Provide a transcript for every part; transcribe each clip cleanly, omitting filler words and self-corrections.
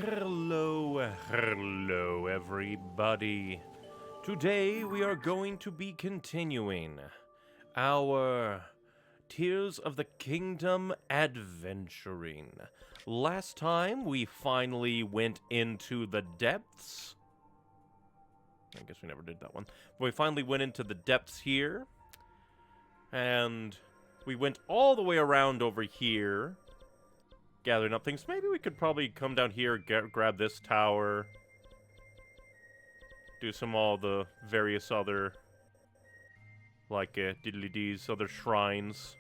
Hello, everybody. Today we are going to be continuing our Tears of the Kingdom adventuring. Last time we finally went into the depths. I guess we never did that one. We finally went into the depths here. And we went all the way around over here, gathering up things. Maybe we could probably come down here, grab this tower, do some all the various other, like, diddly-dees, other shrines.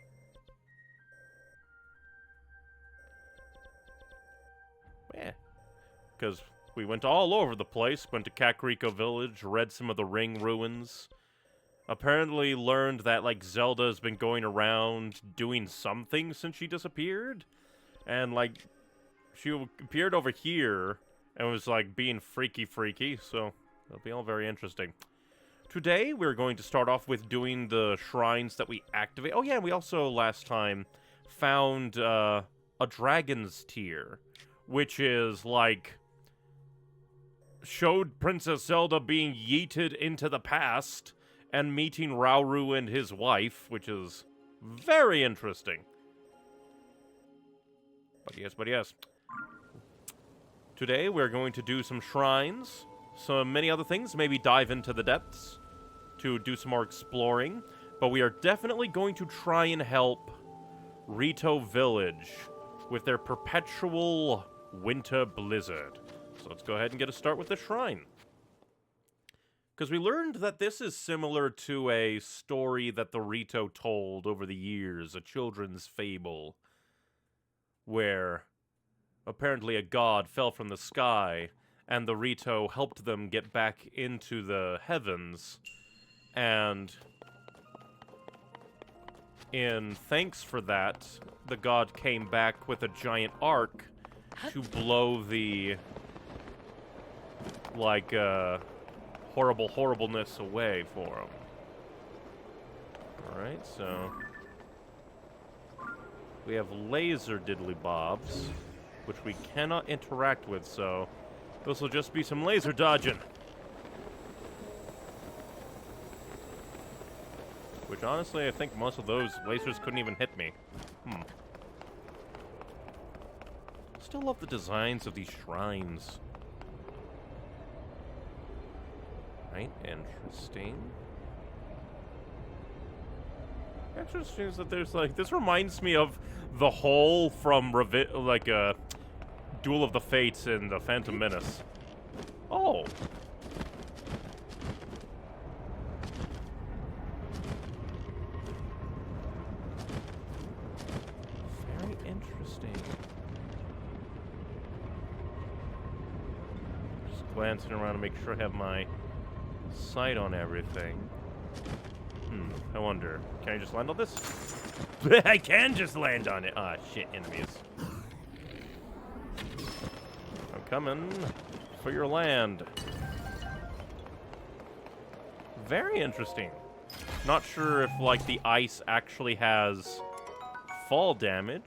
Yeah, because we went all over the place, went to Kakariko Village, read some of the ring ruins. Apparently learned that, like, Zelda's been going around doing something since she disappeared. And, like, she appeared over here and was, like, being freaky, so it'll be all very interesting. Today, we're going to start off with doing the shrines that we activate. Oh, yeah, we also, last time, found, a Dragon's Tear, which is, like, showed Princess Zelda being yeeted into the past and meeting Rauru and his wife, which is very interesting. But yes. Today, we're going to do some shrines, some many other things, maybe dive into the depths to do some more exploring. But we are definitely going to try and help Rito Village with their perpetual winter blizzard. So let's go ahead and get a start with the shrine. Because we learned that this is similar to a story that the Rito told over the years, a children's fable, where apparently a god fell from the sky, and the Rito helped them get back into the heavens, and in thanks for that, the god came back with a giant arc to blow the, like, horribleness away for him. Alright, so we have laser diddly bobs, which we cannot interact with, so this will just be some laser dodging. Which, honestly, I think most of those lasers couldn't even hit me. Still love the designs of these shrines. Right, interesting. Interesting is that there's, like, this reminds me of the hole from, Duel of the Fates in the Phantom Menace. Oh! Very interesting. Just glancing around to make sure I have my sight on everything. I wonder. Can I just land on this? I can just land on it! Ah, shit, enemies. I'm coming for your land. Very interesting. Not sure if, like, the ice actually has fall damage.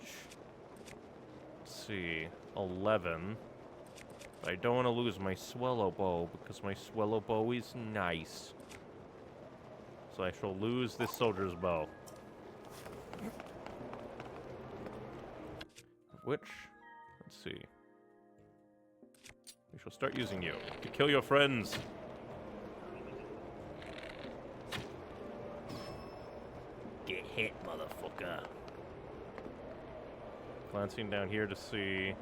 Let's see. 11. I don't want to lose my Swallow Bow, because my Swallow Bow is nice. So I shall lose this soldier's bow. Which, let's see. We shall start using you to kill your friends. Get hit, motherfucker. Glancing down here to see.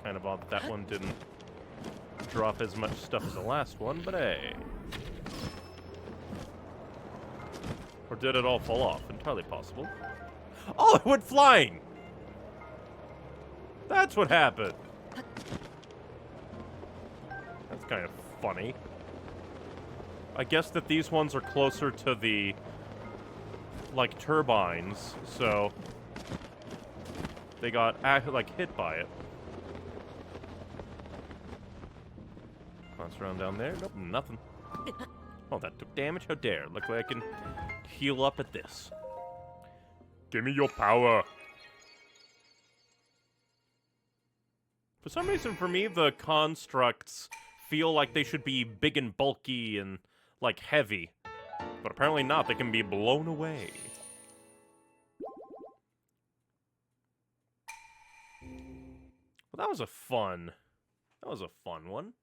Kind of odd that one didn't drop as much stuff as the last one, but hey. Or did it all fall off? Entirely possible. Oh, it went flying! That's what happened! That's kind of funny. I guess that these ones are closer to the, like, turbines, so they got, like, hit by it. Bounce around down there. Nope, nothing. Oh, that took damage? How dare. Look like I can heal up at this. Give me your power. For some reason, for me, the constructs feel like they should be big and bulky and, like, heavy. But apparently not. They can be blown away. Well, that was a fun one.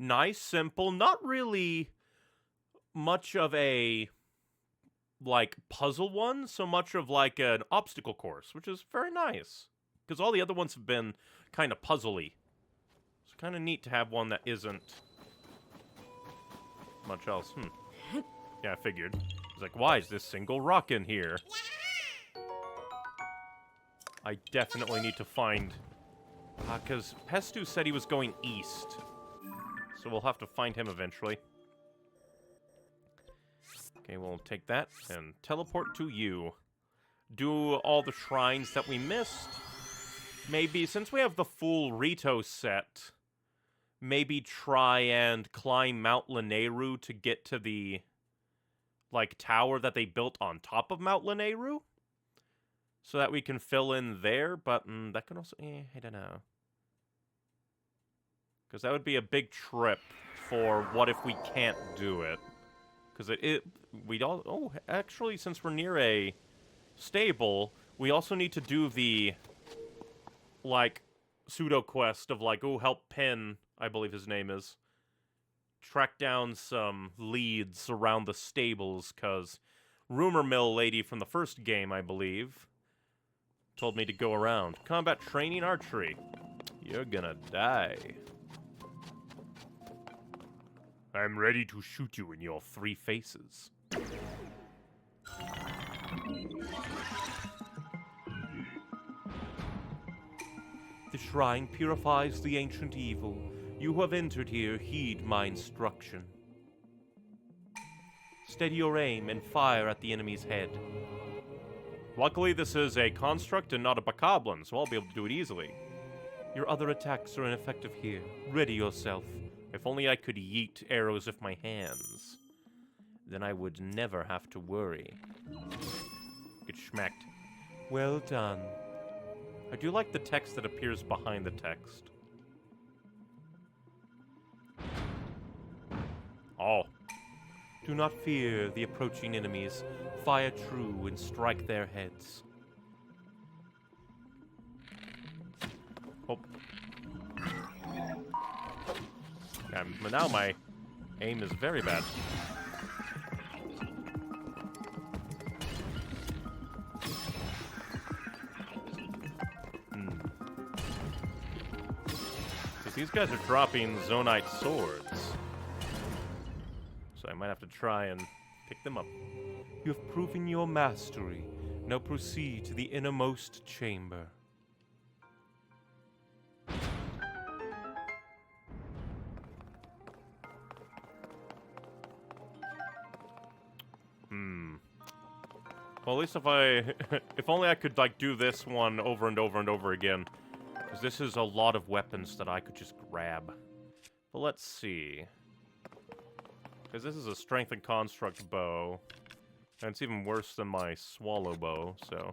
Nice, simple, not really much of a, like, puzzle one, so much of, like, an obstacle course, which is very nice. Because all the other ones have been kind of puzzly. It's kind of neat to have one that isn't much else. Yeah, I figured. It's like, why is this single rock in here? I definitely need to find... because Pestu said he was going east. So we'll have to find him eventually. Okay, we'll take that and teleport to you. Do all the shrines that we missed. Maybe, since we have the full Rito set, maybe try and climb Mount Lanayru to get to the, like, tower that they built on top of Mount Lanayru? So that we can fill in there, but that can also... I don't know. Because that would be a big trip for what if we can't do it. Because we'd all... Oh, actually, since we're near a stable, we also need to do the, like, pseudo-quest of, like, oh, help Pin, I believe his name is. Track down some leads around the stables, because Rumor Mill lady from the first game, I believe, told me to go around. Combat training archery. You're gonna die. I'm ready to shoot you in your 3 faces. The shrine purifies the ancient evil. You who have entered here, heed my instruction. Steady your aim and fire at the enemy's head. Luckily, this is a construct and not a bokoblin, so I'll be able to do it easily. Your other attacks are ineffective here. Ready yourself. If only I could yeet arrows with my hands. Then I would never have to worry. Get schmacked. Well done. I do like the text that appears behind the text. Oh. Do not fear the approaching enemies. Fire true and strike their heads. Oh. But now my aim is very bad. Because these guys are dropping Zonite swords. So I might have to try and pick them up. You have proven your mastery. Now proceed to the innermost chamber. Well, at least if only I could, like, do this one over and over and over again. Because this is a lot of weapons that I could just grab. But let's see. Because this is a strength and construct bow. And it's even worse than my swallow bow, so...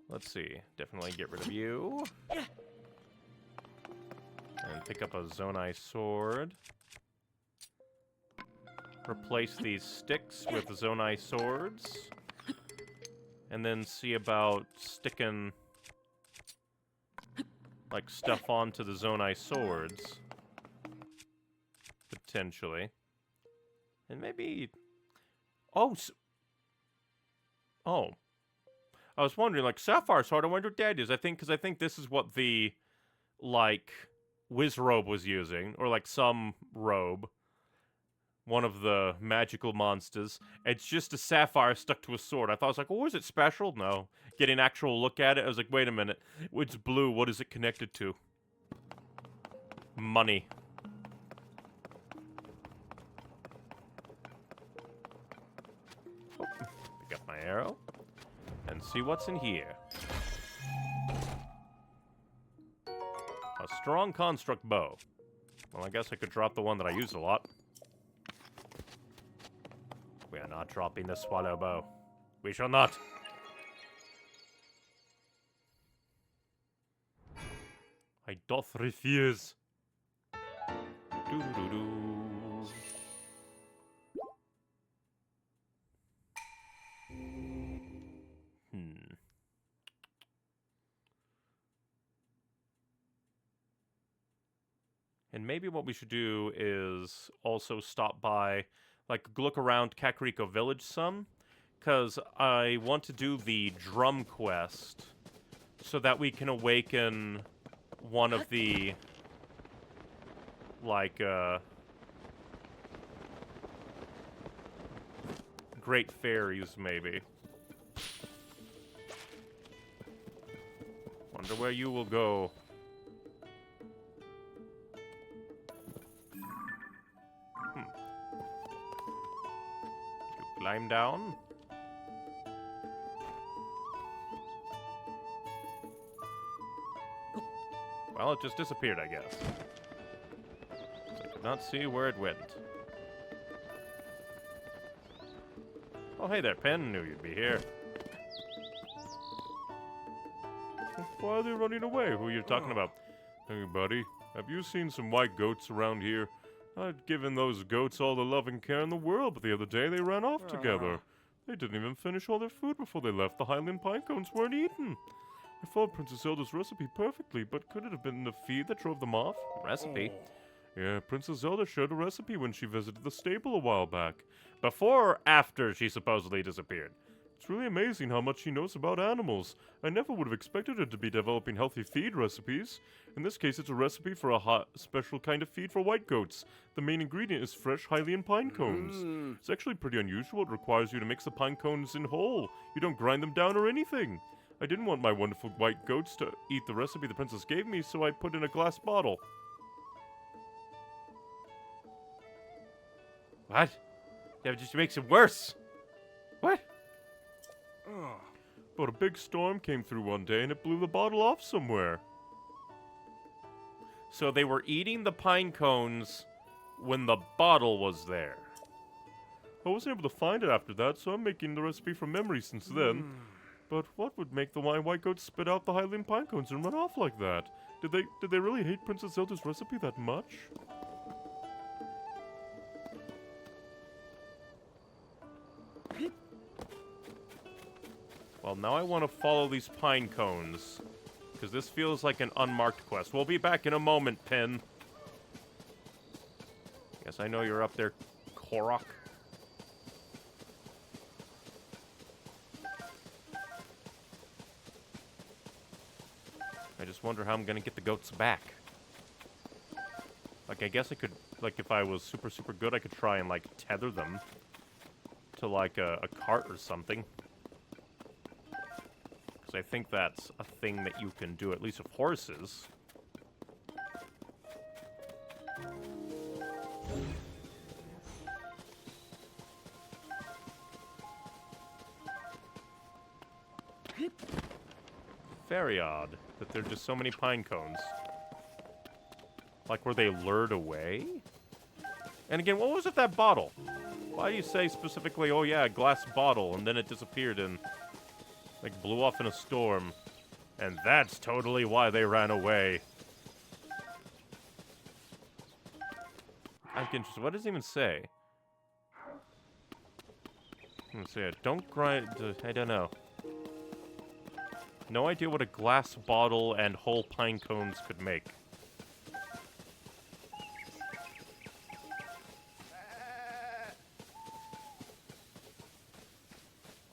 Let's see. Definitely get rid of you. And pick up a Zonai sword. Replace these sticks with Zonai swords. And then see about sticking, like, stuff onto the Zonai swords. Potentially. And maybe... Oh! Oh. I was wondering, like, Sapphire Sword, I wonder what that is. Because I think this is what the, like, Wizrobe was using. Or, like, some robe. One of the magical monsters. It's just a sapphire stuck to a sword. I thought, I was like, oh, is it special? No. Get an actual look at it, I was like, wait a minute. It's blue, what is it connected to? Money. Oh, pick up my arrow. And see what's in here. A strong construct bow. Well, I guess I could drop the one that I use a lot. We are not dropping the swallow bow. We shall not. I doth refuse. Doo-doo-doo-doo. And maybe what we should do is also stop by, like, look around Kakariko Village some, because I want to do the drum quest so that we can awaken one of the, like, great fairies, maybe. Wonder where you will go. Climb down. Well, it just disappeared, I guess. I could not see where it went. Oh, hey there, Pen. Knew you'd be here. Why are they running away? Who are you talking about? Hey, buddy. Have you seen some white goats around here? I'd given those goats all the love and care in the world, but the other day they ran off together. They didn't even finish all their food before they left. The Highland pine cones weren't eaten. I followed Princess Zelda's recipe perfectly, but could it have been the feed that drove them off? Recipe? Yeah, Princess Zelda shared a recipe when she visited the stable a while back. Before or after she supposedly disappeared? It's really amazing how much she knows about animals. I never would have expected her to be developing healthy feed recipes. In this case, it's a recipe for a hot, special kind of feed for white goats. The main ingredient is fresh Hylian pine cones. It's actually pretty unusual. It requires you to mix the pine cones in whole. You don't grind them down or anything. I didn't want my wonderful white goats to eat the recipe the princess gave me, so I put in a glass bottle. What? That just makes it worse. What? But a big storm came through one day and it blew the bottle off somewhere. So they were eating the pine cones when the bottle was there. I wasn't able to find it after that, so I'm making the recipe from memory since then. But what would make the white goats spit out the Hylian pine cones and run off like that? Did they really hate Princess Zelda's recipe that much? Well, now I want to follow these pine cones, because this feels like an unmarked quest. We'll be back in a moment, Pin. Yes, I know you're up there, Korok. I just wonder how I'm going to get the goats back. Like, I guess I could, like, if I was super, super good, I could try and, like, tether them to, like, a cart or something. I think that's a thing that you can do, at least with horses. Very odd that there are just so many pine cones. Like, were they lured away? And again, what was with that bottle? Why do you say specifically, oh yeah, a glass bottle, and then it disappeared and like blew off in a storm, and that's totally why they ran away. I'm interested. What does it even say? Let's see. Don't grind. I don't know. No idea what a glass bottle and whole pine cones could make.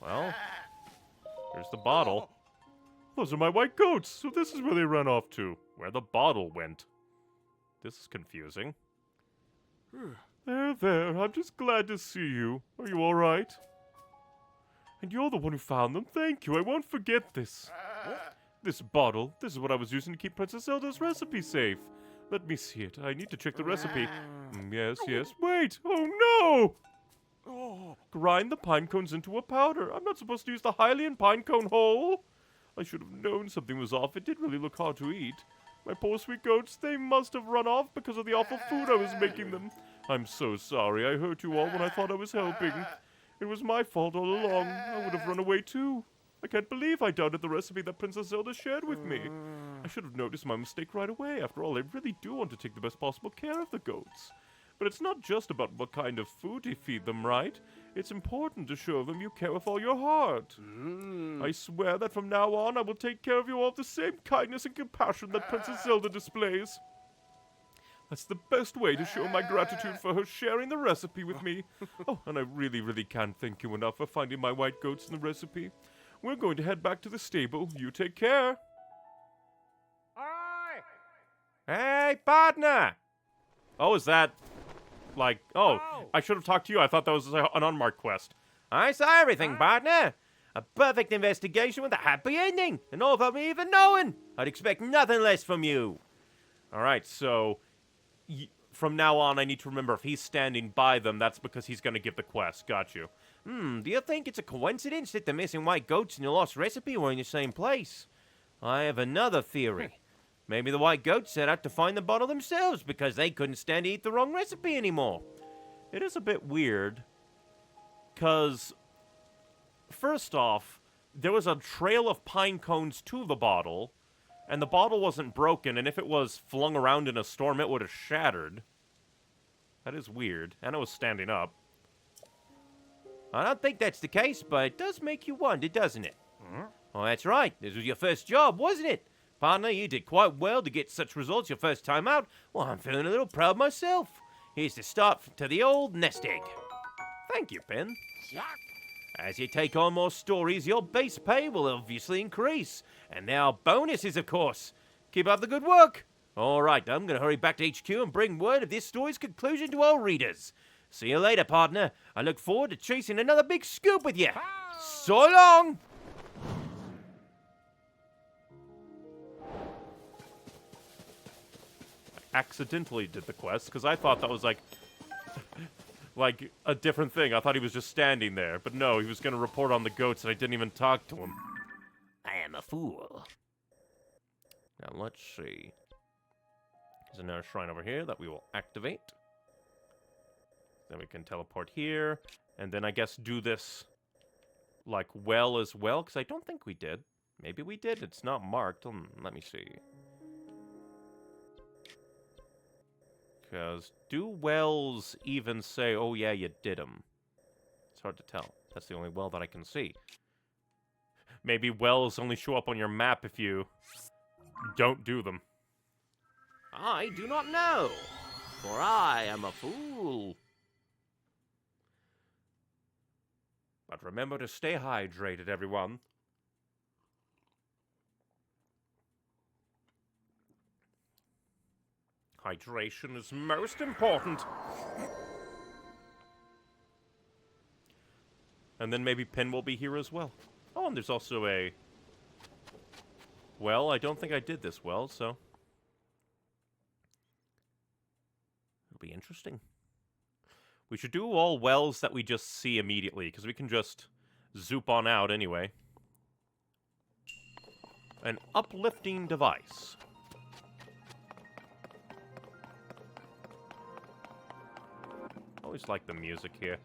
Well. Here's the bottle. Those are my white goats, so this is where they ran off to. Where the bottle went. This is confusing. There, I'm just glad to see you. Are you alright? And you're the one who found them. Thank you, I won't forget this. This bottle, this is what I was using to keep Princess Zelda's recipe safe. Let me see it. I need to check the recipe. Yes. Wait! Oh no! Grind the pine cones into a powder. I'm not supposed to use the Hylian pine cone whole. I should have known something was off. It did really look hard to eat. My poor sweet goats, they must have run off because of the awful food I was making them. I'm so sorry. I hurt you all when I thought I was helping. It was my fault all along. I would have run away too. I can't believe I doubted the recipe that Princess Zelda shared with me. I should have noticed my mistake right away. After all, I really do want to take the best possible care of the goats. But it's not just about what kind of food you feed them, right? It's important to show them you care with all your heart. I swear that from now on, I will take care of you all with the same kindness and compassion that Princess Zelda displays. That's the best way to show my gratitude for her sharing the recipe with me. Oh, and I really, really can't thank you enough for finding my white goats in the recipe. We're going to head back to the stable. You take care. Aye! Hey, partner! Oh, is that... like... Oh, I should have talked to you. I thought that was an unmarked quest. I saw everything, partner. A perfect investigation with a happy ending. And all without me even knowing. I'd expect nothing less from you. Alright, so... from now on, I need to remember if he's standing by them, that's because he's going to give the quest. Got you. Do you think it's a coincidence that the missing white goats and the lost recipe were in the same place? I have another theory. Maybe the white goats set out to find the bottle themselves because they couldn't stand to eat the wrong recipe anymore. It is a bit weird, because, first off, there was a trail of pine cones to the bottle, and the bottle wasn't broken, and if it was flung around in a storm, it would have shattered. That is weird, and it was standing up. I don't think that's the case, but it does make you wonder, doesn't it? Oh, that's right. This was your first job, wasn't it? Partner, you did quite well to get such results your first time out. Well, I'm feeling a little proud myself. Here's the start to the old nest egg. Thank you, Ben. As you take on more stories, your base pay will obviously increase. And there are bonuses, of course. Keep up the good work. All right, I'm going to hurry back to HQ and bring word of this story's conclusion to our readers. See you later, partner. I look forward to chasing another big scoop with you. So long! I accidentally did the quest, because I thought that was like a different thing. I thought he was just standing there. But no, he was going to report on the goats, and I didn't even talk to him. I am a fool. Now, let's see. There's another shrine over here that we will activate. Then we can teleport here. And then I guess do this, like, well as well. Because I don't think we did. Maybe we did. It's not marked. Let me see. Because do wells even say, oh yeah, you did them? It's hard to tell. That's the only well that I can see. Maybe wells only show up on your map if you don't do them. I do not know, for I am a fool. But remember to stay hydrated, everyone. Hydration is most important. And then maybe Pen will be here as well. Oh, and there's also a... Well, I don't think I did this well, so... It'll be interesting. We should do all wells that we just see immediately, because we can just zoop on out anyway. An uplifting device. Always like the music here.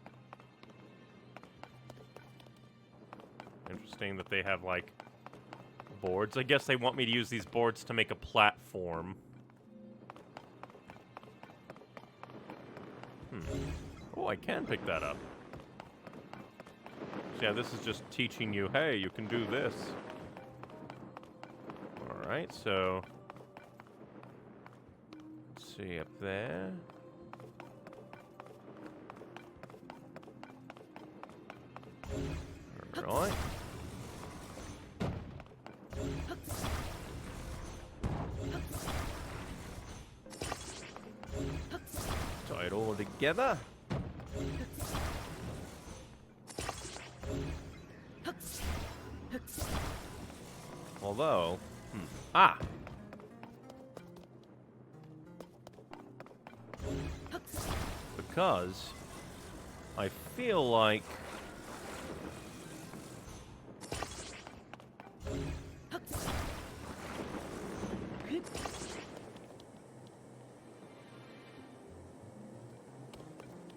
Interesting that they have, like, boards. I guess they want me to use these boards to make a platform. Oh, I can pick that up. So yeah, this is just teaching you, hey, you can do this. Alright, so... Let's see, up there... Alright. Tie it all together. Although... Ah! Because... I feel like...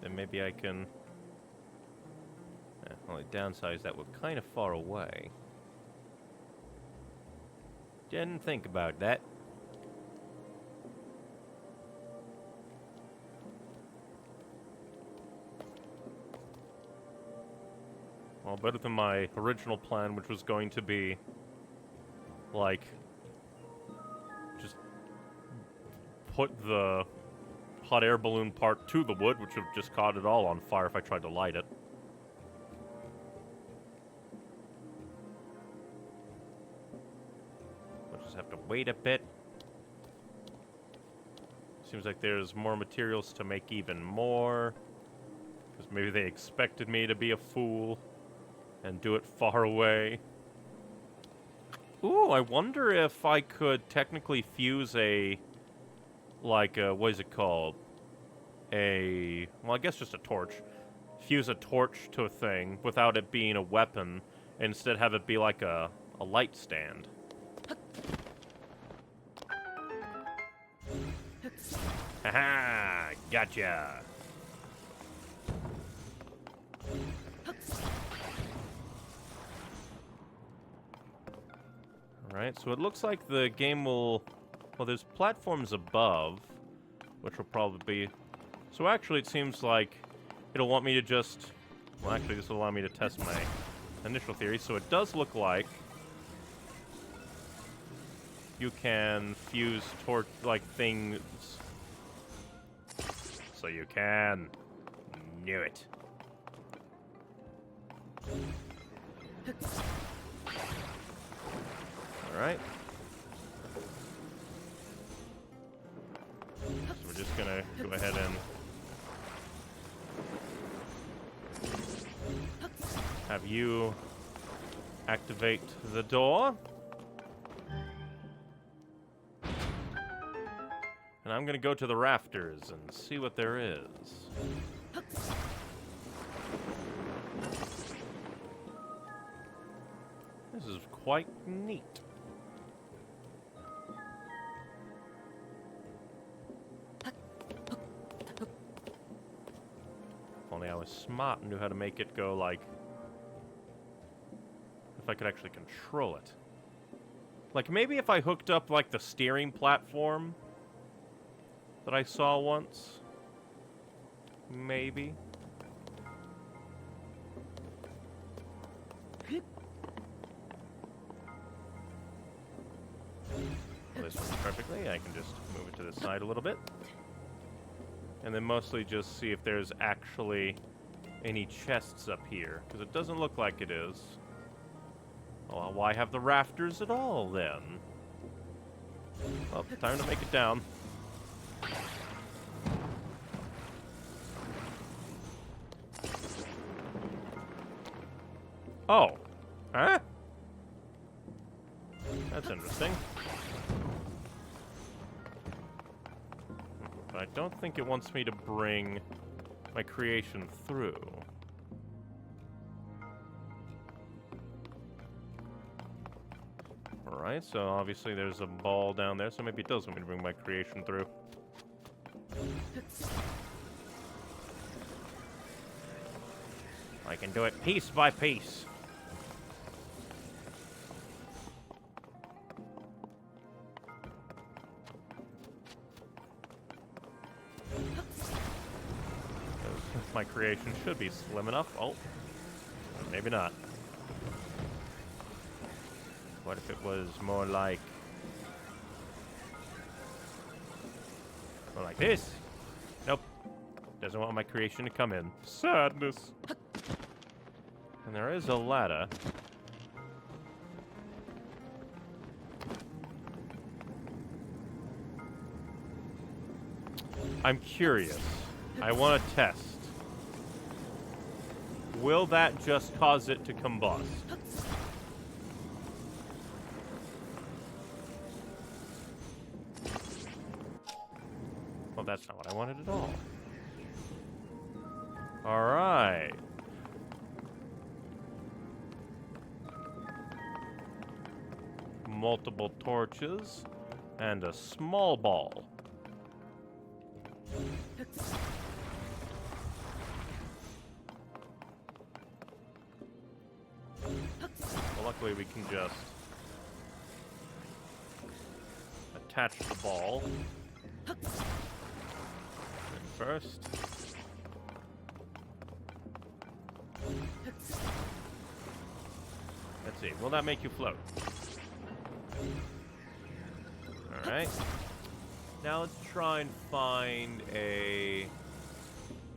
Then maybe I can... Only downside is that we're kind of far away. Didn't think about that. Well, better than my original plan, which was going to be, like, just put the hot air balloon part to the wood, which would have just caught it all on fire if I tried to light it. We'll just have to wait a bit. Seems like there's more materials to make even more. Because maybe they expected me to be a fool and do it far away. Ooh, I wonder if I could technically fuse a... like, what is it called? Well, I guess just a torch. Fuse a torch to a thing without it being a weapon, and instead have it be like a light stand. Haha! Gotcha! Alright, so it looks like the game will... well, there's platforms above, which will probably be... so actually it seems like it'll want me to just... well, actually this will allow me to test my initial theory. So it does look like you can fuse like things. So you can. Knew it. Alright. So we're just gonna go ahead and have you activate the door. And I'm gonna go to the rafters and see what there is. This is quite neat. If only I was smart and knew how to make it go like... if I could actually control it. Like, maybe if I hooked up, like, the steering platform that I saw once. Maybe. Well, this works perfectly. I can just move it to the side a little bit. And then mostly just see if there's actually any chests up here. Because it doesn't look like it is. Well, why have the rafters at all, then? Well, time to make it down. Oh. Huh? That's interesting. But I don't think it wants me to bring my creation through. Alright, so obviously there's a ball down there, so maybe it does want me to bring my creation through. I can do it piece by piece. My creation should be slim enough. Oh, maybe not. What if it was more like this? Nope. Doesn't want my creation to come in. Sadness. And there is a ladder. I'm curious. I want to test. Will that just cause it to combust? Well, that's not what I wanted at all. Alright. Multiple torches and a small ball. basically we can just attach the ball. And first. Let's see, will that make you float? Alright. Now let's try and find a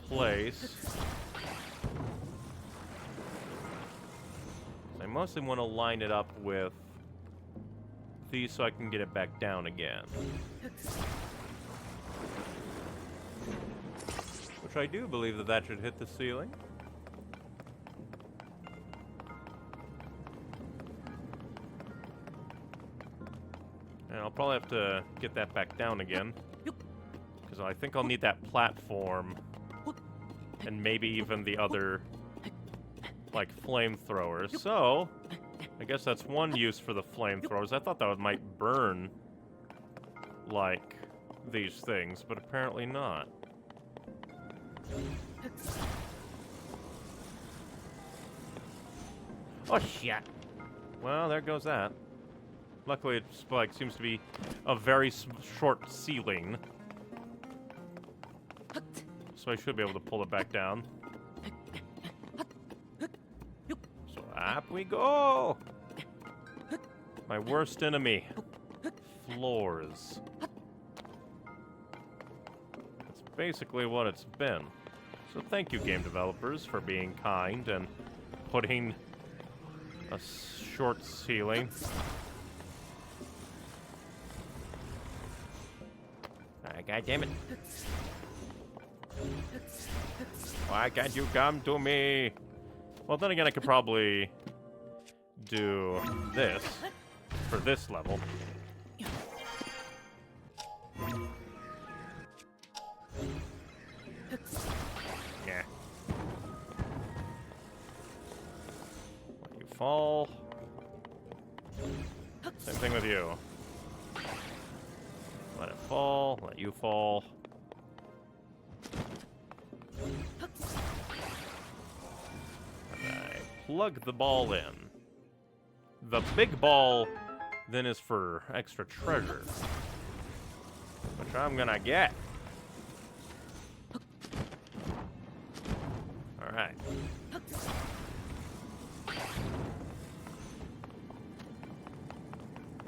place. I mostly want to line it up with these so I can get it back down again. Which I do believe that that should hit the ceiling. And I'll probably have to get that back down again. Because I think I'll need that platform. And maybe even the other, like, flamethrowers. So, I guess that's one use for the flamethrowers. I thought that might burn, like, these things, but apparently not. Oh, shit. Well, there goes that. Luckily, it's, like, seems to be a very short ceiling. So I should be able to pull it back down. So up we go! My worst enemy. Floors. That's basically what it's been. So thank you, game developers, for being kind and putting a short ceiling. God damn it. Why can't you come to me? Well, then again, I could probably do this for this level. Yeah. Let you fall. Same thing with you. Let it fall, let you fall. And I plug the ball in. The big ball then is for extra treasure, which I'm gonna get. Alright.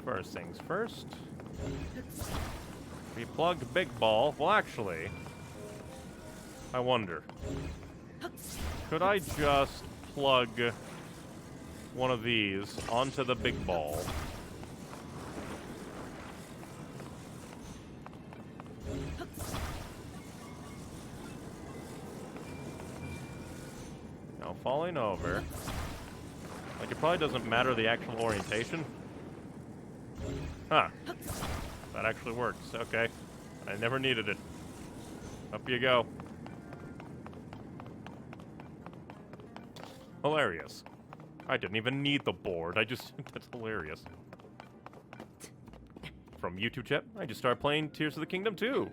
First things first. We plugged big ball. Well, actually, I wonder. Could I just plug one of these onto the big ball? Now falling over. Like, it probably doesn't matter the actual orientation. Huh. That actually works. Okay. I never needed it. Up you go. Hilarious. I didn't even need the board. I just... That's hilarious. From YouTube chat, I just started playing Tears of the Kingdom 2.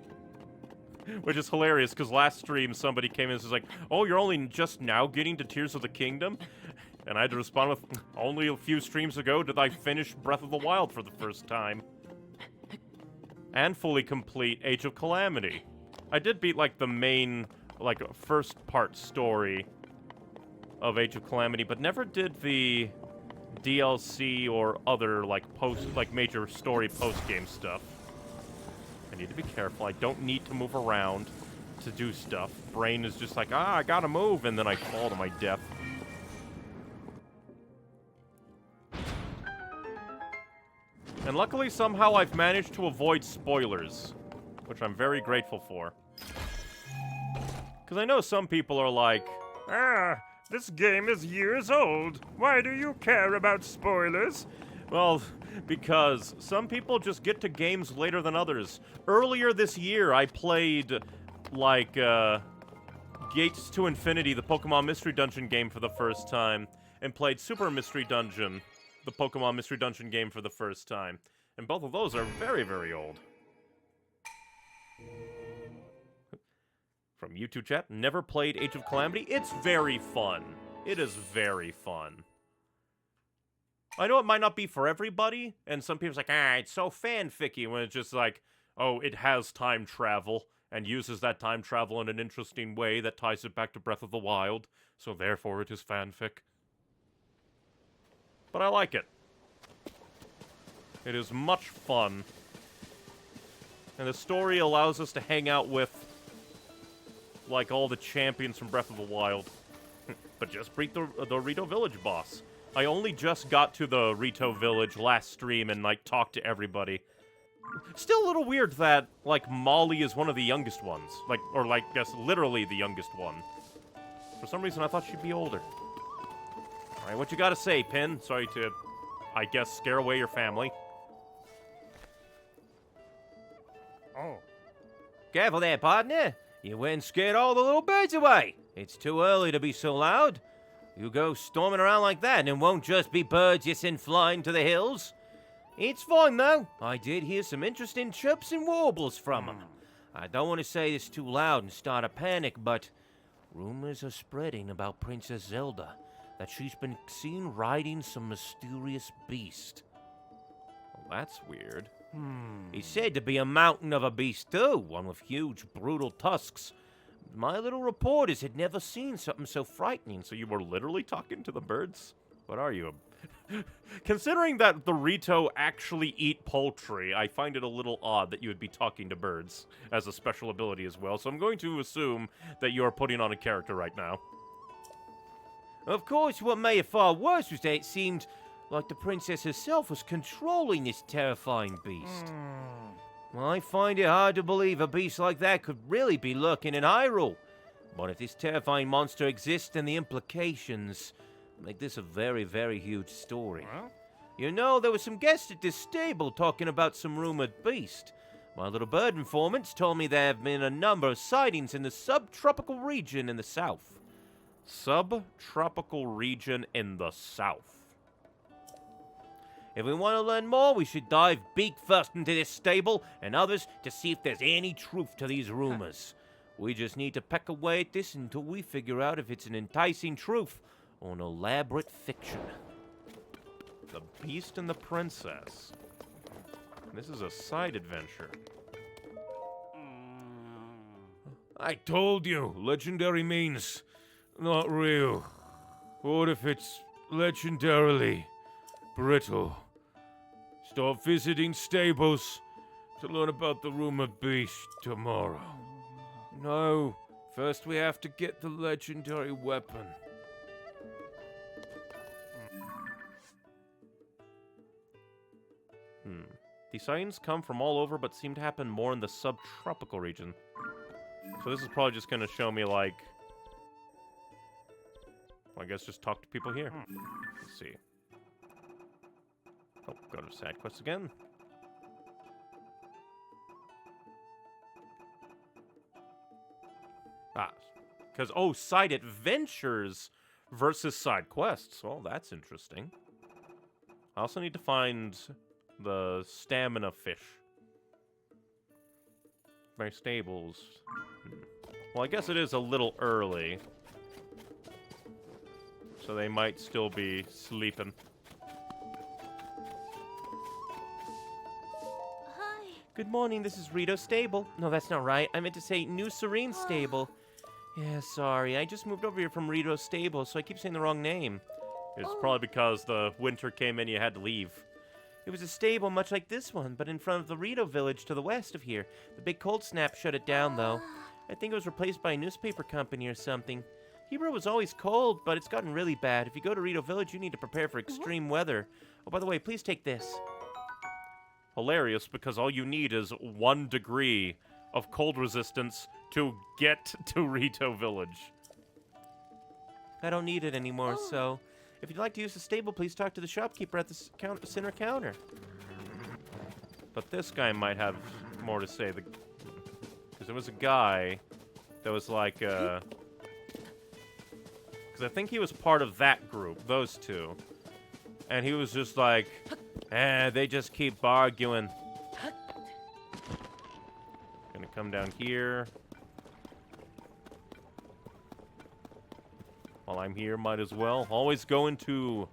Which is hilarious, because last stream somebody came in and was like, oh, you're only just now getting to Tears of the Kingdom? And I had to respond with, only a few streams ago did I finish Breath of the Wild for the first time. And fully complete Age of Calamity. I did beat, like, the main, like, first part story of Age of Calamity, but never did the DLC or other, like, major story post-game stuff. I need to be careful. I don't need to move around to do stuff. Brain is just like, I gotta move, and then I fall to my death. And luckily, somehow, I've managed to avoid spoilers, which I'm very grateful for. Because I know some people are like, this game is years old. Why do you care about spoilers? Well, because some people just get to games later than others. Earlier this year, I played, like, Gates to Infinity, the Pokemon Mystery Dungeon game for the first time, and played Super Mystery Dungeon, the Pokemon Mystery Dungeon game for the first time. And both of those are very, very old. From YouTube chat, never played Age of Calamity. It's very fun. It is very fun. I know it might not be for everybody, and some people's like, it's so fanficky, when it's just like, oh, it has time travel, and uses that time travel in an interesting way that ties it back to Breath of the Wild, so therefore it is fanfic. But I like it. It is much fun. And the story allows us to hang out with, like, all the champions from Breath of the Wild. But just beat the Rito Village boss. I only just got to the Rito Village last stream and, like, talked to everybody. Still a little weird that, like, Molly is one of the youngest ones. Like, or, like, guess literally the youngest one. For some reason, I thought she'd be older. Alright, what you gotta say, Pin? Sorry to, I guess, scare away your family. Oh. Careful there, partner. You went and scared all the little birds away. It's too early to be so loud. You go storming around like that, and it won't just be birds you send flying to the hills. It's fine, though. I did hear some interesting chirps and warbles from them. I don't want to say this too loud and start a panic, but rumors are spreading about Princess Zelda, that she's been seen riding some mysterious beast. Well, that's weird. He's said to be a mountain of a beast, too, one with huge, brutal tusks. My little reporters had never seen something so frightening. So you were literally talking to the birds? What are you? Considering that the Rito actually eat poultry, I find it a little odd that you would be talking to birds as a special ability as well, so I'm going to assume that you are putting on a character right now. Of course, what made it far worse was that it seemed like the princess herself was controlling this terrifying beast. Well, I find it hard to believe a beast like that could really be lurking in Hyrule. But if this terrifying monster exists, then the implications make this a very, very huge story. Huh? You know, there were some guests at this stable talking about some rumored beast. My little bird informants told me there have been a number of sightings in the subtropical region in the south. Subtropical region in the south. If we want to learn more, we should dive beak first into this stable and others to see if there's any truth to these rumors. We just need to peck away at this until we figure out if it's an enticing truth or an elaborate fiction. The Beast and the Princess. This is a side adventure. I told you, legendary means not real. What if it's legendarily brittle? Start visiting stables to learn about the rumored beast tomorrow. No, first we have to get the legendary weapon. The sightings come from all over, but seem to happen more in the subtropical region. So this is probably just going to show me, like... Well, I guess just talk to people here. Let's see. Oh, go to side quest again. Because, oh, side adventures versus side quests. Well, that's interesting. I also need to find the stamina fish. My stables. Well, I guess it is a little early. So they might still be sleeping. Hi. Good morning, this is Rito Stable. No, that's not right. I meant to say New Serene Stable. Yeah, sorry. I just moved over here from Rito Stable, so I keep saying the wrong name. It's probably because the winter came in, you had to leave. It was a stable much like this one, but in front of the Rito village to the west of here. The big cold snap shut it down, though. I think it was replaced by a newspaper company or something. Hebrew was always cold, but it's gotten really bad. If you go to Rito village, you need to prepare for extreme weather. Oh, by the way, please take this. Hilarious, because all you need is 1 degree of cold resistance to get to Rito village. I don't need it anymore, so if you'd like to use the stable, please talk to the shopkeeper at the center counter. But this guy might have more to say. Because there was a guy that was like, because I think he was part of that group, those two. And he was just like, they just keep arguing. Gonna come down here. While I'm here, might as well. Always go into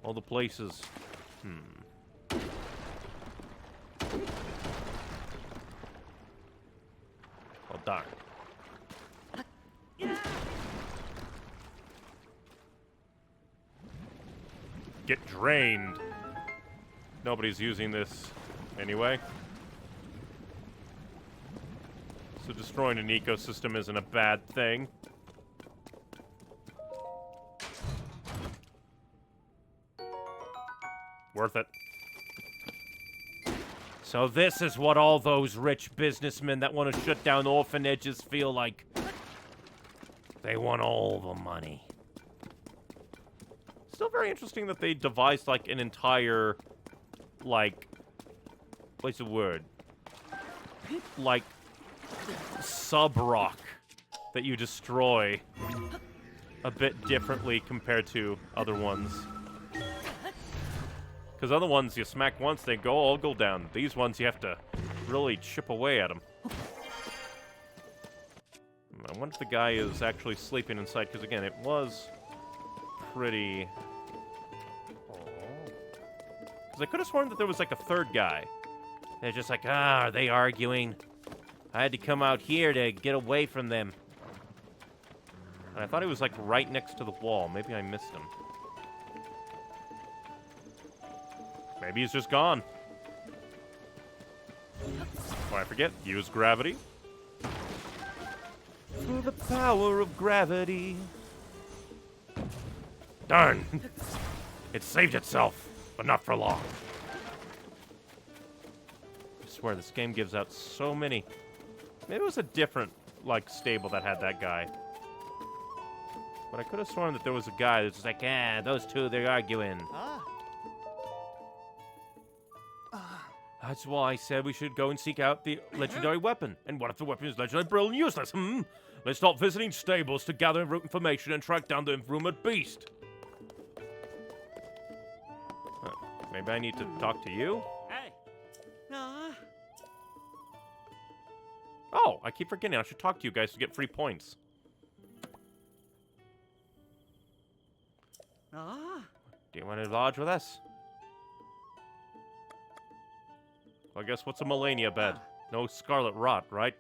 All the places. Oh, darn. Get drained. Nobody's using this anyway. So destroying an ecosystem isn't a bad thing. Worth it. So this is what all those rich businessmen that want to shut down orphanages feel like. They want all the money. Still very interesting that they devised, like, an entire, like, what's the word? Like, sub-rock that you destroy a bit differently compared to other ones. Because other ones, you smack once, they all go down. These ones, you have to really chip away at them. I wonder if the guy is actually sleeping inside, because again, it was pretty... Because I could have sworn that there was like a third guy. They're just like, are they arguing? I had to come out here to get away from them. And I thought he was like right next to the wall. Maybe I missed him. Maybe he's just gone. Oh, I forget. Use gravity. Through the power of gravity. Darn! It saved itself, but not for long. I swear, this game gives out so many. Maybe it was a different, like, stable that had that guy. But I could have sworn that there was a guy that's just like, those two, they're arguing. That's why I said we should go and seek out the legendary weapon. And what if the weapon is legendary, brilliant, useless? Let's start visiting stables to gather information and track down the rumored beast. Maybe I need to talk to you? Hey. No. Oh, I keep forgetting. I should talk to you guys to get free points. Do you want to lodge with us? Well, I guess what's a Melania bed? No scarlet rot, right?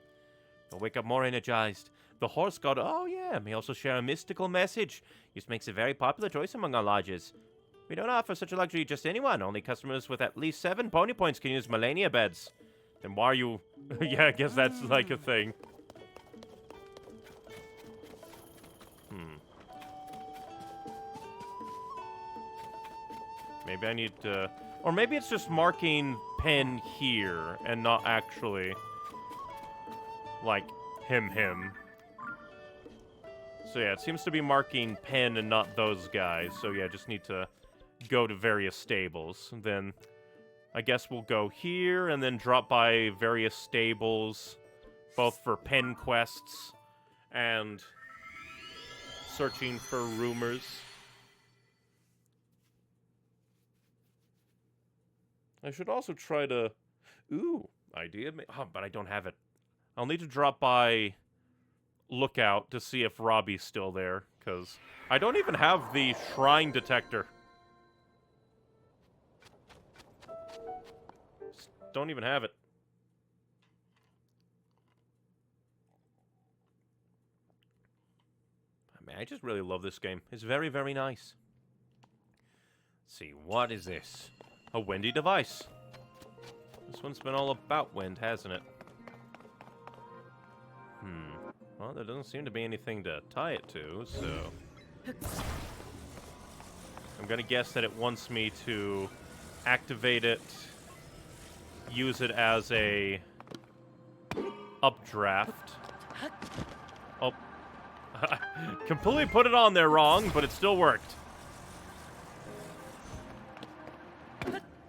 You'll wake up more energized. The horse god, oh yeah, may also share a mystical message. This makes a very popular choice among our lodges. We don't offer such a luxury to just anyone. Only customers with at least 7 pony points can use Melania beds. Then why are you... yeah, I guess that's like a thing. Maybe I need to... Or maybe it's just marking pen here and not actually... like, him. So yeah, it seems to be marking pen and not those guys. So yeah, just need to go to various stables. Then I guess we'll go here and then drop by various stables, both for pen quests and searching for rumors. I should also try to... Ooh, idea. Oh, but I don't have it. I'll need to drop by Lookout to see if Robbie's still there, because I don't even have the shrine detector. Just don't even have it. I mean, I just really love this game. It's very, very nice. Let's see, what is this? A windy device. This one's been all about wind, hasn't it? Well, there doesn't seem to be anything to tie it to, so... I'm gonna guess that it wants me to activate it, use it as a updraft. Oh. Completely put it on there wrong, but it still worked.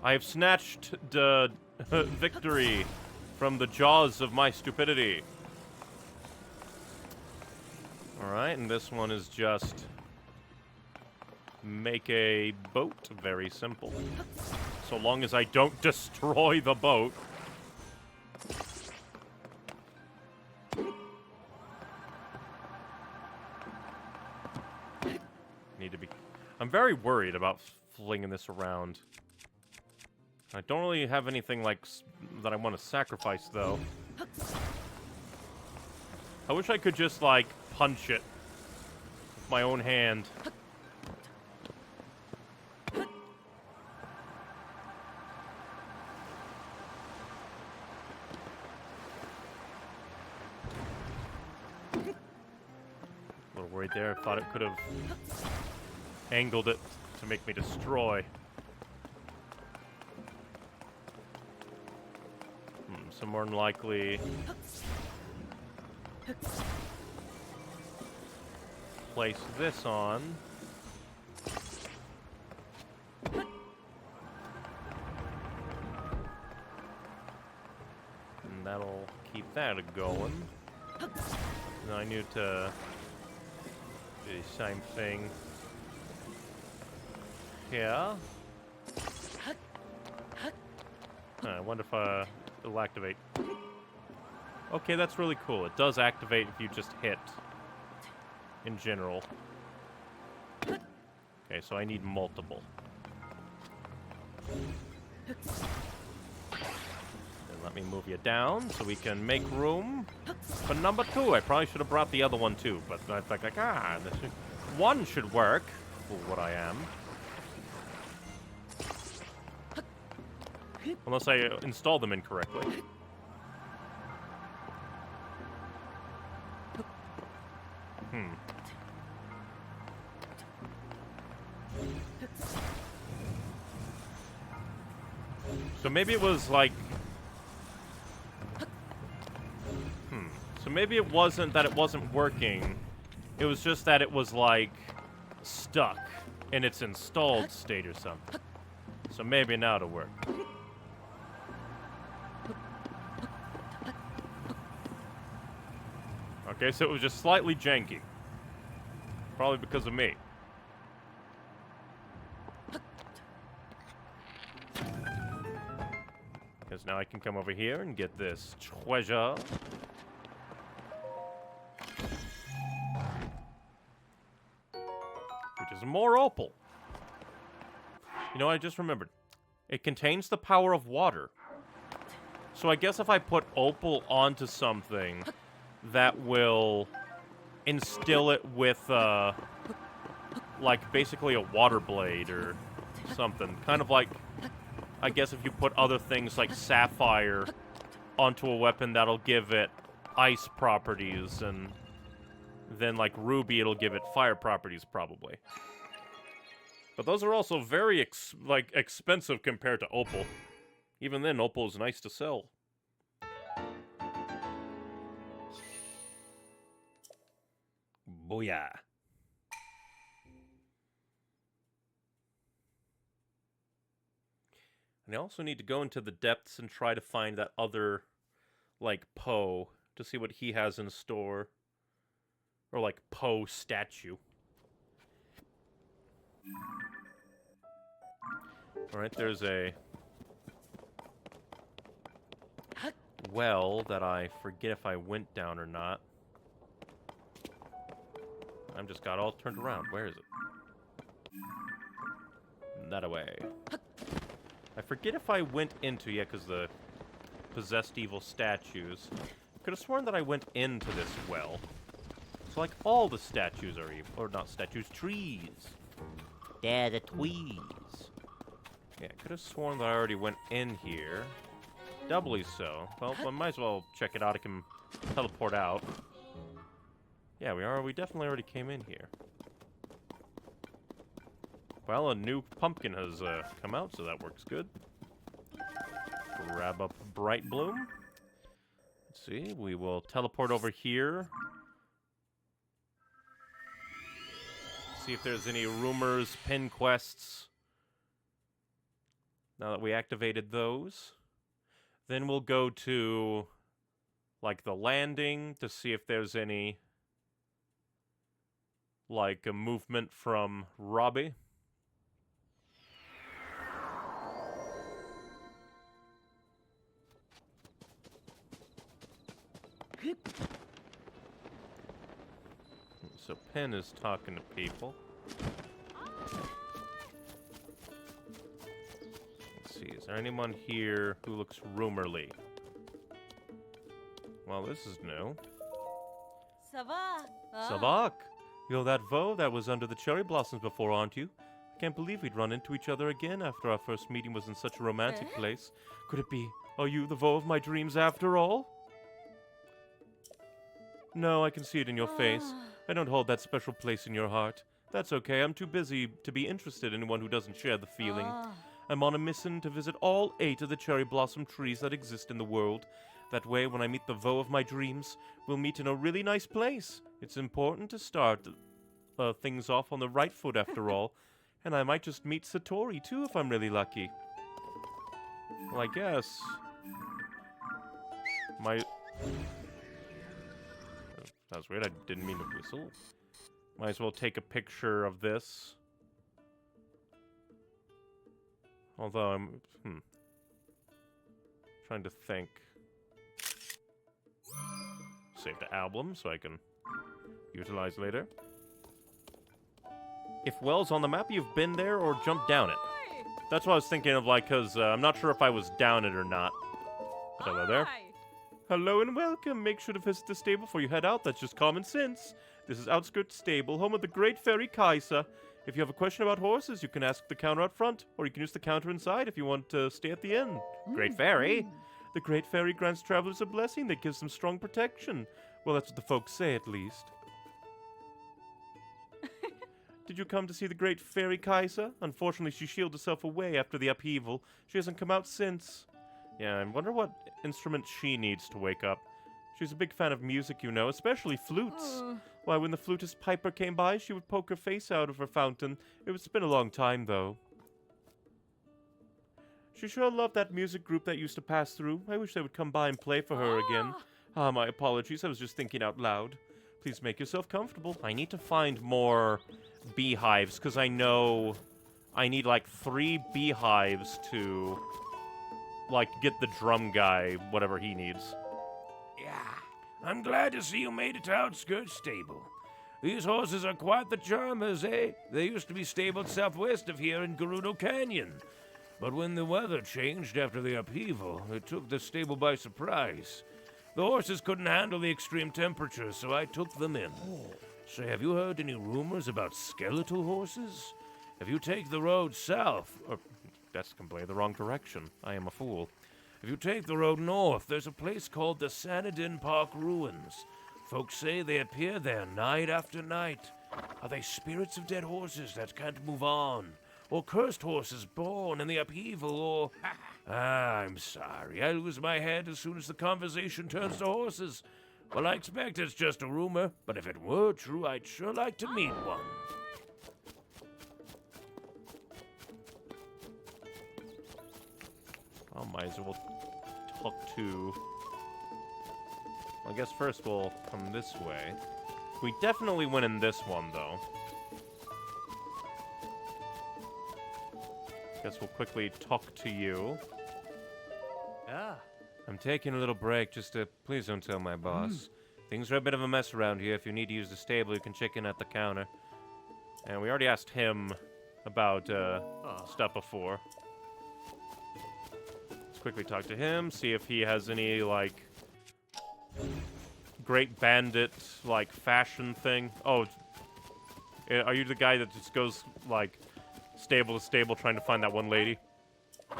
I have snatched the victory from the jaws of my stupidity. Alright, and this one is just make a boat. Very simple. So long as I don't destroy the boat. Need to be... I'm very worried about flinging this around. I don't really have anything like that I want to sacrifice though. I wish I could just like punch it with my own hand. A little worried there. I thought it could have angled it to make me destroy. So more than likely, place this on. And that'll keep that going. Now I need to do the same thing here. I wonder if it'll activate. Okay, that's really cool. It does activate if you just hit in general. Okay, so I need multiple. And let me move you down so we can make room for number 2. I probably should have brought the other one too, but I think like, one should work for what I am. Unless I installed them incorrectly. So maybe it was like... So maybe it wasn't that it wasn't working. It was just that it was like stuck in its installed state or something. So maybe now it'll work. Okay, so it was just slightly janky. Probably because of me. Because now I can come over here and get this treasure. Which is more opal. You know, I just remembered. It contains the power of water. So I guess if I put opal onto something, that will instill it with, like, basically a water blade or something. Kind of like, I guess if you put other things like sapphire onto a weapon, that'll give it ice properties, and then, like, ruby, it'll give it fire properties, probably. But those are also very, expensive compared to opal. Even then, opal is nice to sell. Booyah. And I also need to go into the depths and try to find that other, like, Poe, to see what he has in store. Or, like, Poe statue. Alright, there's a well that I forget if I went down or not. I've just got all turned around. Where is it? That away. I forget if I went into... Yeah, because the possessed evil statues. Could have sworn that I went into this well. So, like, all the statues are evil. Or not statues, trees. They're the tweeds. Yeah, I could have sworn that I already went in here. Doubly so. Well, I might as well check it out. I can teleport out. Yeah, we definitely already came in here. Well, a new pumpkin has come out, so that works good. Grab up Bright Bloom. Let's see, we will teleport over here. See if there's any rumors, pin quests. Now that we activated those. Then we'll go to, like, the landing to see if there's any, like, a movement from Robbie. So Penn is talking to people. there anyone here who looks rumorly? Well, this is new. Savak. Savak! You're that Vo that was under the cherry blossoms before, aren't you? I can't believe we'd run into each other again after our first meeting was in such a romantic place. Could it be, are you the Vo of my dreams after all? No, I can see it in your face. I don't hold that special place in your heart. That's okay, I'm too busy to be interested in anyone who doesn't share the feeling. I'm on a mission to visit all 8 of the cherry blossom trees that exist in the world. That way, when I meet the Vo of my dreams, we'll meet in a really nice place. It's important to start things off on the right foot after all. And I might just meet Satori too if I'm really lucky. Well, I guess... That was weird, I didn't mean to whistle. Might as well take a picture of this. Although I'm... trying to think. Save the album so I can utilize later. If Well's on the map, you've been there or jumped down it. That's what I was thinking of, like, because I'm not sure if I was down it or not. Hello there. Hello and welcome. Make sure to visit the stable before you head out. That's just common sense. This is Outskirts Stable, home of the Great Fairy Kaisa. If you have a question about horses, you can ask the counter out front, or you can use the counter inside if you want to stay at the inn. Great Fairy? The Great Fairy grants travelers a blessing that gives them strong protection. Well, that's what the folks say, at least. Did you come to see the Great Fairy Kaisa? Unfortunately, she shielded herself away after the upheaval. She hasn't come out since. Yeah, I wonder what instrument she needs to wake up. She's a big fan of music, you know, especially flutes. Why, when the flutist Piper came by, she would poke her face out of her fountain. It's been a long time, though. She sure loved that music group that used to pass through. I wish they would come by and play for her again. My apologies, I was just thinking out loud. Please make yourself comfortable. I need to find more beehives, because I know I need, like, 3 beehives to, like, get the drum guy whatever he needs. Yeah, I'm glad to see you made it to Outskirts Stable. These horses are quite the charmers, eh? They used to be stabled southwest of here in Gerudo Canyon. But when the weather changed after the upheaval, it took the stable by surprise. The horses couldn't handle the extreme temperatures, so I took them in. Say, have you heard any rumors about skeletal horses? If you take the road south, or That's completely the wrong direction. I am a fool. if you take the road north, there's a place called the Sanadin Park Ruins. Folks say they appear there night after night. Are they spirits of dead horses that can't move on? Or cursed horses born in the upheaval, or... I'm sorry, I lose my head as soon as the conversation turns to horses. Well, I expect it's just a rumor, but if it were true, I'd sure like to meet one. I might as well talk to... I guess first we'll come this way. We definitely went in this one, though. Guess we'll quickly talk to you. I'm taking a little break just to... Please don't tell my boss. Things are a bit of a mess around here. If you need to use the stable, you can check in at the counter. And we already asked him about stuff before. Let's quickly talk to him, see if he has any, like... Great Bandit, like, fashion thing. Oh, are you the guy that just goes, like, stable to stable trying to find that one lady?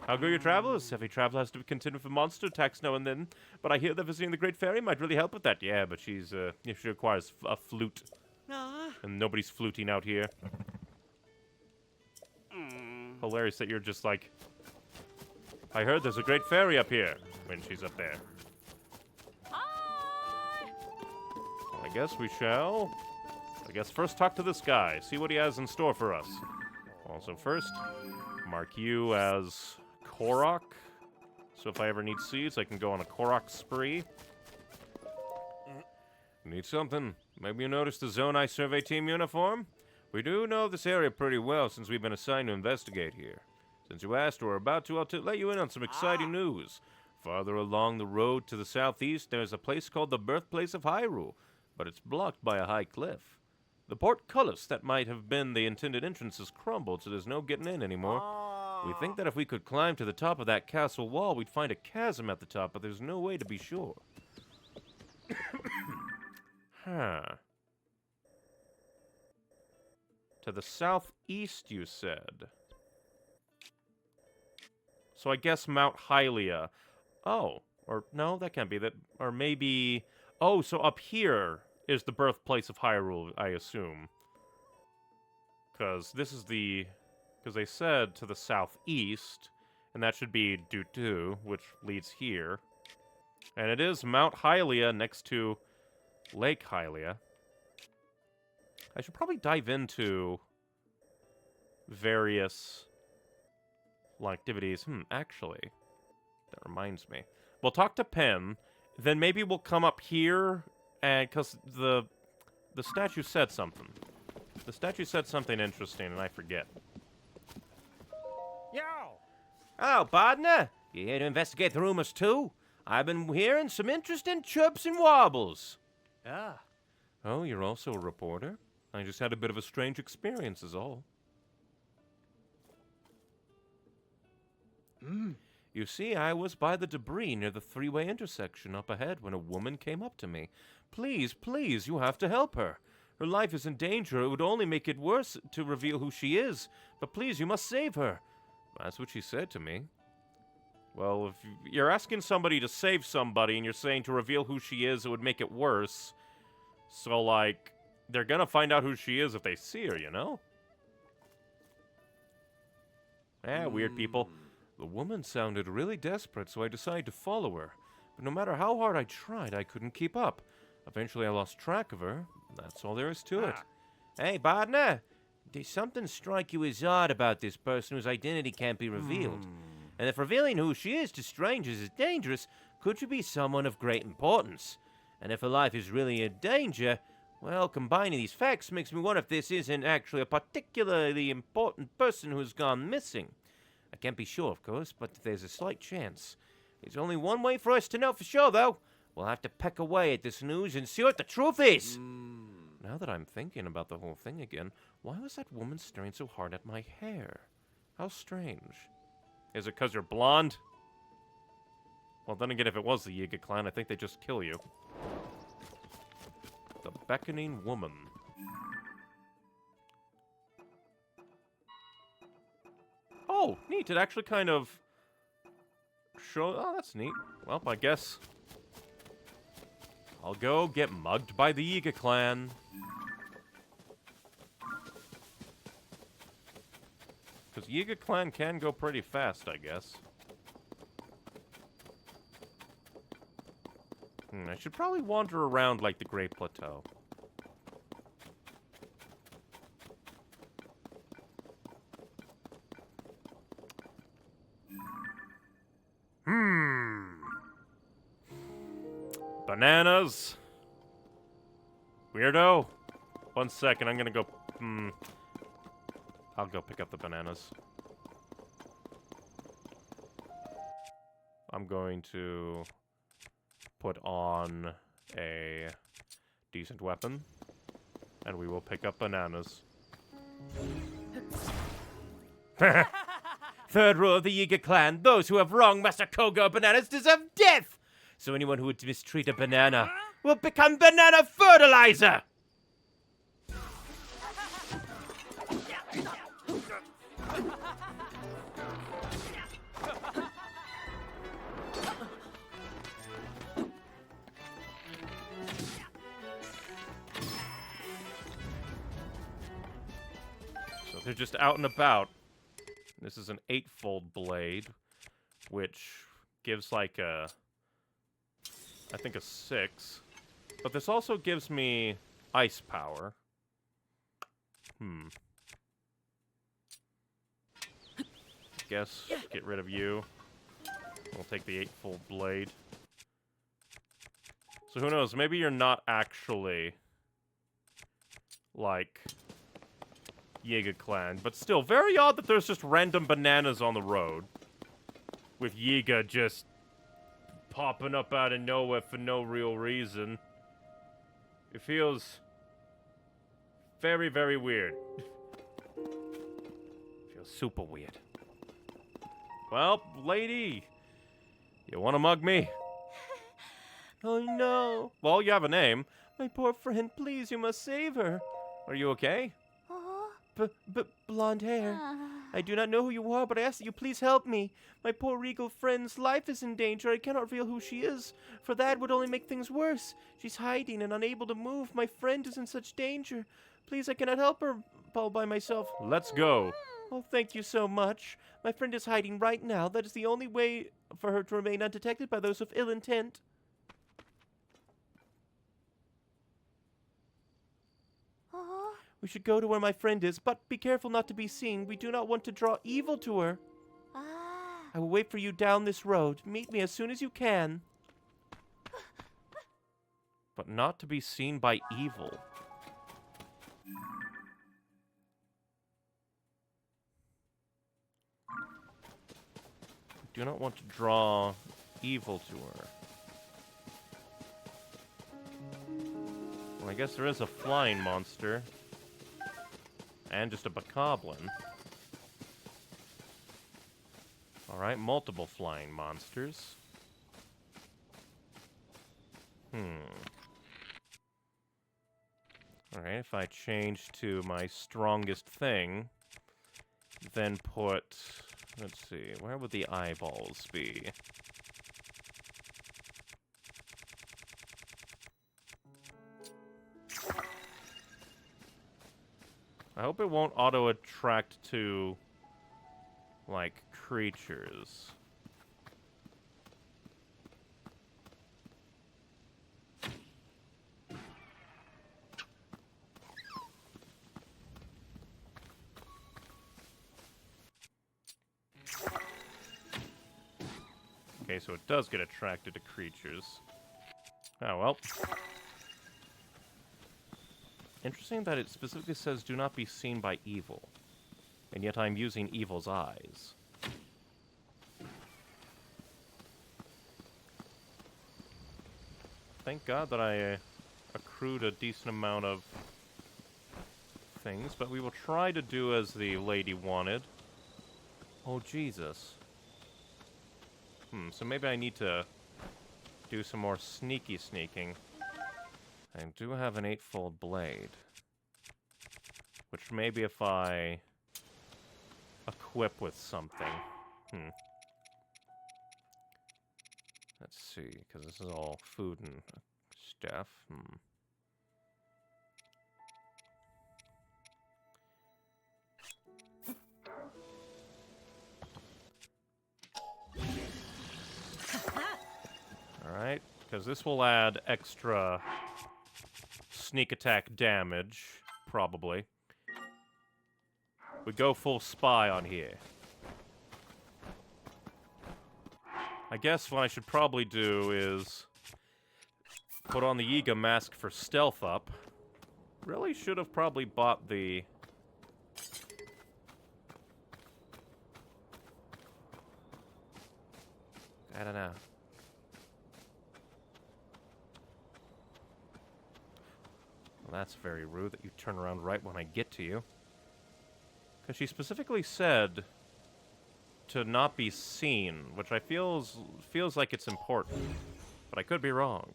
How go your travels? Every travel has to be contended with monster attacks now and then, but I hear that visiting the Great Fairy might really help with that. Yeah, but she requires a flute, and nobody's fluting out here. Hilarious that you're just like, I heard there's a Great Fairy up here, when she's up there. Well, I guess we shall. I guess first talk to this guy, see what he has in store for us. Also first, mark you as Korok. So if I ever need seeds, I can go on a Korok spree. Need something? Maybe you noticed the Zone I Survey Team uniform? We do know this area pretty well since we've been assigned to investigate here. Since you asked, we're about to let you in on some exciting news. Farther along the road to the southeast, there's a place called the Birthplace of Hyrule, but it's blocked by a high cliff. The portcullis that might have been the intended entrance has crumbled, so there's no getting in anymore. We think that if we could climb to the top of that castle wall, we'd find a chasm at the top, but there's no way to be sure. Huh. To the southeast, you said. So I guess Mount Hylia. Oh, or no, that can't be that. Or maybe... Oh, so up here is the birthplace of Hyrule, I assume. Because this is the... Because they said to the southeast, and that should be Dutu, which leads here. And it is Mount Hylia next to Lake Hylia. I should probably dive into various activities. Actually, that reminds me. We'll talk to Pen, then maybe we'll come up here, and because the statue said something. The statue said something interesting, and I forget. Yo! Oh, partner, you here to investigate the rumors too? I've been hearing some interesting chirps and wobbles. Ah. Oh, you're also a reporter? I just had a bit of a strange experience is all. You see, I was by the debris near the three-way intersection up ahead when a woman came up to me. Please, please, you have to help her. Her life is in danger. It would only make it worse to reveal who she is. But please, you must save her. That's what she said to me. Well, if you're asking somebody to save somebody and you're saying to reveal who she is, it would make it worse. So, like, they're gonna find out who she is if they see her, you know? Yeah, weird people. The woman sounded really desperate, so I decided to follow her. But no matter how hard I tried, I couldn't keep up. Eventually, I lost track of her. That's all there is to it. Hey, partner, does something strike you as odd about this person whose identity can't be revealed? And if revealing who she is to strangers is dangerous, could she be someone of great importance? And if her life is really in danger, well, combining these facts makes me wonder if this isn't actually a particularly important person who's gone missing. I can't be sure, of course, but there's a slight chance. There's only one way for us to know for sure, though. We'll have to peck away at this news and see what the truth is. Now that I'm thinking about the whole thing again, why was that woman staring so hard at my hair? How strange. Is it because you're blonde? Well, then again, if it was the Yiga clan, I think they'd just kill you. The Beckoning Woman. Oh, neat. It actually kind of show. Oh, that's neat. Well, I guess I'll go get mugged by the Yiga clan. Because Yiga clan can go pretty fast, I guess. I should probably wander around like the Great Plateau. Bananas. Weirdo. 1 second, I'm gonna go... I'll go pick up the bananas. I'm going to put on a decent weapon, and we will pick up bananas. Third rule of the Yiga clan, those who have wronged Master Koga bananas deserve death! So anyone who would mistreat a banana will become banana fertilizer! So they're just out and about. This is an 8-fold blade, which gives like a... I think a 6. But this also gives me ice power. Guess get rid of you. We'll take the 8-fold blade. So who knows, maybe you're not actually like Yiga clan, but still very odd that there's just random bananas on the road with Yiga just popping up out of nowhere for no real reason. It feels very, very weird. Feels super weird. Well, lady, you want to mug me? Oh no. Well, you have a name. My poor friend, please, you must save her. Are you okay? Oh. Blonde hair. Ah. I do not know who you are, but I ask that you please help me. My poor regal friend's life is in danger. I cannot reveal who she is, for that would only make things worse. She's hiding and unable to move. My friend is in such danger. Please, I cannot help her all by myself. Let's go. Oh, thank you so much. My friend is hiding right now. That is the only way for her to remain undetected by those of ill intent. Oh. We should go to where my friend is, but be careful not to be seen. We do not want to draw evil to her. Ah. I will wait for you down this road. Meet me as soon as you can. But not to be seen by evil. Do not want to draw evil to her. Well, I guess there is a flying monster. And just a bokoblin. Alright, multiple flying monsters. Alright, if I change to my strongest thing, then put... Let's see, where would the eyeballs be? I hope it won't auto-attract to, like, creatures. Okay, so it does get attracted to creatures. Oh, well. Interesting that it specifically says do not be seen by evil. And yet I'm using evil's eyes. Thank God that I accrued a decent amount of things, but we will try to do as the lady wanted. Oh, Jesus. So maybe I need to do some more sneaking. I do have an 8-fold blade. Which maybe if I equip with something. Let's see, because this is all food and stuff. Alright, because this will add extra sneak attack damage, probably. We go full spy on here. I guess what I should probably do is put on the Yiga mask for stealth up. Really should have probably bought the... I don't know. Well, that's very rude that you turn around right when I get to you. Because she specifically said to not be seen, which I feels like it's important. But I could be wrong.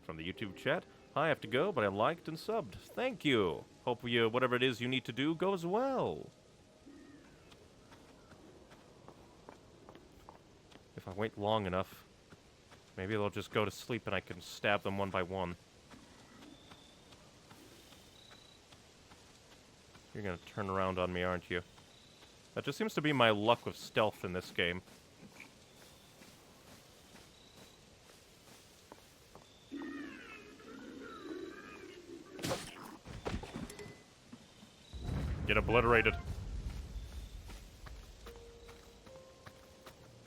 From the YouTube chat, I have to go, but I liked and subbed. Thank you. Hope you, whatever it is you need to do goes well. If I wait long enough, maybe they'll just go to sleep and I can stab them one by one. You're gonna turn around on me, aren't you? That just seems to be my luck with stealth in this game. Get obliterated.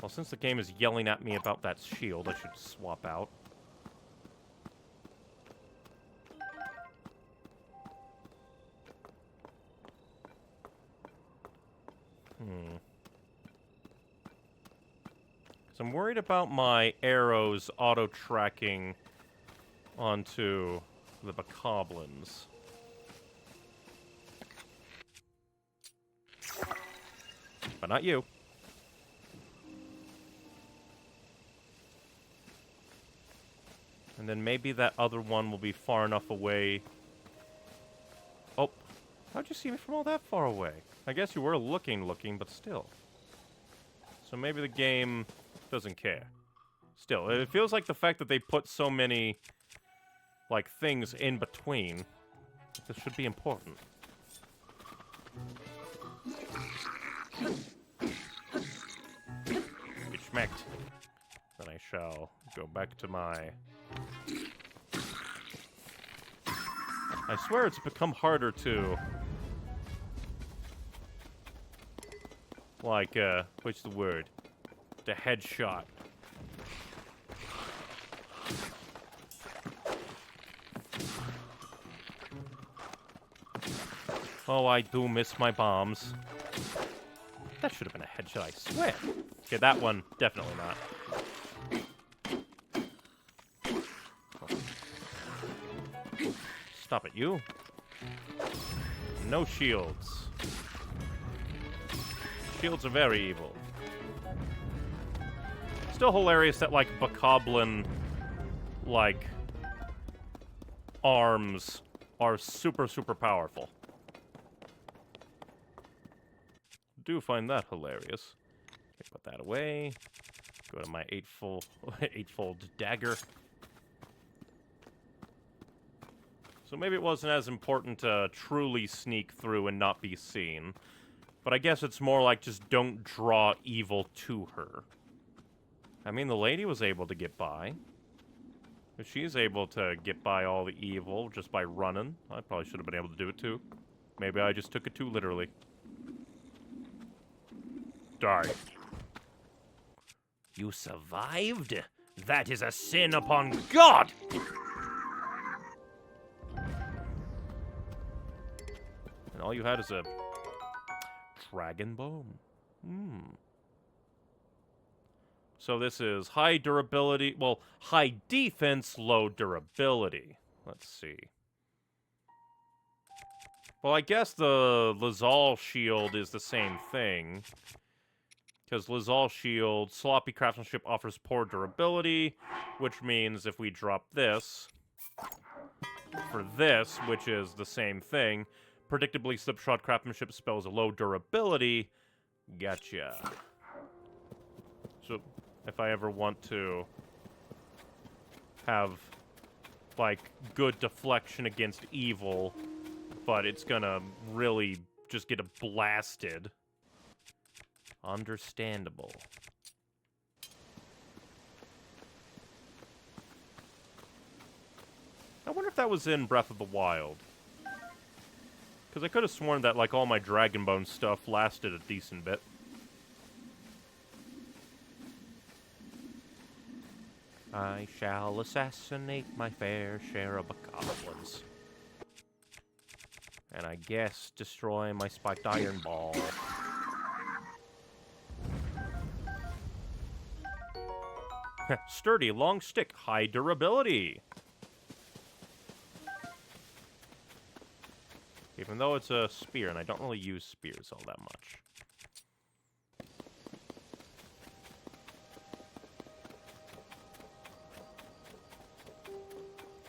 Well, since the game is yelling at me about that shield, I should swap out. Because I'm worried about my arrows auto-tracking onto the bokoblins. But not you. And then maybe that other one will be far enough away. Oh, how'd you see me from all that far away? I guess you were looking, but still. So maybe the game doesn't care. Still, it feels like the fact that they put so many, like, things in between. This should be important. Get schmecked. Then I shall go back to my... I swear it's become harder to... Like, what's the word? The headshot. Oh, I do miss my bombs. That should have been a headshot, I swear. Okay, that one, definitely not. Stop it, you. No shields. Shields are very evil. Still hilarious that, like, bokoblin, like, arms are super, super powerful. Do find that hilarious. Okay, put that away. Go to my eightfold dagger. So maybe it wasn't as important to truly sneak through and not be seen. But I guess it's more like just don't draw evil to her. I mean, the lady was able to get by. If she's able to get by all the evil just by running, I probably should have been able to do it too. Maybe I just took it too literally. Die. You survived? That is a sin upon God! And all you had is a dragon bone. So this is high durability, well, high defense, low durability. Let's see. Well, I guess the Lazal shield is the same thing. Because Lazal shield, sloppy craftsmanship offers poor durability, which means if we drop this, for this, which is the same thing, predictably slipshod craftsmanship spells a low durability. Gotcha. So, if I ever want to have, like, good deflection against evil, but it's gonna really just get blasted. Understandable. I wonder if that was in Breath of the Wild. Because I could have sworn that, like, all my Dragonbone stuff lasted a decent bit. I shall assassinate my fair share of bokoblins. And I guess destroy my spiked iron ball. Sturdy, long stick, high durability. Even though it's a spear, and I don't really use spears all that much.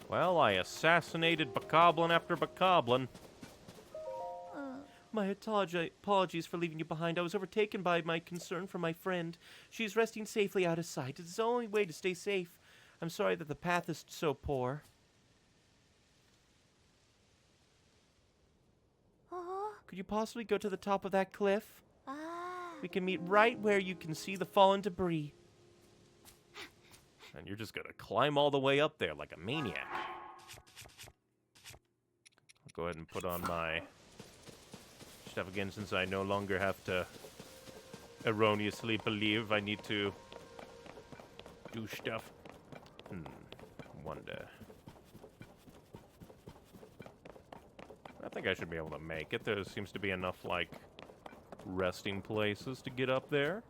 Well, I assassinated bokoblin after bokoblin. My apologies for leaving you behind. I was overtaken by my concern for my friend. She's resting safely out of sight. It's the only way to stay safe. I'm sorry that the path is so poor. Could you possibly go to the top of that cliff? We can meet right where you can see the fallen debris. And you're just gonna climb all the way up there like a maniac. I'll go ahead and put on my stuff again, since I no longer have to erroneously believe I need to do stuff. Wonder. I think I should be able to make it. There seems to be enough, like, resting places to get up there.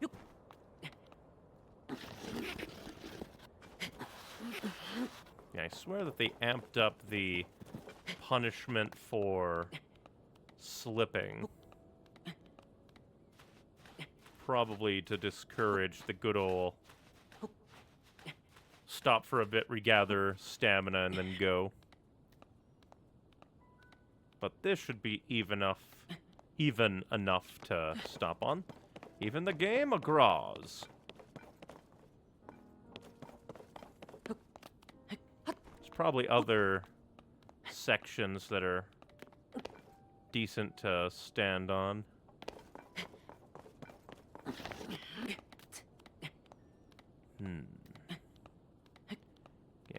Yeah, I swear that they amped up the punishment for slipping. Probably to discourage the good ol' stop for a bit, regather stamina, and then go. But this should be even enough to stop on. Even the game agrees. There's probably other sections that are decent to stand on. Yeah,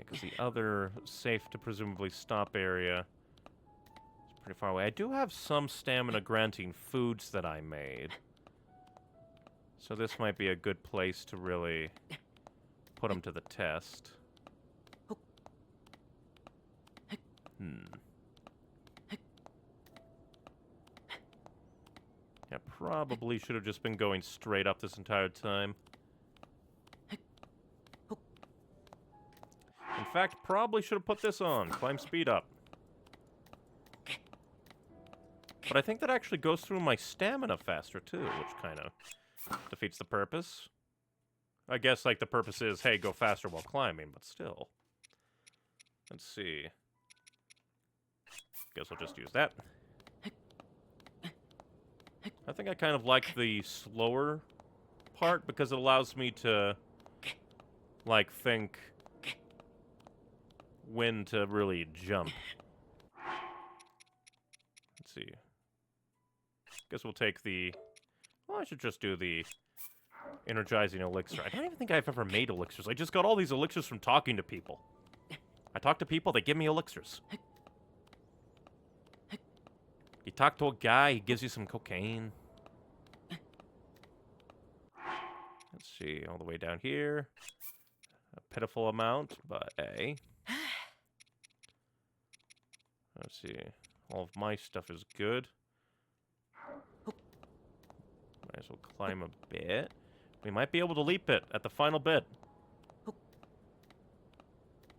because the other safe to presumably stop area is pretty far away. I do have some stamina granting foods that I made. So this might be a good place to really put them to the test. Yeah, probably should have just been going straight up this entire time. In fact, probably should have put this on. Climb speed up. But I think that actually goes through my stamina faster, too, which kind of defeats the purpose. I guess, like, the purpose is, hey, go faster while climbing, but still. Let's see. Guess I'll just use that. I think I kind of like the slower part because it allows me to, like, think when to really jump. Let's see. Guess we'll take the... Well, I should just do the energizing elixir. I don't even think I've ever made elixirs. I just got all these elixirs from talking to people. I talk to people, they give me elixirs. You talk to a guy, he gives you some cocaine. Let's see, all the way down here. A pitiful amount, but A. Let's see. All of my stuff is good. Might as well climb a bit. We might be able to leap it at the final bit.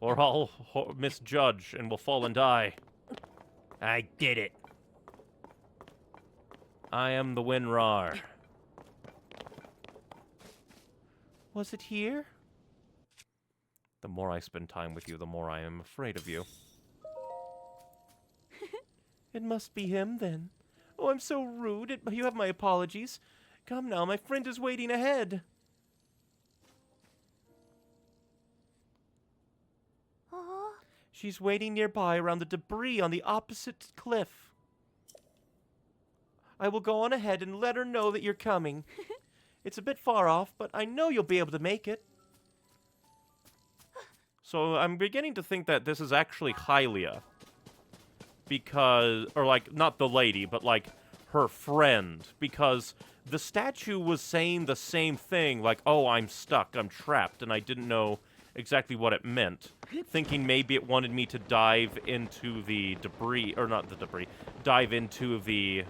Or I'll misjudge and will fall and die. I did it. I am the WinRAR. Was it here? The more I spend time with you, the more I am afraid of you. It must be him, then. Oh, I'm so rude. You have my apologies. Come now, my friend is waiting ahead. She's waiting nearby around the debris on the opposite cliff. I will go on ahead and let her know that you're coming. It's a bit far off, but I know you'll be able to make it. So I'm beginning to think that this is actually Hylia. Because, or like, not the lady, but like her friend. Because the statue was saying the same thing, like, oh, I'm stuck, I'm trapped, and I didn't know exactly what it meant. Thinking maybe it wanted me to dive into the debris, or not the debris, dive into the,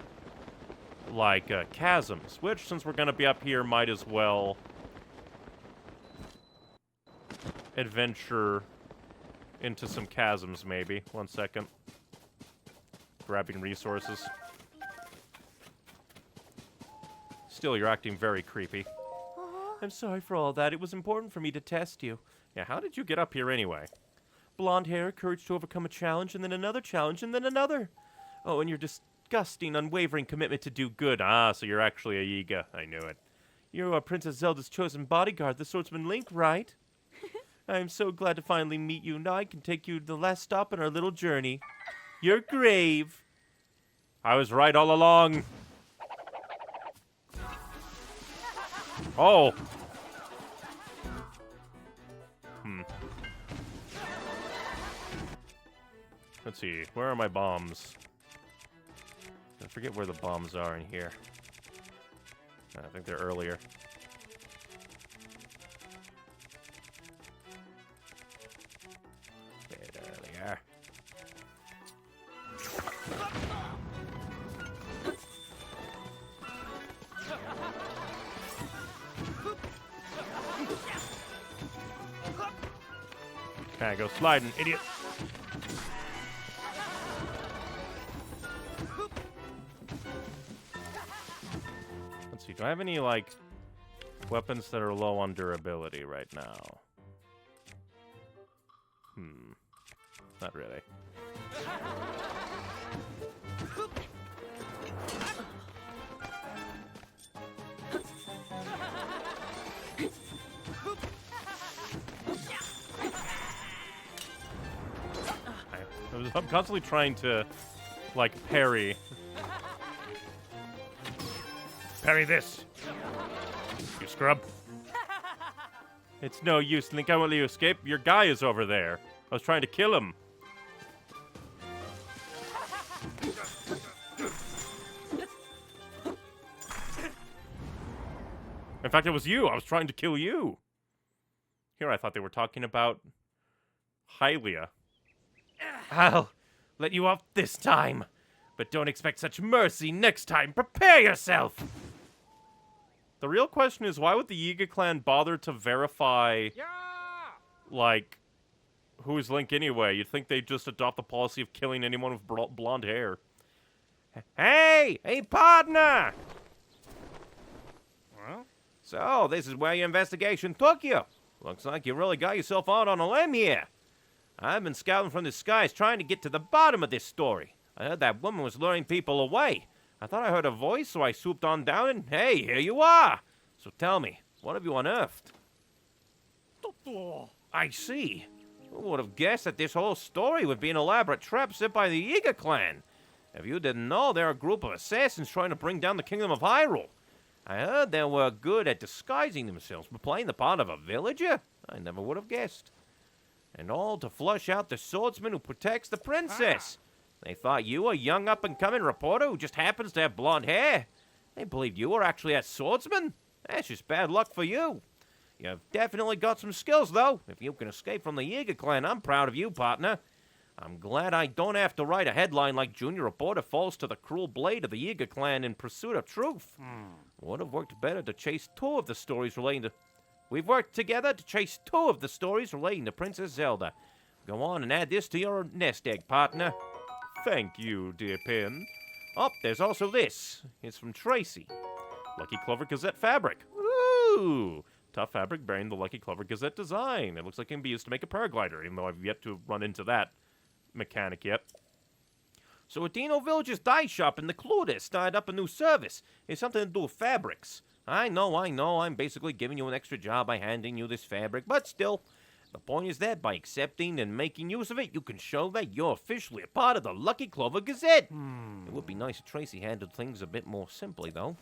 like, chasms. Which, since we're gonna be up here, might as well adventure into some chasms, maybe. 1 second. Grabbing resources. Still, you're acting very creepy. I'm sorry for all that. It was important for me to test you. Yeah, how did you get up here anyway? Blonde hair, courage to overcome a challenge, and then another challenge, and then another. Oh, and your disgusting, unwavering commitment to do good. Ah, so you're actually a Yiga. I knew it. You're Princess Zelda's chosen bodyguard, the swordsman Link, right? I am so glad to finally meet you. Now I can take you to the last stop in our little journey. Your grave. I was right all along. Oh. Let's see. Where are my bombs? I forget where the bombs are in here. I think they're earlier. Okay, there they are. Okay, go sliding, idiot. Let's see, do I have any, like, weapons that are low on durability right now? Not really. I'm constantly trying to, like, parry. Parry this! You scrub. It's no use. Think I will let you escape? Your guy is over there. I was trying to kill him. In fact, it was you. I was trying to kill you. Here, I thought they were talking about Hylia. I'll let you off this time, but don't expect such mercy next time. Prepare yourself! The real question is, why would the Yiga clan bother to verify, like, who's Link anyway? You'd think they'd just adopt the policy of killing anyone with blonde hair. Hey! Hey, partner! Well? So, this is where your investigation took you. Looks like you really got yourself out on a limb here. I've been scouting from the skies trying to get to the bottom of this story. I heard that woman was luring people away. I thought I heard a voice, so I swooped on down and, hey, here you are. So tell me, what have you unearthed? I see. Who would have guessed that this whole story would be an elaborate trap set by the Yiga clan? If you didn't know, they're a group of assassins trying to bring down the kingdom of Hyrule. I heard they were good at disguising themselves, but playing the part of a villager? I never would have guessed. And all to flush out the swordsman who protects the princess. They thought you were a young up-and-coming reporter who just happens to have blonde hair. They believed you were actually a swordsman. That's just bad luck for you. You've definitely got some skills, though. If you can escape from the Yiga clan, I'm proud of you, partner. I'm glad I don't have to write a headline like Junior Reporter falls to the cruel blade of the Yiga clan in pursuit of truth. Would have worked better to chase two of the stories relating to... We've worked together to chase two of the stories relating to Princess Zelda. Go on and add this to your nest egg, partner. Thank you, dear Pin. Oh, there's also this. It's from Tracy. Lucky Clover Gazette fabric. Ooh! Tough fabric bearing the Lucky Clover Gazette design. It looks like it can be used to make a paraglider, even though I've yet to run into that mechanic yet. So a Dino Village's dye shop in the Clue started up a new service. It's something to do with fabrics. I know. I'm basically giving you an extra job by handing you this fabric, but still, the point is that by accepting and making use of it, you can show that you're officially a part of the Lucky Clover Gazette. It would be nice if Tracy handled things a bit more simply, though.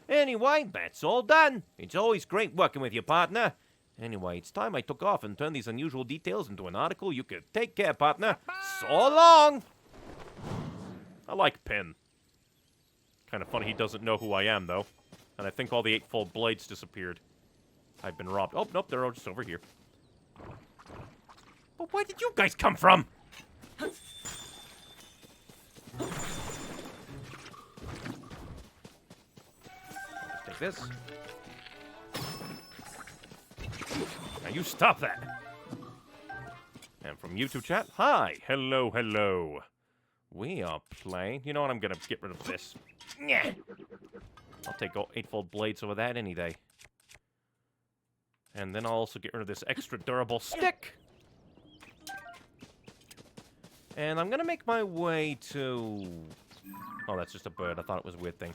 Anyway, that's all done. It's always great working with you, partner. Anyway, it's time I took off and turned these unusual details into an article you could take care, partner. So long! I like Pin. Kind of funny he doesn't know who I am, though. And I think all the eightfold blades disappeared. I've been robbed. Oh, nope, they're all just over here. But where did you guys come from? Take this. Now you stop that. And from YouTube chat, hi, hello. We are playing. You know what? I'm gonna get rid of this. Yeah. I'll take all eightfold blades over that any day. And then I'll also get rid of this extra durable stick. And I'm gonna make my way to... Oh, that's just a bird. I thought it was a weird thing.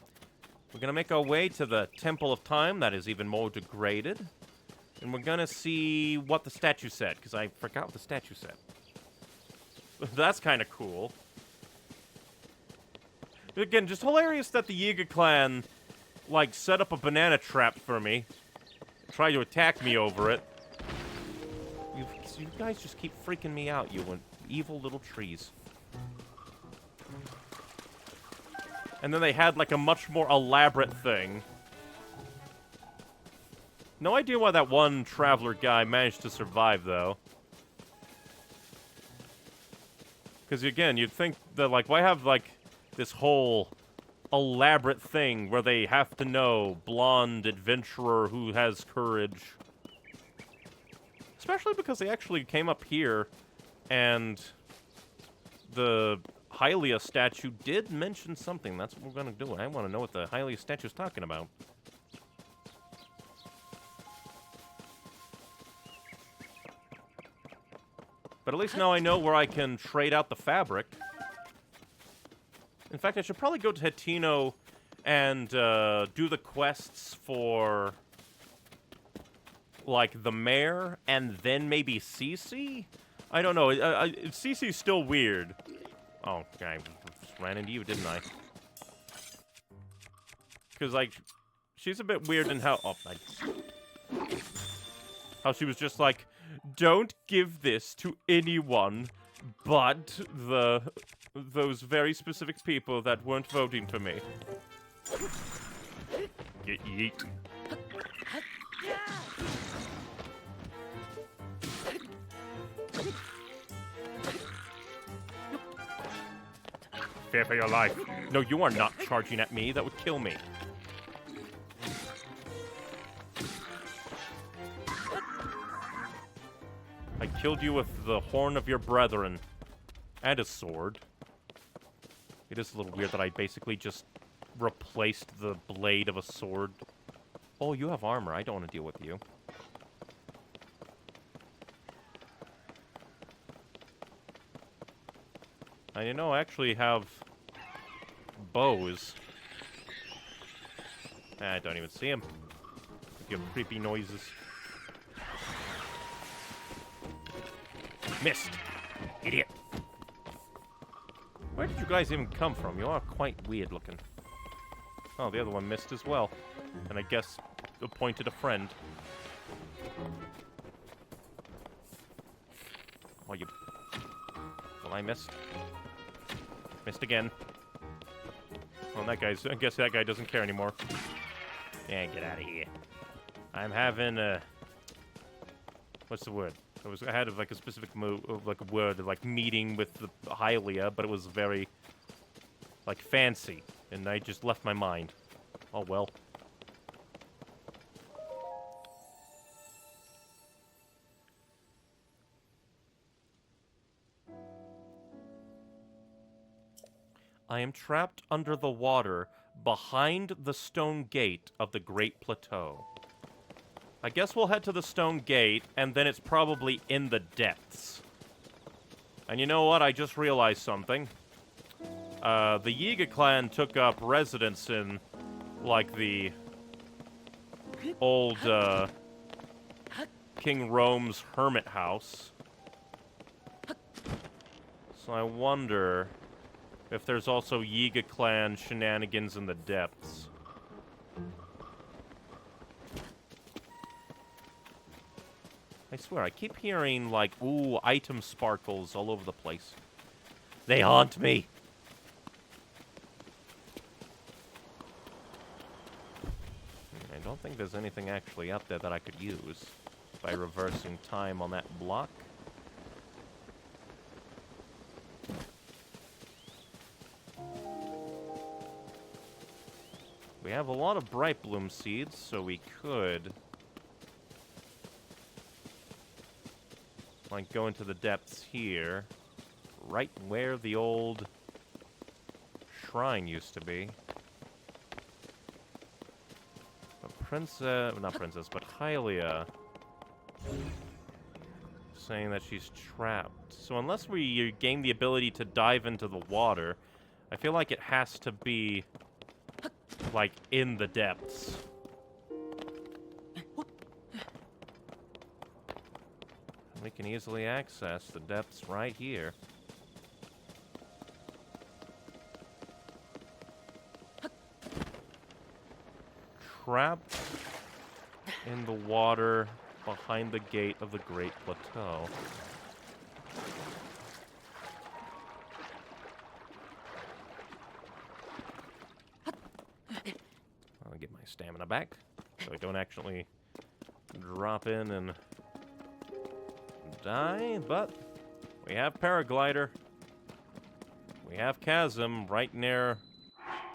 We're gonna make our way to the Temple of Time that is even more degraded. And we're gonna see what the statue said, because I forgot what the statue said. That's kind of cool. Again, just hilarious that the Yiga clan, like, set up a banana trap for me. Tried to attack me over it. You guys just keep freaking me out, you evil little trees. And then they had, like, a much more elaborate thing. No idea why that one traveler guy managed to survive, though. Because, again, you'd think that, like, why have, like, this whole elaborate thing where they have to know blonde adventurer who has courage. especially because they actually came up here, and the Hylia statue did mention something. That's what we're gonna do. I want to know what the Hylia statue's talking about. But at least now I know where I can trade out the fabric. In fact, I should probably go to Hatino and do the quests for, like, the mayor and then maybe Cece? I don't know. Cece's still weird. Oh, I just ran into you, didn't I? Because, like, she's a bit weird in how... Oh, how she was just like, don't give this to anyone but those very specific people that weren't voting for me. Get yeet. Fear for your life. No, you are not charging at me. That would kill me. I killed you with the horn of your brethren. And a sword. It is a little weird that I basically just replaced the blade of a sword. Oh, you have armor. I don't want to deal with you. And you know, I actually have bows. I don't even see him. Give creepy noises. Missed. Idiot. Where did you guys even come from? You are quite weird looking. Oh, the other one missed as well. And I guess appointed a friend. Oh, you... Well, I missed. Missed again. Well, that guy's... I guess that guy doesn't care anymore. Yeah, get out of here. I'm having a... What's the word? I had like a specific like a word of like meeting with the Hylia, but it was very like fancy, and I just left my mind. Oh well. I am trapped under the water behind the stone gate of the Great Plateau. I guess we'll head to the stone gate, and then it's probably in the depths. And you know what? I just realized something. The Yiga clan took up residence in, like, the old, King Rome's hermit house. So I wonder if there's also Yiga clan shenanigans in the depths. I swear, I keep hearing, like, ooh, item sparkles all over the place. They haunt me! I don't think there's anything actually up there that I could use by reversing time on that block. We have a lot of bright bloom seeds, so we could... like, go into the depths here, right where the old shrine used to be. But not Princess, but Hylia saying that she's trapped. So unless we gain the ability to dive into the water, I feel like it has to be, like, in the depths. We can easily access the depths right here. Trapped in the water behind the gate of the Great Plateau. I'll get my stamina back, so I don't actually drop in and die, but we have Paraglider. We have Chasm right near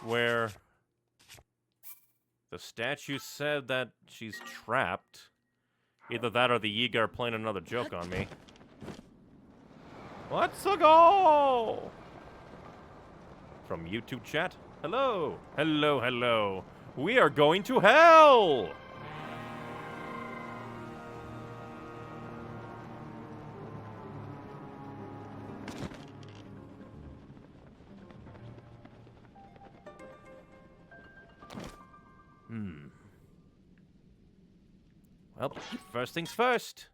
where the statue said that she's trapped. Either that or the Yiga are playing another joke on me. Let's go! From YouTube chat. Hello. Hello, hello. We are going to hell! Well, first things first.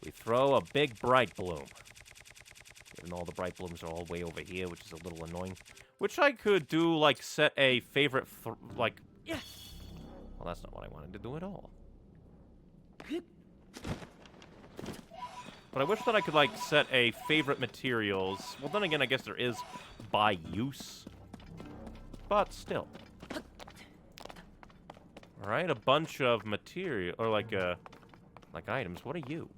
We throw a big bright bloom. Even though all the bright blooms are all way over here, which is a little annoying. Which I could do, like, set a favorite, like... Yeah. Well, that's not what I wanted to do at all. But I wish that I could, like, set a favorite materials. Well, then again, I guess there is by use. But still. Alright, a bunch of material, or like items. What are you?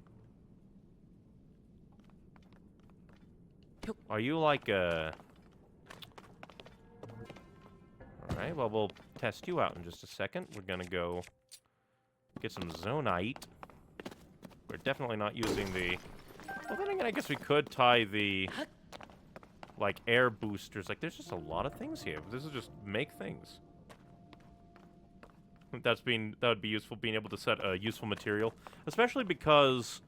Are you like Alright, well, we'll test you out in just a second. We're gonna go get some zonite. We're definitely not using the... Well, then again, I guess we could tie the, like, air boosters. Like, there's just a lot of things here. This is just make things. That would be useful, being able to set a useful material. Especially because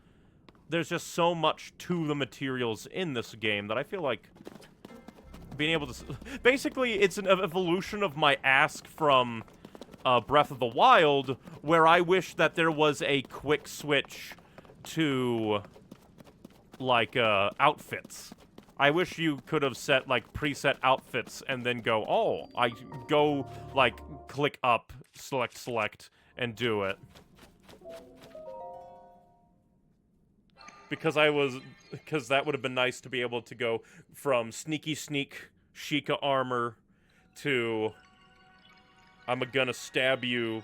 there's just so much to the materials in this game that I feel like being able to... Basically, it's an evolution of my ask from Breath of the Wild, where I wish that there was a quick switch to, like, outfits. I wish you could have set, like, preset outfits and then go, oh, I go, like, click up, select, and do it. Because that would have been nice to be able to go from sneaky sneak Sheikah armor to I'm gonna stab you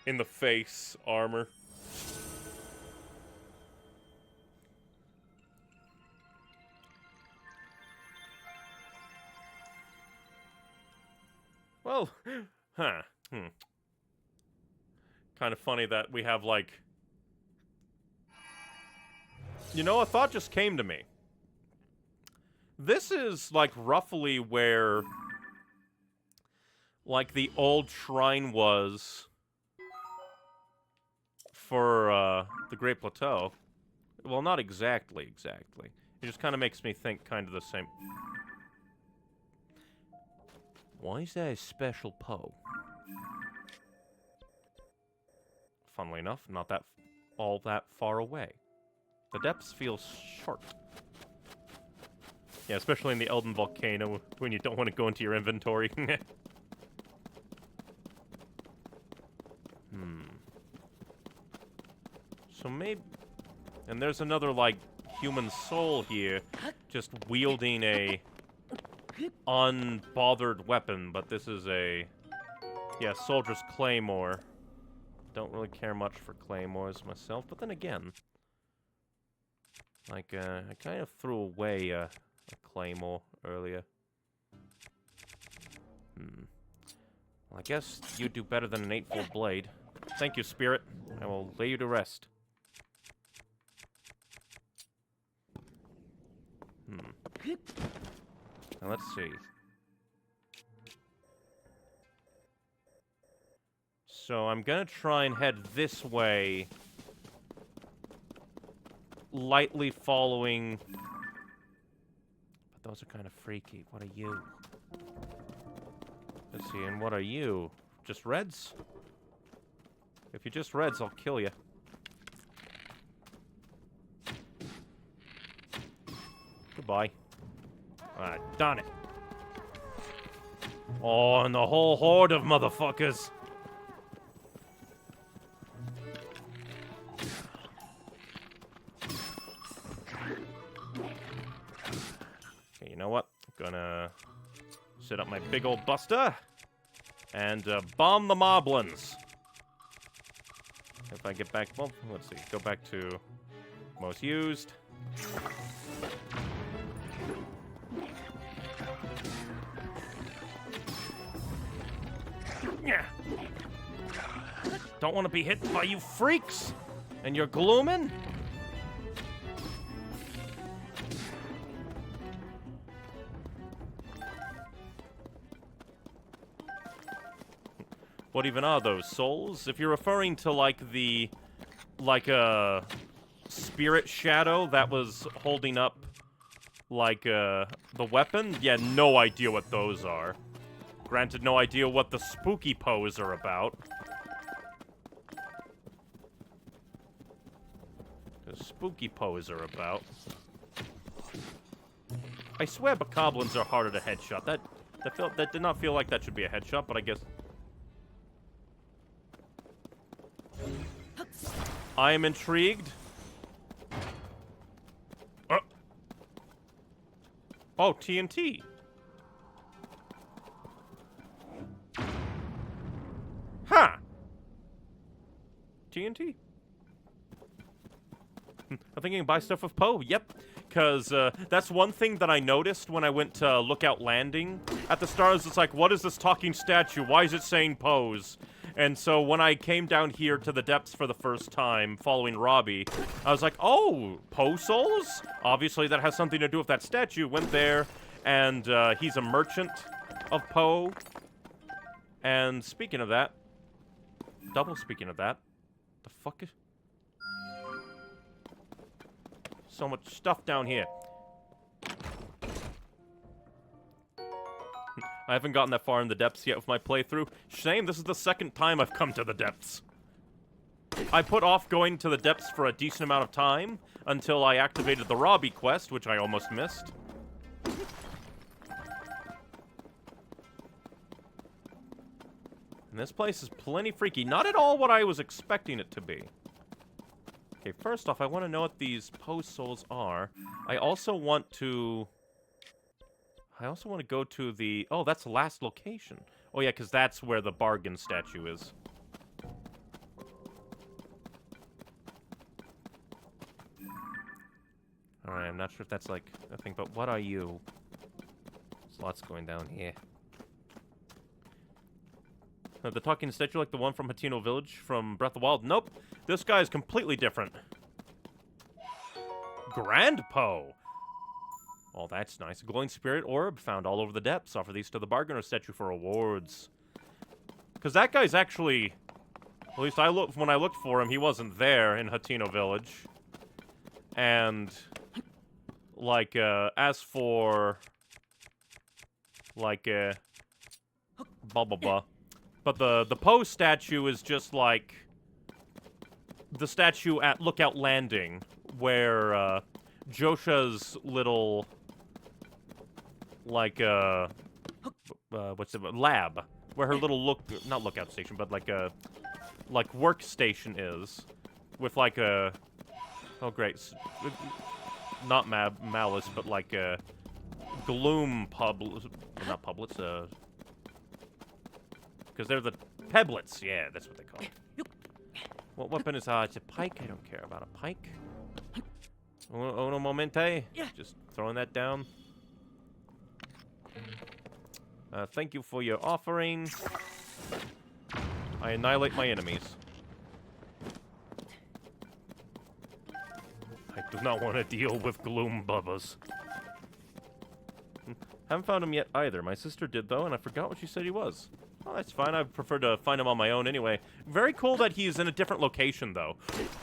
in the face armor. Well, kind of funny that we have, like... You know, a thought just came to me. This is, like, roughly where, like, the old shrine was for, the Great Plateau. Well, not exactly. It just kind of makes me think kind of the same... Why is there a special Poe? Funnily enough, not all that far away. The depths feel short. Yeah, especially in the Elden Volcano, when you don't want to go into your inventory. So maybe... And there's another, like, human soul here, just wielding a... unbothered weapon, but this is a... Yeah, soldier's claymore. Don't really care much for claymores myself, but then again... Like, I kind of threw away a claymore earlier. Well, I guess you'd do better than an 8-fold blade. Thank you, Spirit. I will lay you to rest. Now, let's see. So, I'm gonna try and head this way, lightly following... But those are kind of freaky. What are you? Let's see, and what are you? Just reds? If you're just reds, I'll kill you. Goodbye. Ah, darn it. Oh, and the whole horde of motherfuckers. Okay, you know what? I'm gonna set up my big old buster and bomb the moblins. If I get back, well, let's see. Go back to most used. Yeah. Don't want to be hit by you freaks. And you're glooming? What even are those, souls? If you're referring to, like, the... like a spirit shadow that was holding up, like, the weapon? Yeah, no idea what those are. Granted, no idea what the spooky pose are about. The spooky pose are about. I swear bokoblins are harder to headshot. That did not feel like that should be a headshot, but I guess... I am intrigued. Oh, TNT. Huh. TNT. I think you can buy stuff with Poe. Yep. Because that's one thing that I noticed when I went to Lookout Landing at the stars. It's like, what is this talking statue? Why is it saying pose? And so when I came down here to the depths for the first time, following Robbie, I was like, oh, Poe souls? Obviously that has something to do with that statue. Went there, and he's a merchant of Poe. And speaking of that, double speaking of that, the fuck is... so much stuff down here. I haven't gotten that far in the depths yet with my playthrough. Shame, this is the second time I've come to the depths. I put off going to the depths for a decent amount of time until I activated the Robbie quest, which I almost missed. And this place is plenty freaky. Not at all what I was expecting it to be. Okay, first off, I want to know what these post souls are. I also want to go to the... oh, that's the last location. Oh, yeah, because that's where the bargain statue is. Alright, I'm not sure if that's, like, a thing, but what are you? There's lots going down here. The talking statue like the one from Hateno Village from Breath of the Wild? Nope. This guy is completely different. Grand Poe! Oh, that's nice. A glowing spirit orb found all over the depths. Offer these to the bargainer statue for rewards. Because that guy's actually... at least when I looked for him, he wasn't there in Hateno Village. And... like, as for... like, blah, blah, blah. But the Poe statue is just like... the statue at Lookout Landing, where, Josha's little... like, what's it, lab, where her little not lookout station, but like a, like, workstation is, with like a, oh great, not Malice, but like a Gloom not Publets, because they're the Peblets, yeah, that's what they call it. What weapon is, it's a pike, I don't care about a pike. Uno momente, just throwing that down. Thank you for your offering. I annihilate my enemies. I do not want to deal with gloom bubbas. Haven't found him yet either. My sister did, though, and I forgot what she said he was. Oh, that's fine. I prefer to find him on my own anyway. Very cool that he's in a different location, though.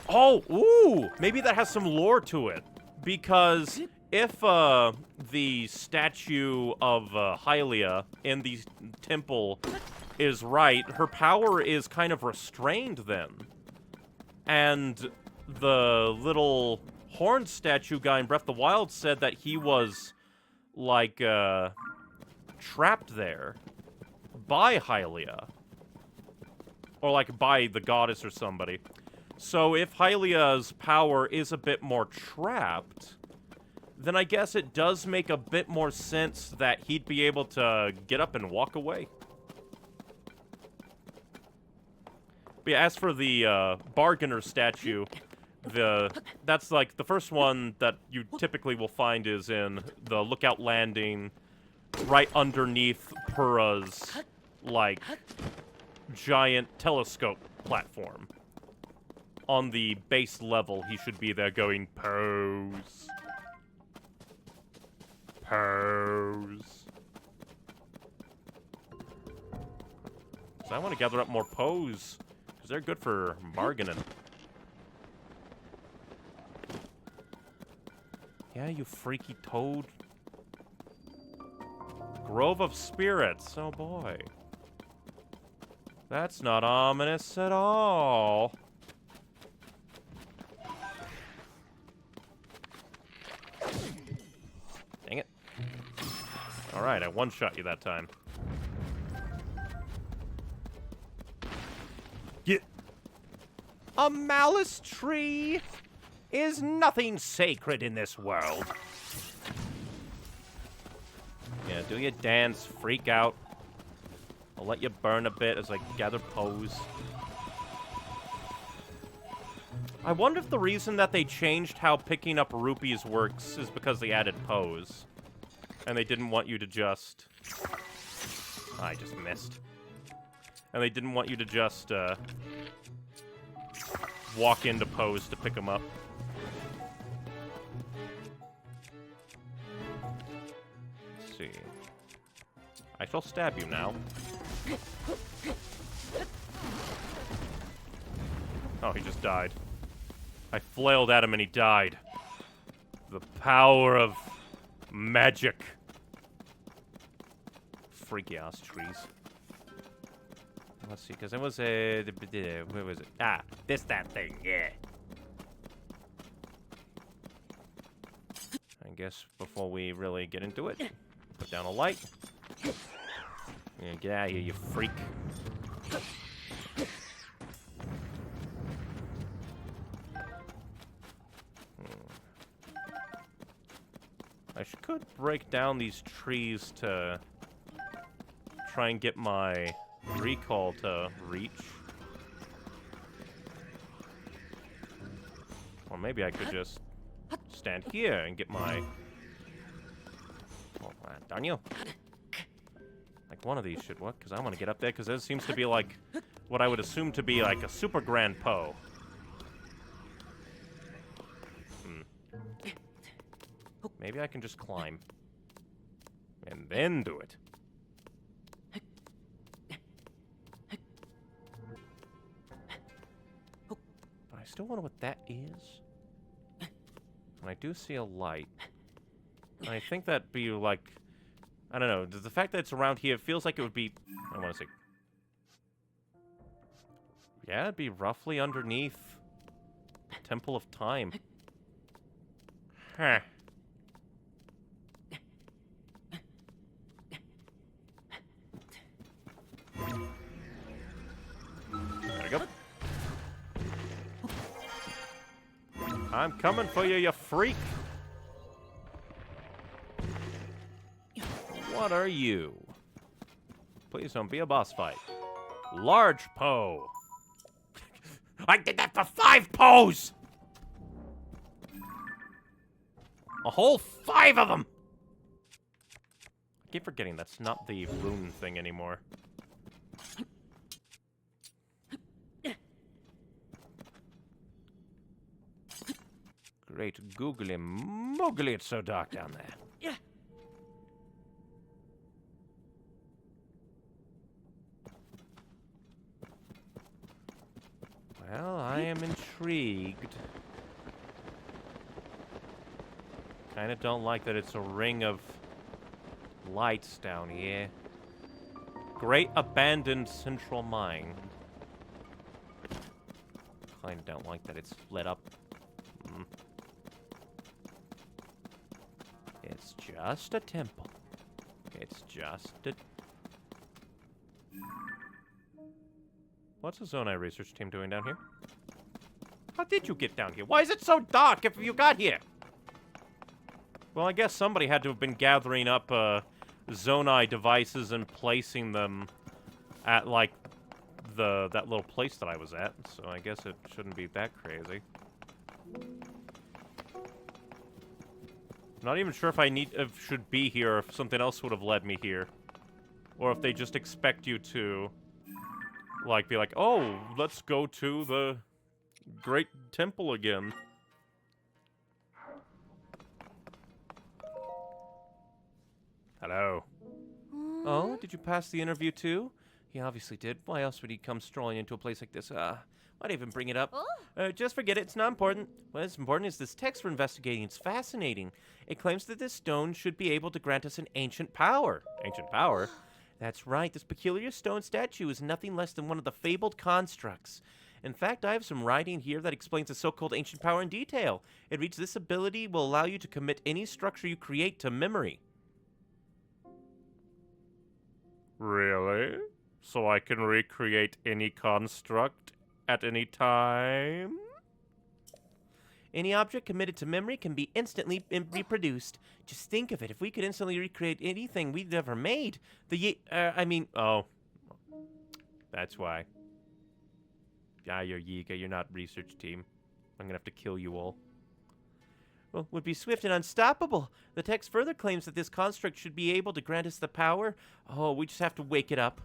Oh, ooh! Maybe that has some lore to it. Because... if the statue of Hylia in the temple is right, her power is kind of restrained then. And the little horn statue guy in Breath of the Wild said that he was, like, trapped there by Hylia. Or, like, by the goddess or somebody. So if Hylia's power is a bit more trapped... then I guess it does make a bit more sense that he'd be able to get up and walk away. But yeah, as for the bargainer statue, that's like the first one that you typically will find is in the Lookout Landing, right underneath Purra's, like, giant telescope platform. on the base level, he should be there going, pose. Pose. So I want to gather up more pose, because they're good for bargaining. Yeah, you freaky toad. Grove of Spirits. Oh, boy. That's not ominous at all. Dang it. Alright, I one-shot you that time. Get. A malice tree is nothing sacred in this world. Yeah, do your dance, freak out. I'll let you burn a bit as I gather pose. I wonder if the reason that they changed how picking up rupees works is because they added pose. And they didn't want you to just... I just missed. And they didn't want you to just, walk into pose to pick them up. Let's see. I shall stab you now. Oh, he just died. I flailed at him and he died. The power of magic. Freaky ass trees. Let's see, because it was a... Where was it? Ah, that thing, yeah. I guess before we really get into it, put down a light. Yeah, get out of here, you freak. I could break down these trees to try and get my recall to reach. Or maybe I could just stand here and get my... Oh, darn you. Like, one of these should work, because I want to get up there, because there seems to be, like, what I would assume to be, like, a super grand Poe. Maybe I can just climb. And then do it. But I still wonder what that is. And I do see a light. And I think that'd be, like... I don't know. The fact that it's around here feels like it would be... I want to say... Yeah, it'd be roughly underneath Temple of Time. Huh. There we go. I'm coming for you, you freak! What are you? Please don't be a boss fight. Large Poe! I did that for 5 Poes! A whole 5 of them! I keep forgetting that's not the rune thing anymore. Great googly moogly, it's so dark down there. Well, I am intrigued. Kinda don't like that it's a ring of lights down here. Great abandoned central mine. Kinda don't like that it's lit up. It's just a temple. It's just a... What's the Zonai research team doing down here? How did you get down here? Why is it so dark if you got here? Well, I guess somebody had to have been gathering up Zonai devices and placing them at, like, that little place that I was at. So I guess it shouldn't be that crazy. Not even sure if I should be here, or if something else would have led me here. Or if they just expect you to, like, be like, oh, let's go to the great temple again. Hello. Oh, did you pass the interview too? He obviously did. Why else would he come strolling into a place like this? Why'd I even bring it up? Just forget it. It's not important. What's important is this text we're investigating. It's fascinating. It claims that this stone should be able to grant us an ancient power. Ancient power? That's right. This peculiar stone statue is nothing less than one of the fabled constructs. In fact, I have some writing here that explains the so-called ancient power in detail. It reads, this ability will allow you to commit any structure you create to memory. Really? So I can recreate any construct at any time? Any object committed to memory can be instantly reproduced. Just think of it. If we could instantly recreate anything we'd ever made, Oh. That's why. Ah, you're Yiga. You're not research team. I'm gonna have to kill you all. well, would be swift and unstoppable. The text further claims that this construct should be able to grant us the power. Oh, we just have to wake it up.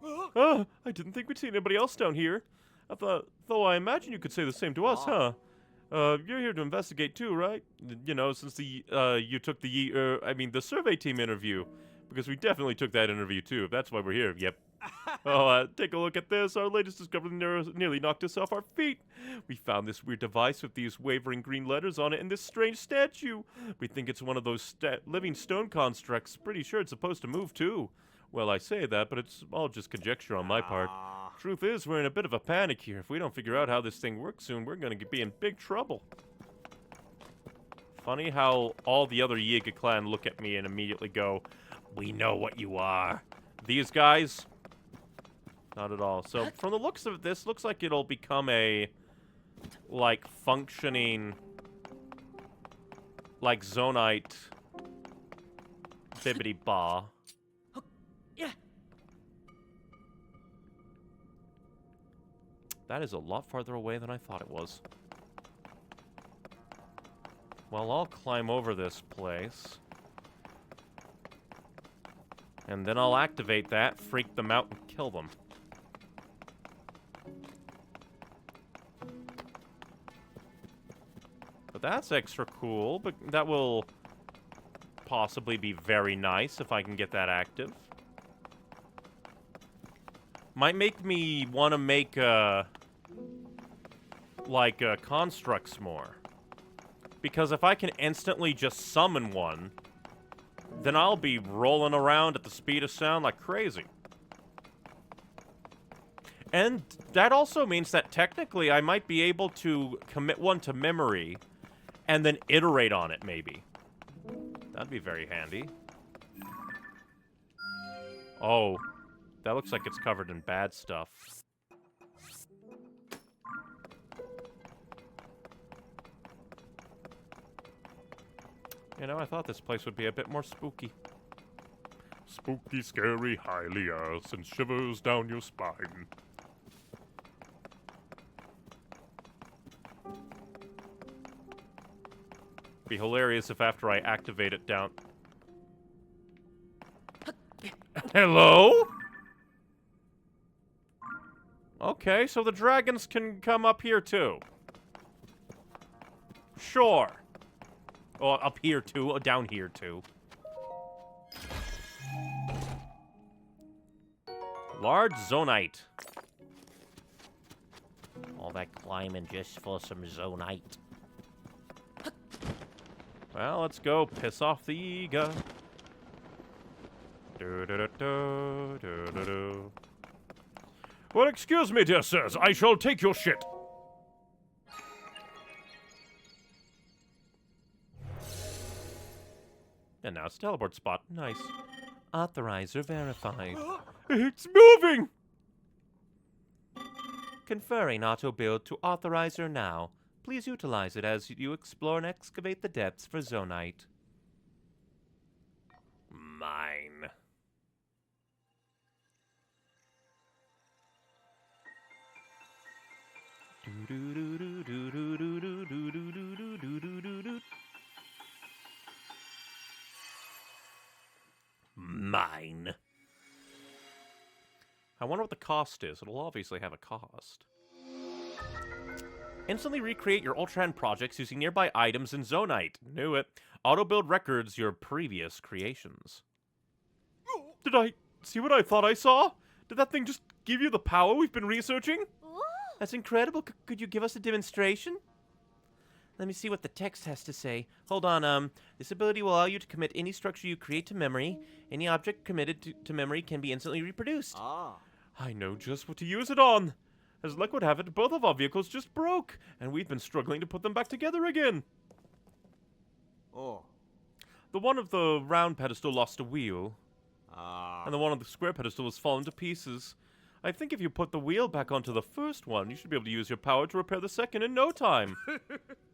Oh, I didn't think we'd see anybody else down here. Though I imagine you could say the same to us, huh? You're here to investigate too, right? You know, since you took the survey team interview. Because we definitely took that interview too. That's why we're here, yep. Oh, take a look at this. Our latest discovery nearly knocked us off our feet. We found this weird device with these wavering green letters on it and this strange statue. We think it's one of those living stone constructs. Pretty sure it's supposed to move too. Well, I say that, but it's all just conjecture on my part. Truth is, we're in a bit of a panic here. If we don't figure out how this thing works soon, we're gonna be in big trouble. Funny how all the other Yiga clan look at me and immediately go, we know what you are. These guys? Not at all. So, from the looks of this, looks like it'll become a, like, functioning, like, Zonite bibbidi-ba. That is a lot farther away than I thought it was. Well, I'll climb over this place. And then I'll activate that, freak them out, and kill them. But that's extra cool, but that will possibly be very nice if I can get that active. Might make me want to make, constructs more. Because if I can instantly just summon one, then I'll be rolling around at the speed of sound like crazy. And that also means that technically I might be able to commit one to memory and then iterate on it, maybe. That'd be very handy. Oh, that looks like it's covered in bad stuff. You know, I thought this place would be a bit more spooky. Spooky, scary, Hylia sends shivers down your spine. Be hilarious if after I activate it down... Hello? Okay, so the dragons can come up here too. Sure. Oh, up here too, or down here too. Large Zonite. All that climbing just for some Zonite. Well, let's go piss off the Yiga. Do-do-do-do, do-do-do. Well, excuse me, dear sirs. I shall take your shit. And now it's a teleport spot. Nice. Authorizer verified. It's moving! Conferring auto build to authorizer now. Please utilize it as you explore and excavate the depths for Zonite. Mine. Mine. I wonder what the cost is. It'll obviously have a cost. Instantly recreate your Ultran projects using nearby items in Zonite. Knew it. Auto-build records your previous creations. Did I see what I thought I saw? Did that thing just give you the power we've been researching? Ooh. That's incredible. Could you give us a demonstration? Let me see what the text has to say. Hold on, this ability will allow you to commit any structure you create to memory. Any object committed to memory can be instantly reproduced. Ah. I know just what to use it on. As luck would have it, both of our vehicles just broke, and we've been struggling to put them back together again. Oh. The one of the round pedestal lost a wheel, Ah. and the one on the square pedestal has fallen to pieces. I think if you put the wheel back onto the first one, you should be able to use your power to repair the second in no time.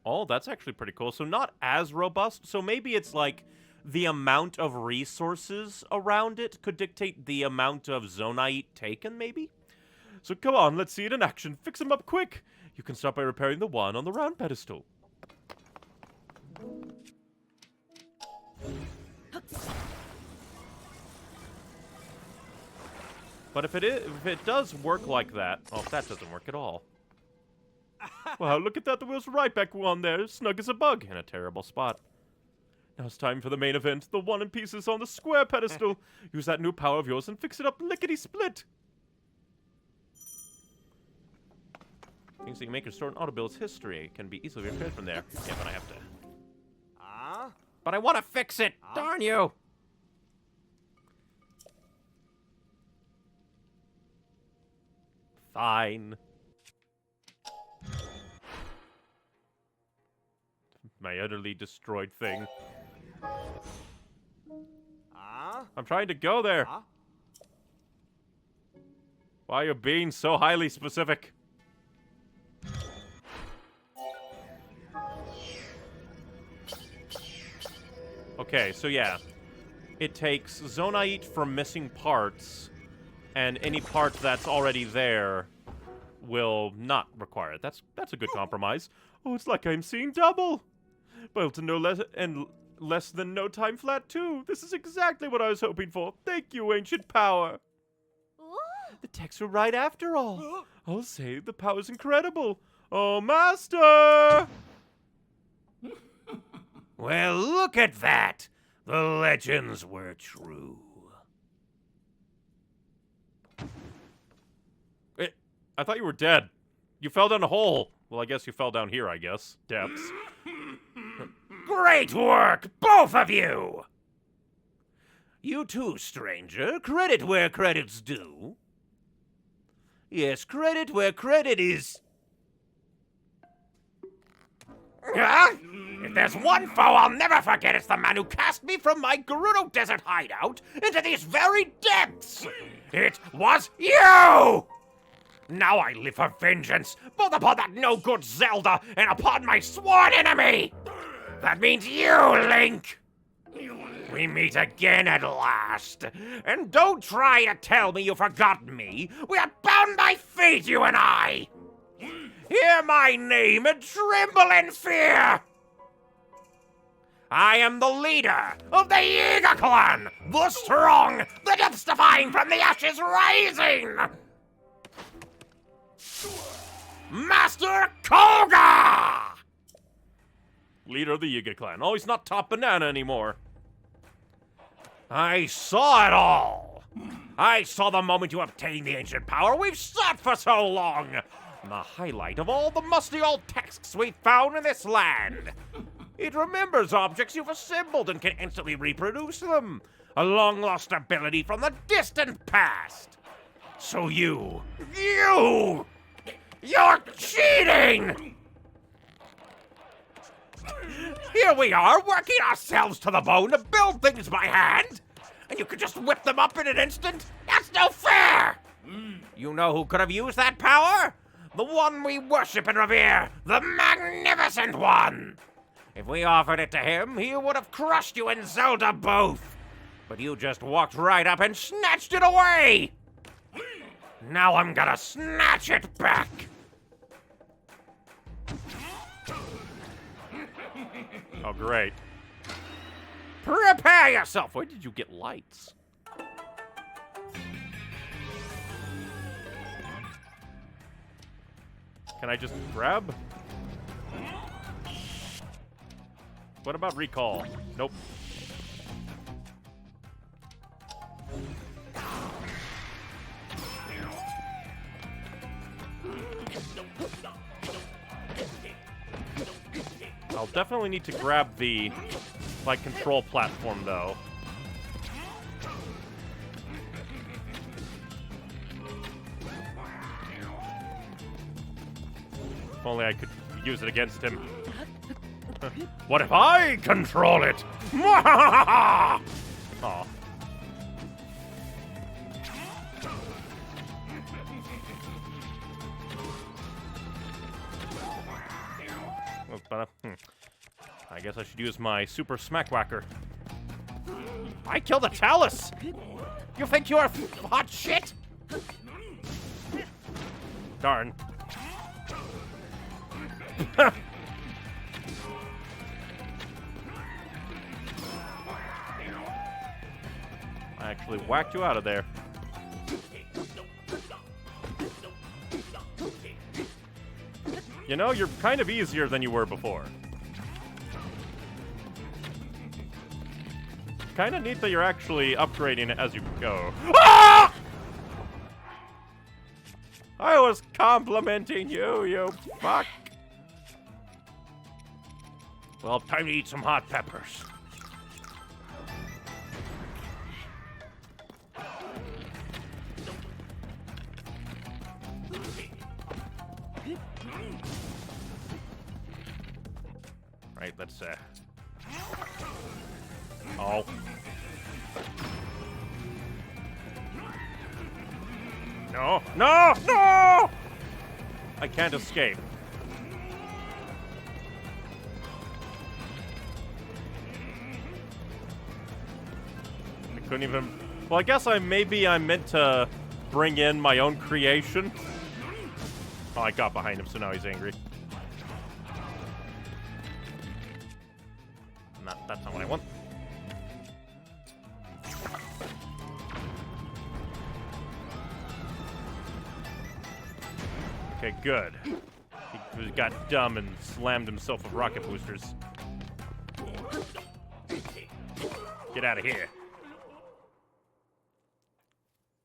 Oh, that's actually pretty cool. So not as robust. So maybe it's like the amount of resources around it could dictate the amount of Zonite taken, maybe? So come on, let's see it in action. Fix them up quick. You can start by repairing the one on the round pedestal. But if it does work like that, oh, that doesn't work at all. Wow, look at that, the wheel's right back on there, snug as a bug, in a terrible spot. Now it's time for the main event, the one in pieces on the square pedestal. Use that new power of yours and fix it up lickety-split. Things that you make restore an auto-build's history can be easily repaired from there. Yeah, but I have to... Ah. But I want to fix it! Darn you! Fine. My utterly destroyed thing. Ah. I'm trying to go there. Ah. Why are you being so highly specific? Okay, so yeah. It takes Zonite from missing parts, and any part that's already there will not require it. That's a good compromise. Oh, it's like I'm seeing double. Built in no less and less than no time flat too. This is exactly what I was hoping for. Thank you, ancient power. Ooh. The texts were right after all. I'll say the power's incredible. Oh, master! Well, look at that! The legends were true. I thought you were dead. You fell down a hole. Well, I guess you fell down here, I guess. Depths. Great work, both of you! You too, stranger. Credit where credit's due. Yes, credit where credit is... Huh? If there's one foe I'll never forget, it's the man who cast me from my Gerudo Desert hideout into these very depths! It was you! Now I live for vengeance, both upon that no-good Zelda and upon my sworn enemy! That means you, Link! We meet again at last. And don't try to tell me you've forgotten me. We are bound by fate, you and I! Hear my name and tremble in fear! I am the leader of the Yiga clan! The strong, the depths-defying from the ashes rising! Master Koga! Leader of the Yiga clan. Oh, he's not top banana anymore. I saw it all! I saw the moment you obtained the ancient power we've sought for so long! The highlight of all the musty old texts we've found in this land! It remembers objects you've assembled and can instantly reproduce them! A long-lost ability from the distant past! So you're cheating! Here we are, working ourselves to the bone to build things by hand, and you could just whip them up in an instant? That's no fair! You know who could have used that power? The one we worship and revere, the Magnificent One! If we offered it to him, he would have crushed you and Zelda both. But you just walked right up and snatched it away! Now I'm gonna snatch it back! Oh, great. Prepare yourself! Where did you get lights? Can I just grab? What about recall? Nope. I'll definitely need to grab the, like, control platform, though. If only I could use it against him. What if I control it? Aw. I guess I should use my super smack whacker. I killed a Talus! You think you're hot shit? Darn. I actually whacked you out of there. You know, you're kind of easier than you were before. Kind of neat that you're actually upgrading it as you go. Ah! I was complimenting you, you fuck. Well, time to eat some hot peppers. Right, let's, oh. No, no, no! I can't escape. I couldn't even... Well, I guess I'm meant to bring in my own creation. Oh, I got behind him, so now he's angry. That's not what I want. Okay, good. He got dumb and slammed himself with rocket boosters. Get out of here.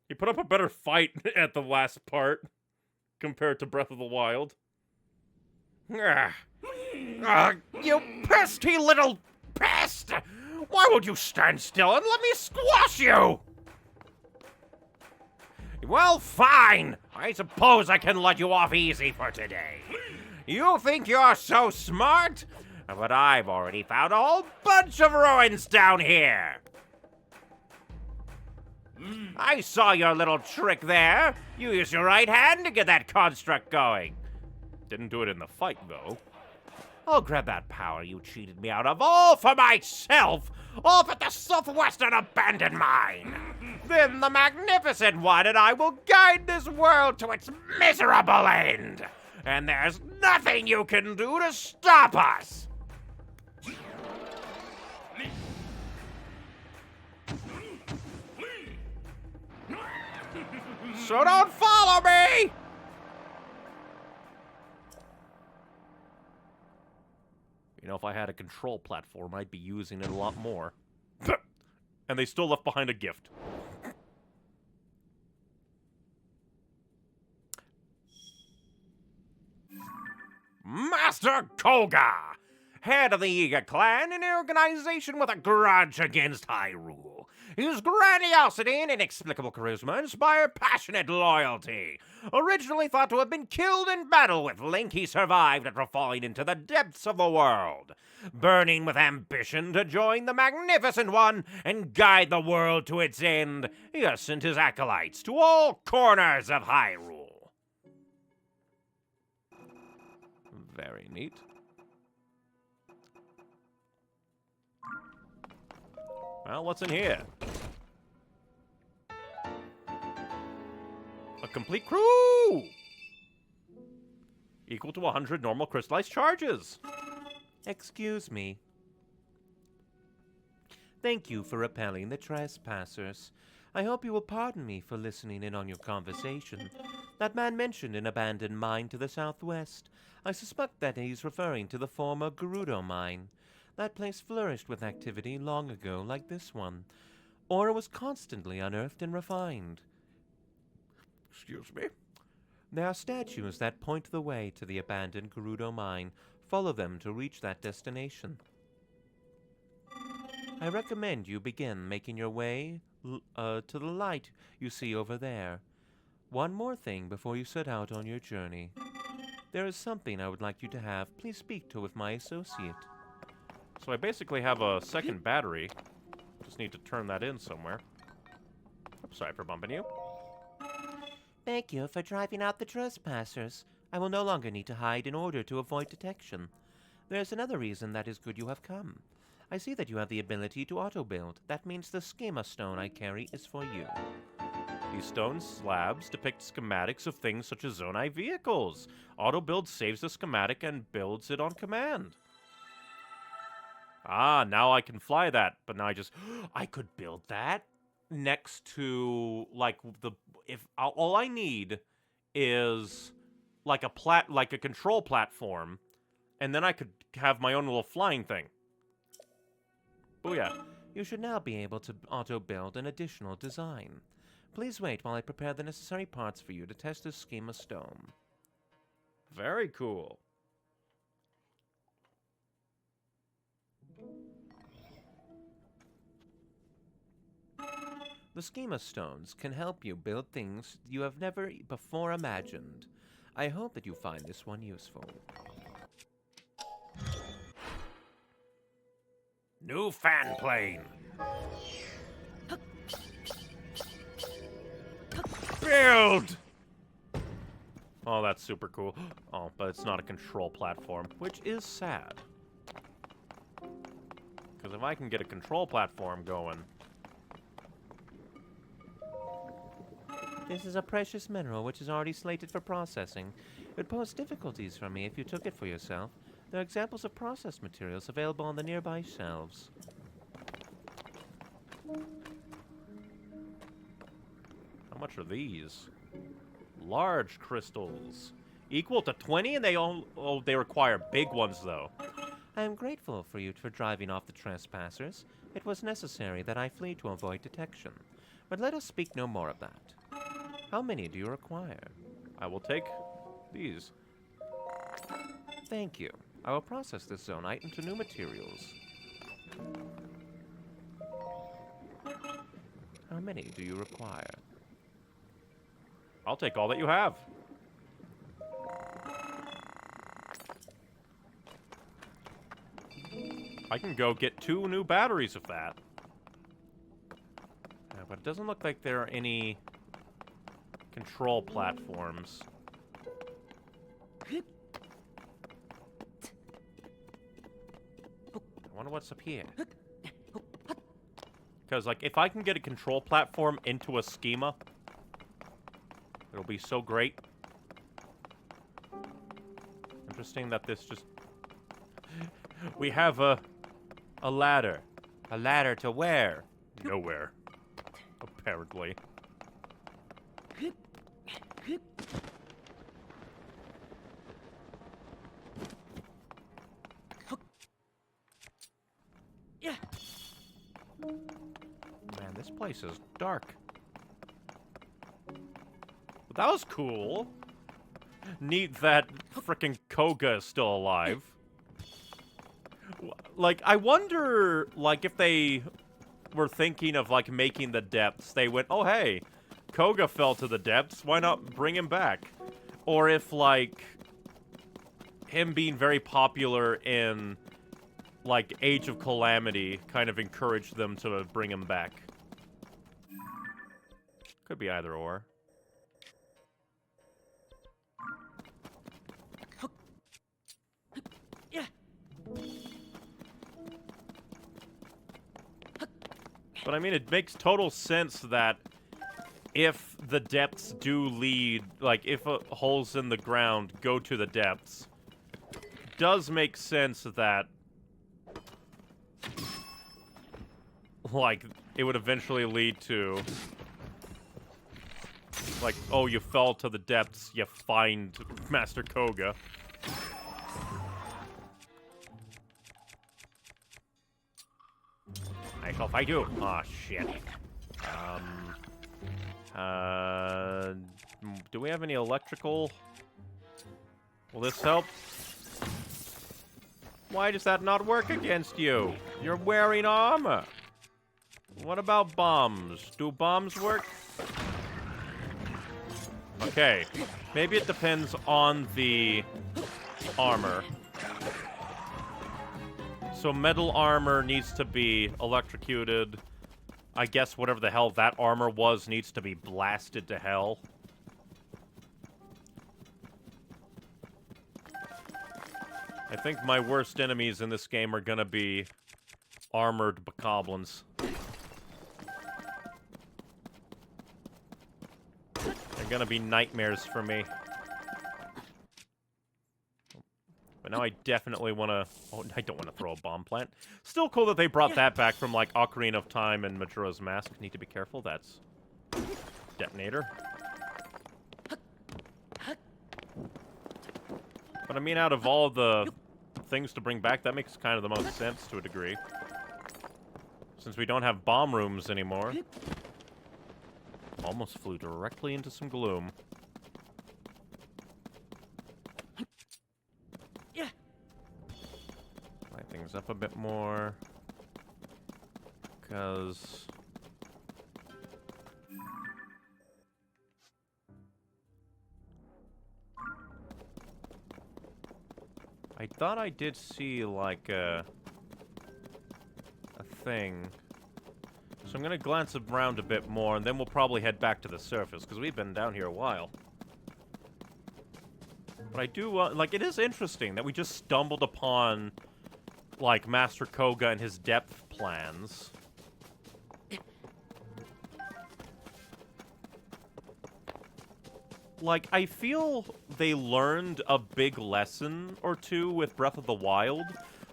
He put up a better fight at the last part compared to Breath of the Wild. You pesky little pest! Why won't you stand still and let me squash you? Well, fine. I suppose I can let you off easy for today. You think you're so smart? But I've already found a whole bunch of ruins down here. I saw your little trick there. You used your right hand to get that construct going. Didn't do it in the fight, though. I'll grab that power you cheated me out of all for myself, off at the southwestern abandoned mine. Then the Magnificent One and I will guide this world to its miserable end. And there's nothing you can do to stop us. So don't follow me! You know, if I had a control platform, I'd be using it a lot more. And they still left behind a gift. Master Koga, head of the Eager clan, an organization with a grudge against Hyrule. His grandiosity and inexplicable charisma inspire passionate loyalty. Originally thought to have been killed in battle with Link, he survived after falling into the depths of the world. Burning with ambition to join the Magnificent One and guide the world to its end, he has sent his acolytes to all corners of Hyrule. Very neat. Well, what's in here? A complete crew! Equal to 100 normal crystallized charges. Excuse me. Thank you for repelling the trespassers. I hope you will pardon me for listening in on your conversation. That man mentioned an abandoned mine to the southwest. I suspect that he's referring to the former Gerudo mine. That place flourished with activity long ago, like this one. Ore was constantly unearthed and refined. Excuse me? There are statues that point the way to the abandoned Gerudo mine. Follow them to reach that destination. I recommend you begin making your way to the light you see over there. One more thing before you set out on your journey. There is something I would like you to have. Please speak to with my associate. So I basically have a second battery. Just need to turn that in somewhere. Oops, sorry for bumping you. Thank you for driving out the trespassers. I will no longer need to hide in order to avoid detection. There's another reason that is good you have come. I see that you have the ability to auto-build. That means the schema stone I carry is for you. These stone slabs depict schematics of things such as Zonai vehicles. Auto-build saves the schematic and builds it on command. Ah, now I can fly that, but now I could build that next to, like, all I need is, like, a control platform, and then I could have my own little flying thing. Booyah. You should now be able to auto-build an additional design. Please wait while I prepare the necessary parts for you to test this schema stone. Very cool. The schema stones can help you build things you have never before imagined. I hope that you find this one useful. New fan plane. Build! Oh, that's super cool. Oh, but it's not a control platform, which is sad. Because if I can get a control platform going... This is a precious mineral which is already slated for processing. It would pose difficulties for me if you took it for yourself. There are examples of processed materials available on the nearby shelves. How much are these? Large crystals. Equal to 20, and they require big ones, though. I am grateful for you for driving off the trespassers. It was necessary that I flee to avoid detection. But let us speak no more of that. How many do you require? I will take these. Thank you. I will process this zonite into new materials. How many do you require? I'll take all that you have. I can go get 2 new batteries of that. Yeah, but it doesn't look like there are any control platforms. I wonder what's up here. Because, like, if I can get a control platform into a schema, it'll be so great. Interesting that this just... We have a ladder. A ladder to where? Nowhere. Apparently. Man, this place is dark. But that was cool. Neat that frickin' Koga is still alive. Like, I wonder, like, if they were thinking of, like, making the depths, they went, oh, hey, Koga fell to the depths, why not bring him back? Or if, like, him being very popular in, like, Age of Calamity kind of encouraged them to bring him back. Could be either or. But I mean, it makes total sense that if the depths do lead, like, if holes in the ground go to the depths, does make sense that, like, it would eventually lead to, like, oh, you fell to the depths, you find Master Koga. shall fight you. Aw, shit. Do we have any electrical? Will this help? Why does that not work against you? You're wearing armor. What about bombs? Do bombs work? Okay. Maybe it depends on the armor. So metal armor needs to be electrocuted. I guess whatever the hell that armor was needs to be blasted to hell. I think my worst enemies in this game are gonna be armored bokoblins. They're gonna be nightmares for me. But now I definitely want to... Oh, I don't want to throw a bomb plant. Still cool that they brought that back from, like, Ocarina of Time and Majora's Mask. Need to be careful. That's... detonator. But I mean, out of all the things to bring back, that makes kind of the most sense to a degree. Since we don't have bomb rooms anymore. Almost flew directly into some gloom. Light things up a bit more. Because... I thought I did see, like, a thing. So I'm gonna glance around a bit more, and then we'll probably head back to the surface, because we've been down here a while. But I do, like, it is interesting that we just stumbled upon, like, Master Koga and his depth plans. Like, I feel they learned a big lesson or two with Breath of the Wild.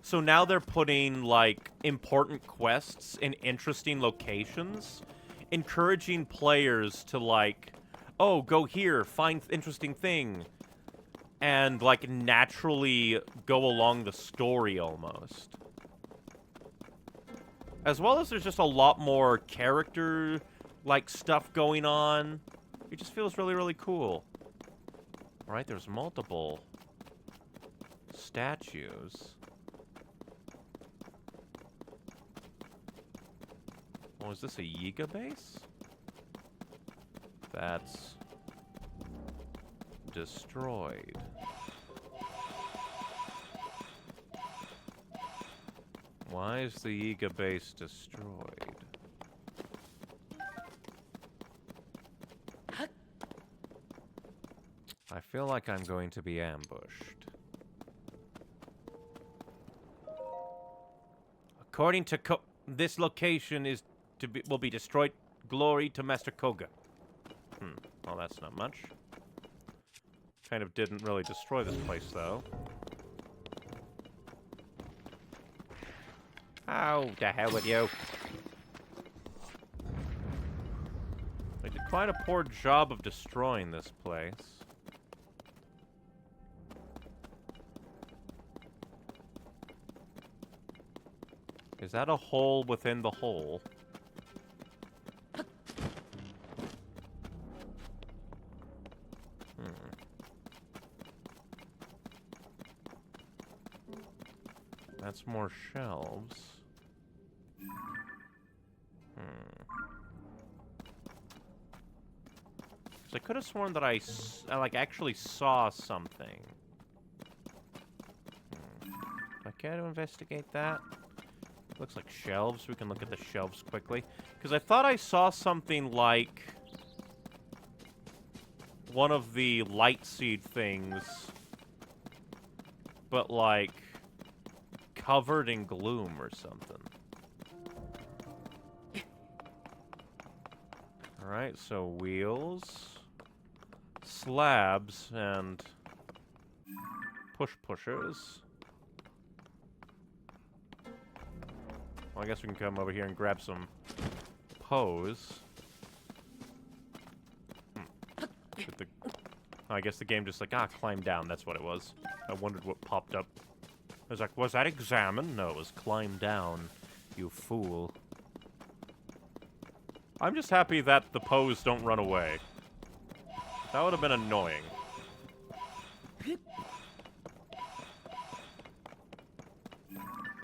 So now they're putting, like, important quests in interesting locations, encouraging players to, like, oh, go here, find interesting thing, and, like, naturally go along the story almost. As well as there's just a lot more character, like, stuff going on. It just feels really, really cool. Right, there's multiple statues. Oh, is this a Yiga base? That's destroyed. Why is the Yiga base destroyed? I feel like I'm going to be ambushed. According to this location will be destroyed. Glory to Master Koga. Well, that's not much. Kind of didn't really destroy this place, though. Oh, the hell with you. They did quite a poor job of destroying this place. Is that a hole within the hole? That's more shelves. So I could have sworn that I like, actually saw something. Do I care to investigate that? Looks like shelves. We can look at the shelves quickly. Because I thought I saw something like one of the light seed things, but like covered in gloom or something. Alright, so wheels, slabs, and pushers. Well, I guess we can come over here and grab some pose. I guess the game just like, climb down. That's what it was. I wondered what popped up. I was like, was that examine? No, it was climb down, you fool. I'm just happy that the pose don't run away. That would have been annoying.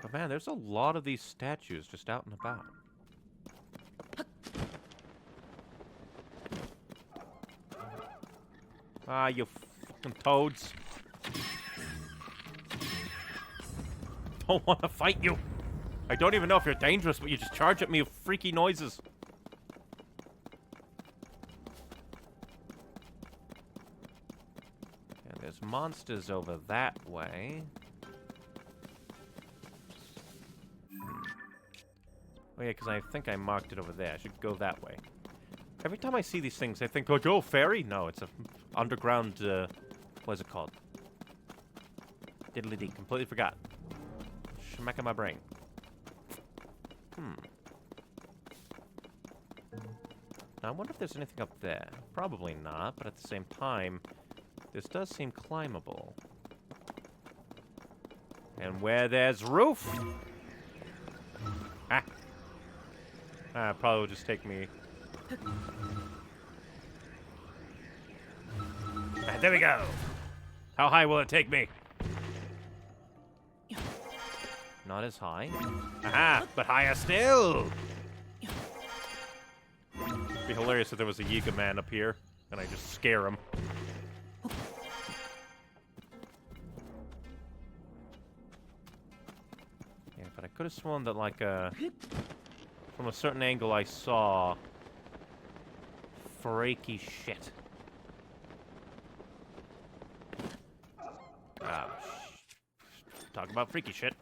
But man, there's a lot of these statues just out and about. Ah, you fucking toads. Don't want to fight you. I don't even know if you're dangerous, but you just charge at me with freaky noises. And there's monsters over that way. Oh yeah, because I think I marked it over there. I should go that way. Every time I see these things, I think, like, oh, fairy? No, it's a underground, what is it called? Diddly-dee, completely forgot. Schmack in my brain. Now, I wonder if there's anything up there. Probably not, but at the same time, this does seem climbable. And where there's roof... Ah! Probably will just take me... there we go! How high will it take me? Not as high. Aha! But higher still! It'd be hilarious if there was a Yiga man up here, and I just scare him. Yeah, but I could have sworn that, like, from a certain angle I saw... freaky shit. Talk about freaky shit.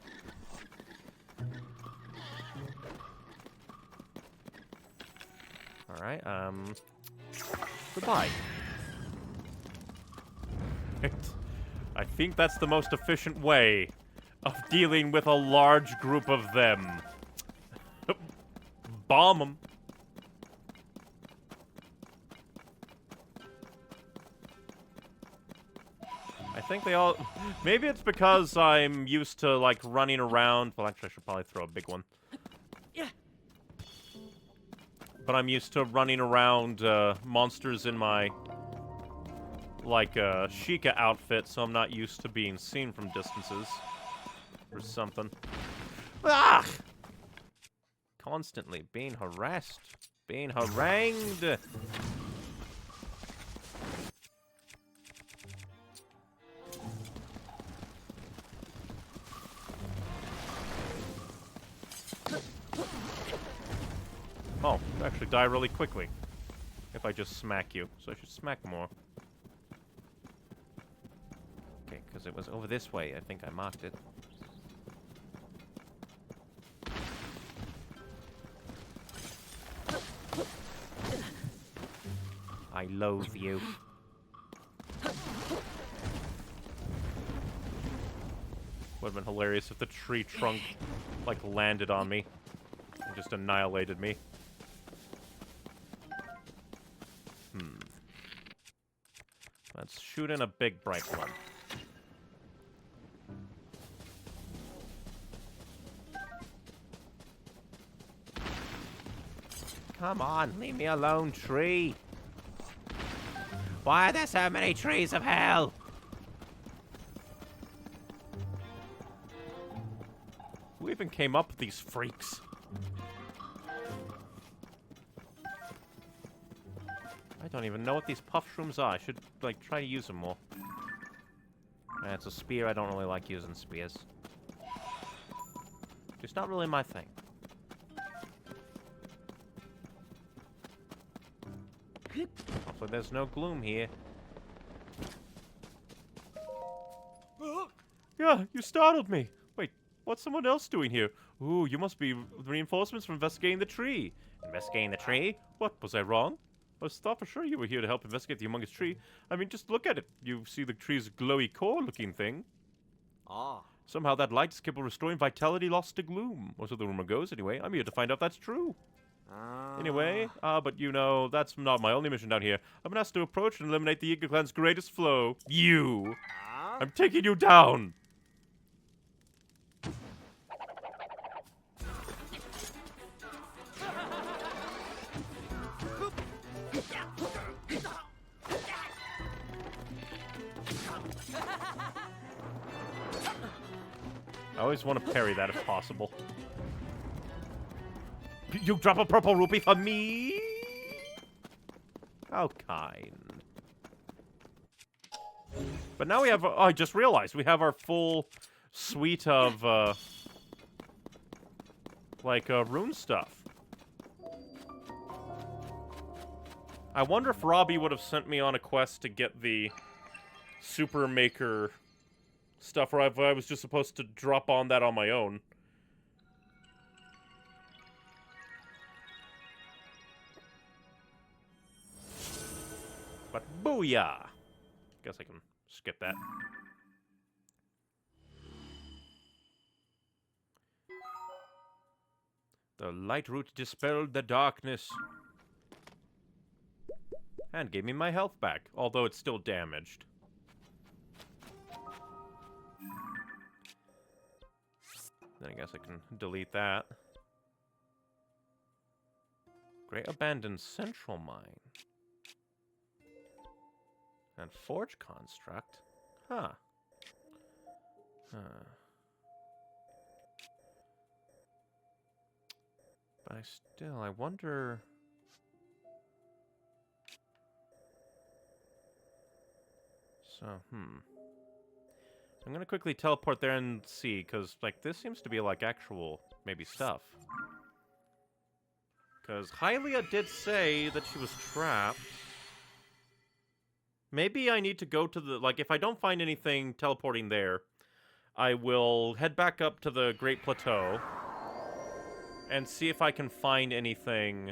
Alright, goodbye. I think that's the most efficient way of dealing with a large group of them. Bomb them. I think they all... Maybe it's because I'm used to, like, running around. Well, actually, I should probably throw a big one. Yeah. But I'm used to running around monsters in my, like, Sheikah outfit, so I'm not used to being seen from distances. Or something. Ah! Constantly being harassed. Being harangued. Oh, you actually die really quickly if I just smack you, so I should smack more. Okay, because it was over this way. I think I marked it. I loathe you. Would have been hilarious if the tree trunk, like, landed on me and just annihilated me. Let's shoot in a big bright one. Come on, leave me alone, tree. Why are there so many trees of hell? Who even came up with these freaks? I don't even know what these puff shrooms are. I should, like, try to use them more. It's a spear. I don't really like using spears. It's not really my thing. Hopefully there's no gloom here. Yeah, you startled me. Wait, what's someone else doing here? Ooh, you must be reinforcements from investigating the tree. Investigating the tree? What, was I wrong? I thought for sure you were here to help investigate the humongous tree. I mean, just look at it. You see the tree's glowy core-looking thing. Ah. Somehow that light is capable of restoring vitality lost to gloom. Or so the rumor goes, anyway. I'm here to find out if that's true. Anyway, but you know, that's not my only mission down here. I've been asked to approach and eliminate the Yiga clan's greatest foe. You! I'm taking you down! I always want to parry that if possible. You drop a purple rupee for me? How kind. But now we have... Oh, I just realized we have our full suite of, rune stuff. I wonder if Robbie would have sent me on a quest to get the Super Maker stuff, or if I was just supposed to drop on that on my own. But booyah! Guess I can skip that. The light root dispelled the darkness. And gave me my health back, although it's still damaged. Then I guess I can delete that. Great Abandoned Central Mine. And Forge Construct. Huh. But I wonder... So, I'm gonna quickly teleport there and see, because, like, this seems to be, like, actual, maybe, stuff. Because Hylia did say that she was trapped. Maybe I need to go to the... Like, if I don't find anything teleporting there, I will head back up to the Great Plateau and see if I can find anything...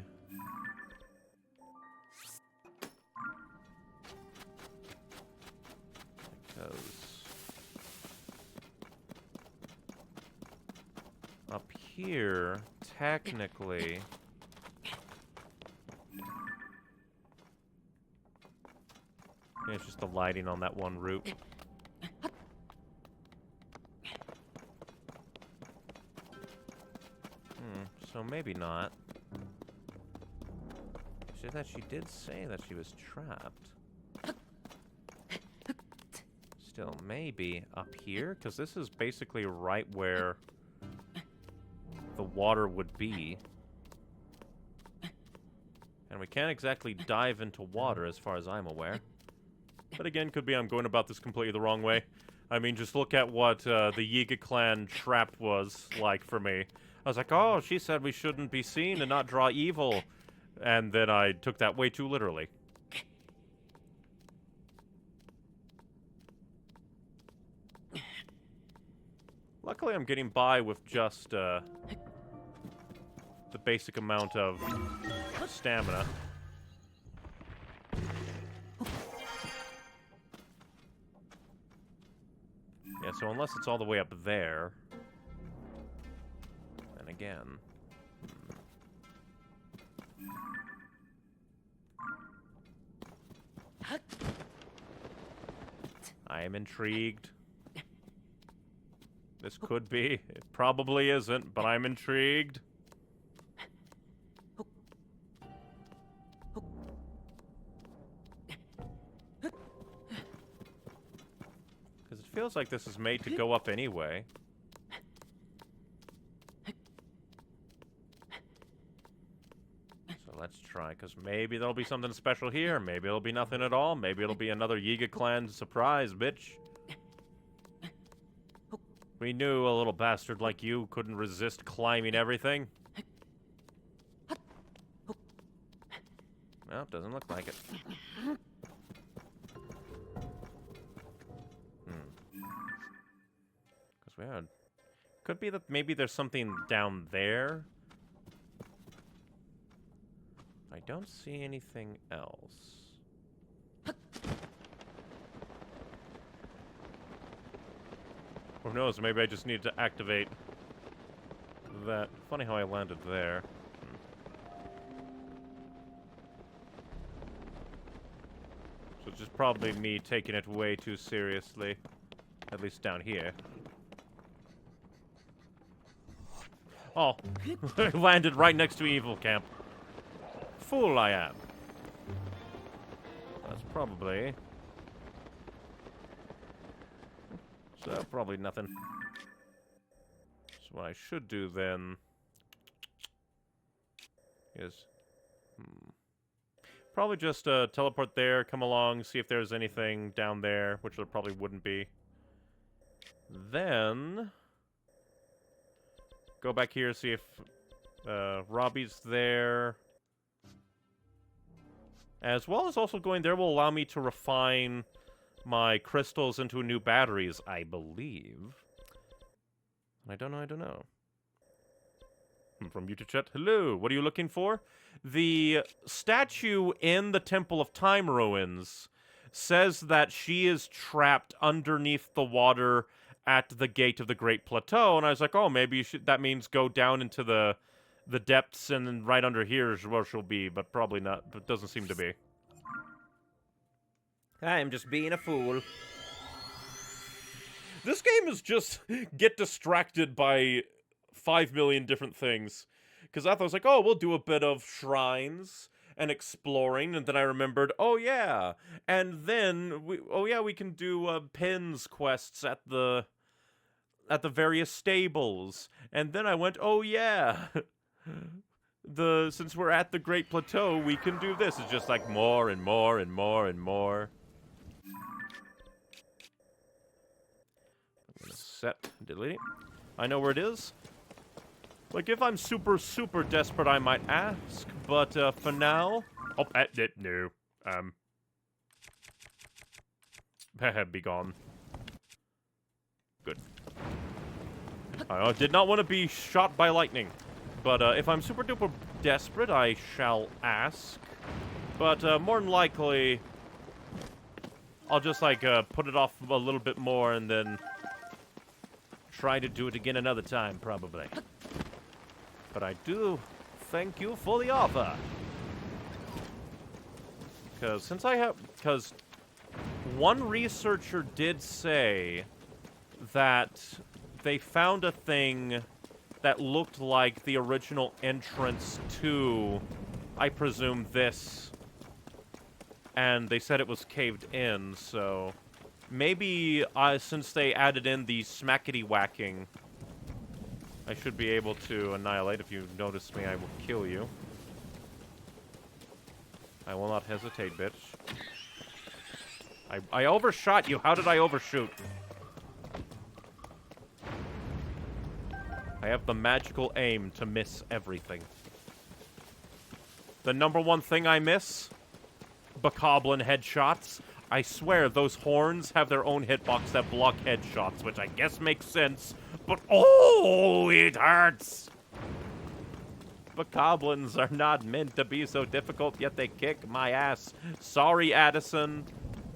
Up here, technically... It's just the lighting on that one route. So maybe not. She did say that she was trapped. Still, maybe up here? Because this is basically right where the water would be. And we can't exactly dive into water as far as I'm aware. But again, could be I'm going about this completely the wrong way. I mean, just look at what the Yiga clan trapped was like for me. I was like, oh, she said we shouldn't be seen and not draw evil. And then I took that way too literally. Luckily, I'm getting by with just the basic amount of stamina. Yeah, so unless it's all the way up there, then again... I am intrigued. This could be. It probably isn't, but I'm intrigued. Because it feels like this is made to go up anyway. So let's try, because maybe there'll be something special here. Maybe it'll be nothing at all. Maybe it'll be another Yiga clan surprise, bitch. We knew a little bastard like you couldn't resist climbing everything. Well, doesn't look like it. Because we had... Could be that maybe there's something down there. I don't see anything else. Who knows, maybe I just need to activate that. Funny how I landed there. So it's just probably me taking it way too seriously. At least down here. Oh, I landed right next to Evil Camp. Fool I am. That's probably... So, probably nothing. So what I should do then is probably just teleport there, come along, see if there's anything down there, which there probably wouldn't be. Then go back here, see if Robbie's there. As well as also going there will allow me to refine my crystals into new batteries, I believe. I don't know. From YouTube chat, hello, what are you looking for? The statue in the Temple of Time ruins says that she is trapped underneath the water at the gate of the Great Plateau, and I was like, oh, maybe you should, that means go down into the depths, and then right under here is where she'll be, but probably not. But doesn't seem to be. I'm just being a fool. This game is just get distracted by 5 million different things. Because I thought I was like, oh, we'll do a bit of shrines and exploring, and then I remembered, oh yeah, and then we can do pins quests at the various stables, and then I went, oh yeah. Since we're at the Great Plateau, we can do this. It's just like more and more and more and more. I'm gonna set, delete it. I know where it is. Like, if I'm super, super desperate, I might ask, but for now... Oh, no. Be gone. Good. I did not want to be shot by lightning. But if I'm super duper desperate, I shall ask. But more than likely, I'll just like put it off a little bit more and then try to do it again another time, probably. But I do thank you for the offer. Because one researcher did say that they found a thing that looked like the original entrance to, I presume, this. And they said it was caved in, so maybe since they added in the smackety whacking, I should be able to annihilate. If you notice me, I will kill you. I will not hesitate, bitch. I overshot you. How did I overshoot? I have the magical aim to miss everything. The number one thing I miss? Bokoblin headshots. I swear, those horns have their own hitbox that block headshots, which I guess makes sense, but oh, it hurts! Bokoblins are not meant to be so difficult, yet they kick my ass. Sorry, Addison.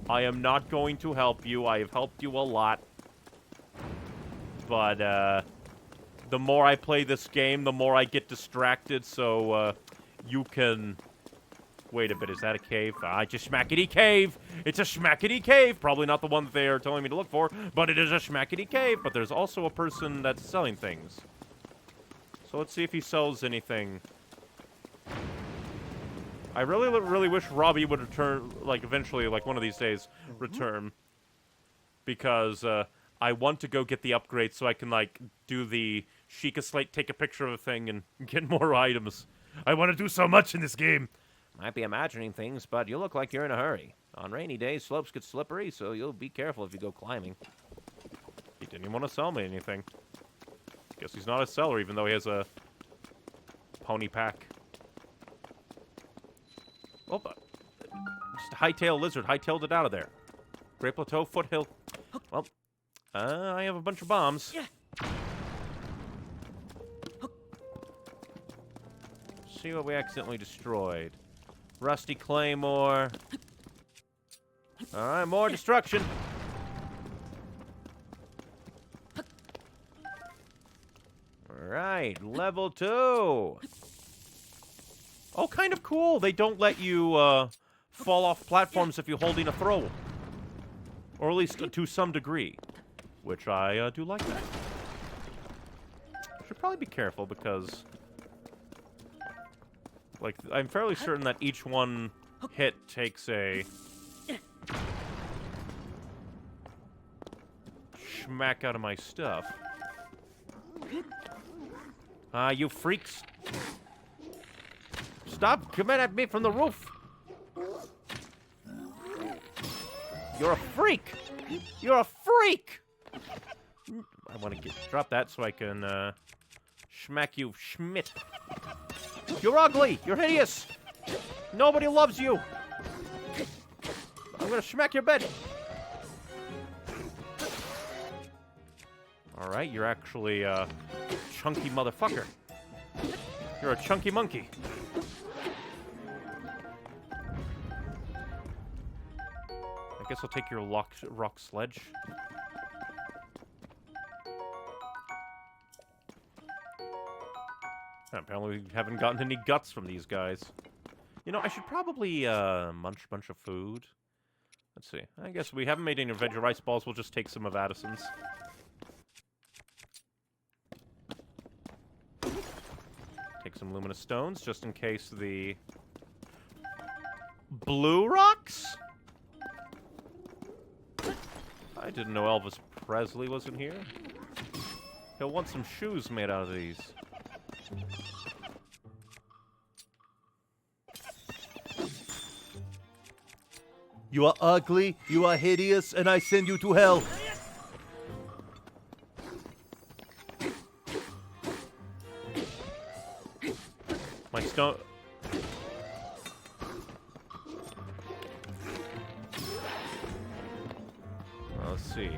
I am not going to help you. I have helped you a lot. But, the more I play this game, the more I get distracted, so, you can... Wait a bit, is that a cave? It's a schmackety cave! It's a schmackety cave! Probably not the one that they are telling me to look for, but it is a schmackety cave! But there's also a person that's selling things. So let's see if he sells anything. I really, really wish Robbie would return, like, eventually, like, one of these days, return. Because, I want to go get the upgrade so I can, like, do the Sheikah Slate, take a picture of a thing, and get more items. I want to do so much in this game! Might be imagining things, but you look like you're in a hurry. On rainy days, slopes get slippery, so you'll be careful if you go climbing. He didn't even want to sell me anything. Guess he's not a seller, even though he has a pony pack. Oh, just a hightail lizard. Hightailed it out of there. Great Plateau, foothill. Well, I have a bunch of bombs. See what we accidentally destroyed. Rusty Claymore. Alright, more destruction. Alright, level 2. Oh, kind of cool. They don't let you fall off platforms if you're holding a throw. Or at least to some degree. Which I do like that. Should probably be careful because... Like, I'm fairly certain that each one hit takes a... schmack out of my stuff. You freaks. Stop coming at me from the roof. You're a freak. You're a freak. I want to drop that so I can schmack you, Schmidt. You're ugly. You're hideous. Nobody loves you. I'm gonna schmack your bed. All right, you're actually a chunky motherfucker. You're a chunky monkey. I guess I'll take your rock sledge. Apparently we haven't gotten any guts from these guys. You know, I should probably munch a bunch of food. Let's see. I guess we haven't made any veggie rice balls. We'll just take some of Addison's. Take some luminous stones, just in case the... Blue rocks? I didn't know Elvis Presley was in here. He'll want some shoes made out of these. You are ugly, you are hideous, and I send you to hell. My stone... Let's see.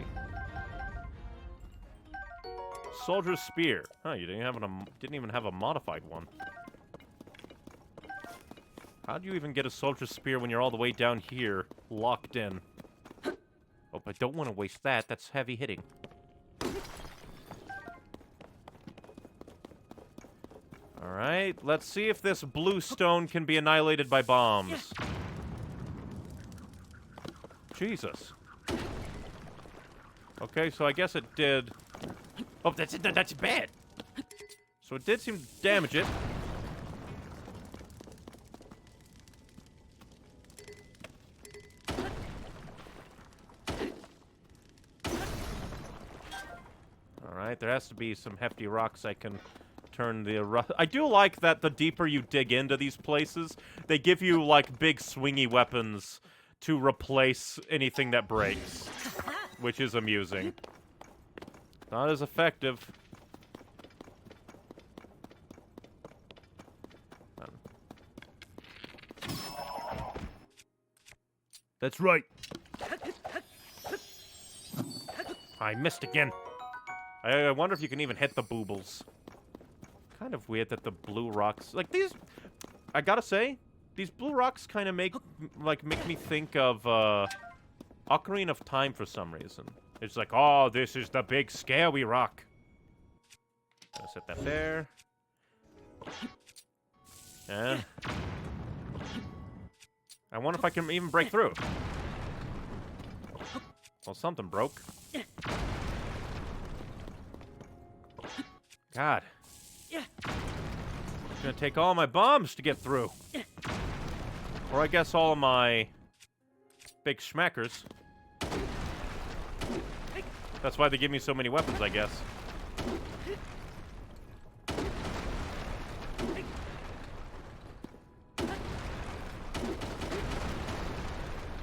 Soldier's Spear. Huh, you didn't even have a modified one. How do you even get a Soldier's Spear when you're all the way down here, locked in? Oh, I don't want to waste that. That's heavy hitting. Alright, let's see if this blue stone can be annihilated by bombs. Jesus. Okay, so I guess it did... Oh, that's bad! So it did seem to damage it. Alright, there has to be some hefty rocks I can turn the... I do like that the deeper you dig into these places, they give you, like, big swingy weapons to replace anything that breaks. Which is amusing. Not as effective. That's right. I missed again. I wonder if you can even hit the boobles. Kind of weird that the blue rocks... Like, these... I gotta say, these blue rocks kind of make me think of, Ocarina of Time for some reason. It's like, oh, this is the big scary rock. Gonna set that there. And... I wonder if I can even break through. Well, something broke. God. It's gonna take all my bombs to get through. Or I guess all of my big schmackers. That's why they give me so many weapons, I guess.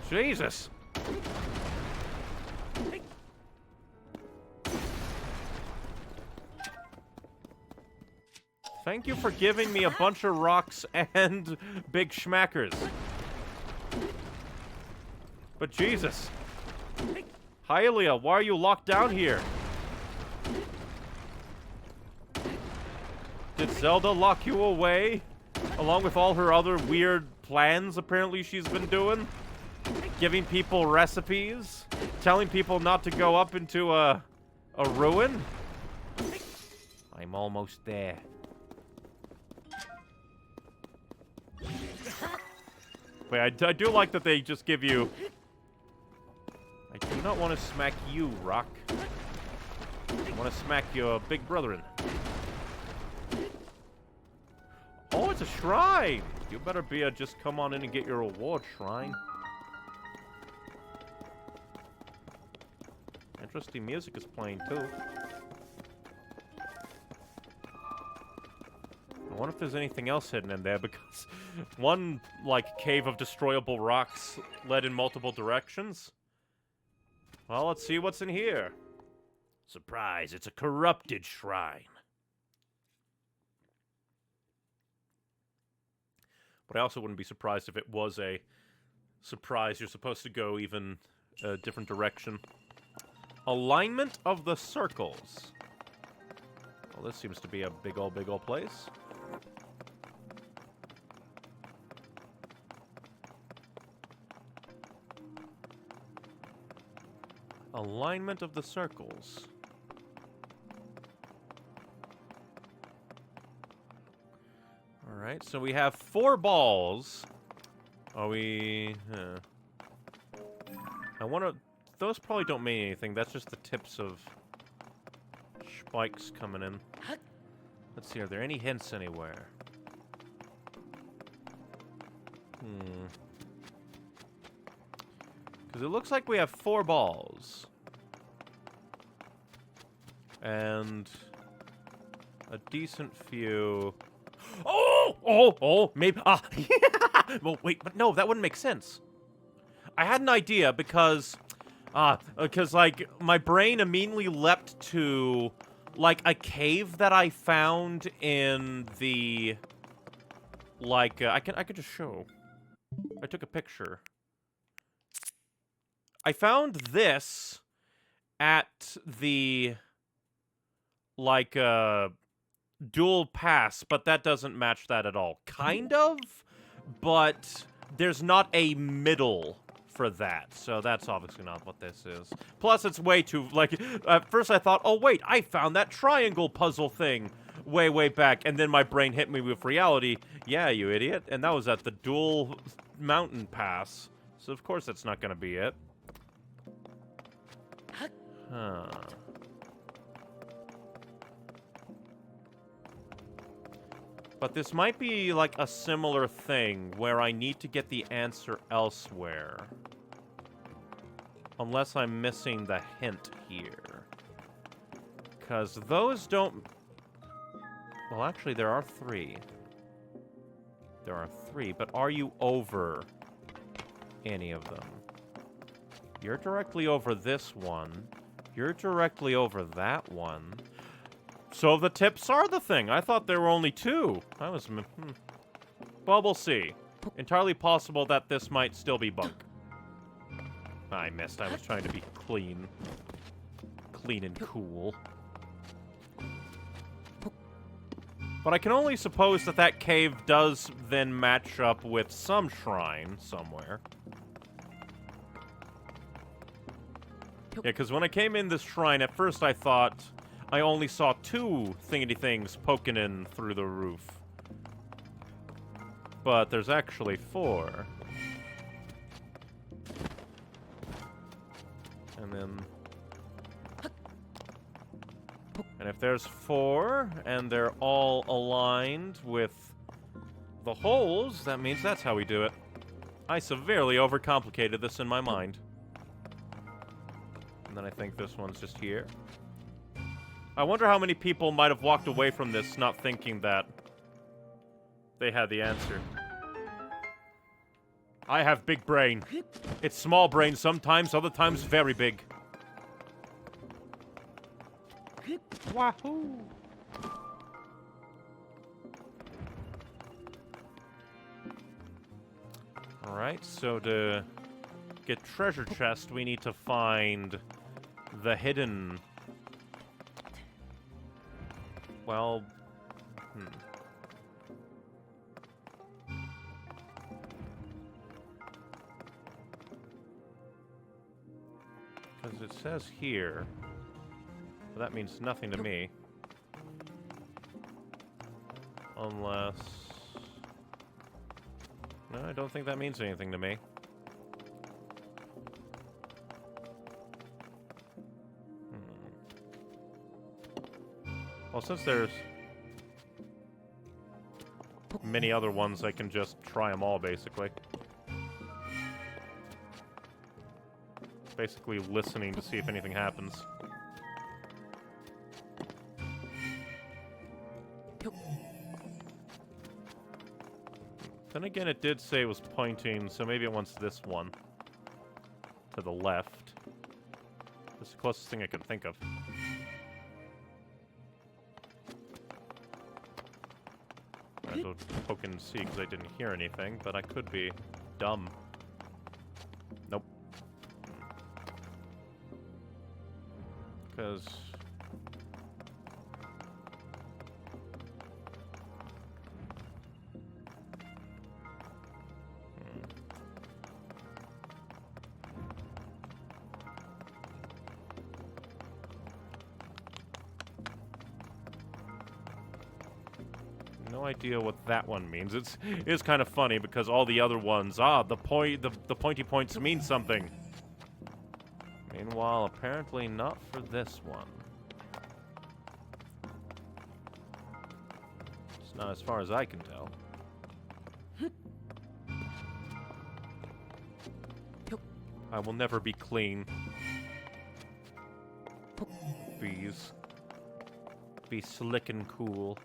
Jesus! Thank you for giving me a bunch of rocks and big schmackers. But Jesus. Hylia, why are you locked down here? Did Zelda lock you away? Along with all her other weird plans apparently she's been doing? Giving people recipes? Telling people not to go up into a ruin? I'm almost there. Wait, I do like that they just give you... I do not want to smack you, Rock. I want to smack your big brethren. Oh, it's a shrine! You better be a just come on in and get your reward, shrine. Interesting music is playing, too. I wonder if there's anything else hidden in there, because one, like, cave of destroyable rocks led in multiple directions. Well, let's see what's in here. Surprise, it's a corrupted shrine. But I also wouldn't be surprised if it was a surprise. You're supposed to go even a different direction. Alignment of the circles. Well, this seems to be a big ol' place. Alignment of the circles. Alright, so we have 4 balls. Are we... I wonder... Those probably don't mean anything. That's just the tips of spikes coming in. Let's see, are there any hints anywhere? Because it looks like we have 4 balls. And a decent few... Oh, maybe... Well, wait, but no, that wouldn't make sense. I had an idea because, like, my brain immediately leapt to, like, a cave that I found in the, like, I could just show. I took a picture. I found this at the, like, dual pass, but that doesn't match that at all. Kind of, but there's not a middle for that, so that's obviously not what this is. Plus, it's way too, like, at first I thought, oh wait, I found that triangle puzzle thing way back, and then my brain hit me with reality. Yeah, you idiot. And that was at the dual mountain pass, so of course that's not gonna be it. Huh. But this might be, like, a similar thing, where I need to get the answer elsewhere. Unless I'm missing the hint here. Because those don't... Well, actually, there are 3. There are 3, but are you over any of them? You're directly over this one. You're directly over that one. So the tips are the thing. I thought there were only 2. I was... Well, we'll see. Entirely possible that this might still be bunk. I missed. I was trying to be clean. Clean and cool. But I can only suppose that that cave does then match up with some shrine somewhere. Yeah, because when I came in this shrine, at first I thought... I only saw 2 thingity-things poking in through the roof. But there's actually 4. And then... And if there's 4, and they're all aligned with the holes, that means that's how we do it. I severely overcomplicated this in my mind. And then I think this one's just here. I wonder how many people might have walked away from this not thinking that they had the answer. I have big brain. It's small brain sometimes, other times very big. Wahoo! Alright, so to get treasure chest, we need to find the hidden... Well, Because it says here, well, that means nothing to me. Unless... No, I don't think that means anything to me. Well, since there's many other ones, I can just try them all, basically. Basically listening to see if anything happens. Then again, it did say it was pointing, so maybe it wants this one. To the left. That's the closest thing I could think of. Might as well poke and see, because I didn't hear anything, but I could be dumb. Nope. Because... no idea what that one means. It's kind of funny because all the other ones, the pointy points mean something. Meanwhile, apparently not for this one. It's not as far as I can tell. I will never be clean. Bees. Be slick and cool.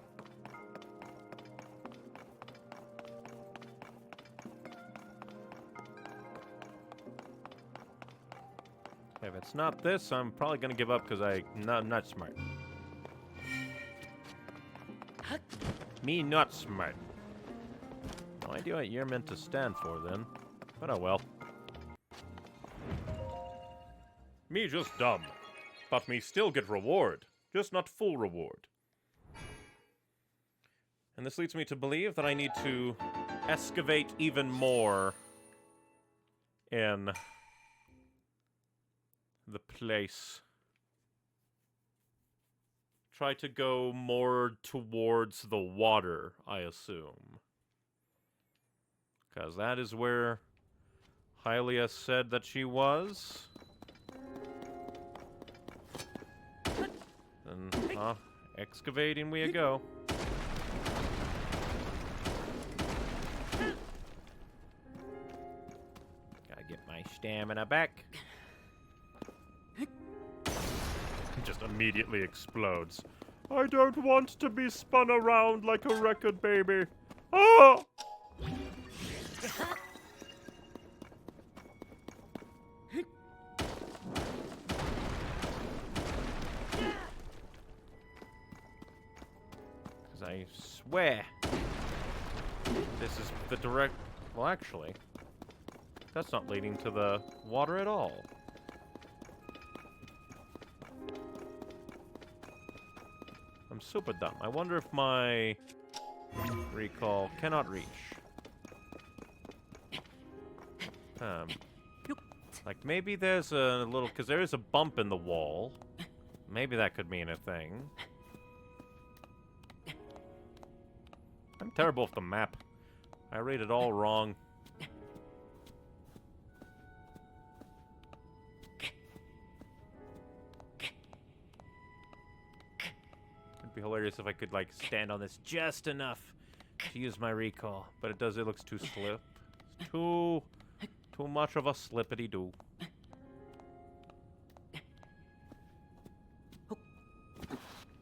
If it's not this, I'm probably gonna give up because I'm not smart. Me not smart. No idea what you're meant to stand for then. But oh well. Me just dumb. But me still get reward. Just not full reward. And this leads me to believe that I need to excavate even more in the place. Try to go more towards the water, I assume. Because that is where Hylia said that she was. And, excavating we go. Gotta get my stamina back. Just immediately explodes. I don't want to be spun around like a record baby. Oh! Because I swear this is the direct... Well, actually, that's not leading to the water at all. I'm super dumb. I wonder if my recall cannot reach. Like maybe there's a little, because there is a bump in the wall. Maybe that could mean a thing. I'm terrible with the map. I read it all wrong. It'd be hilarious if I could, like, stand on this just enough to use my recall. But it looks too slip. It's too much of a slippity-doo.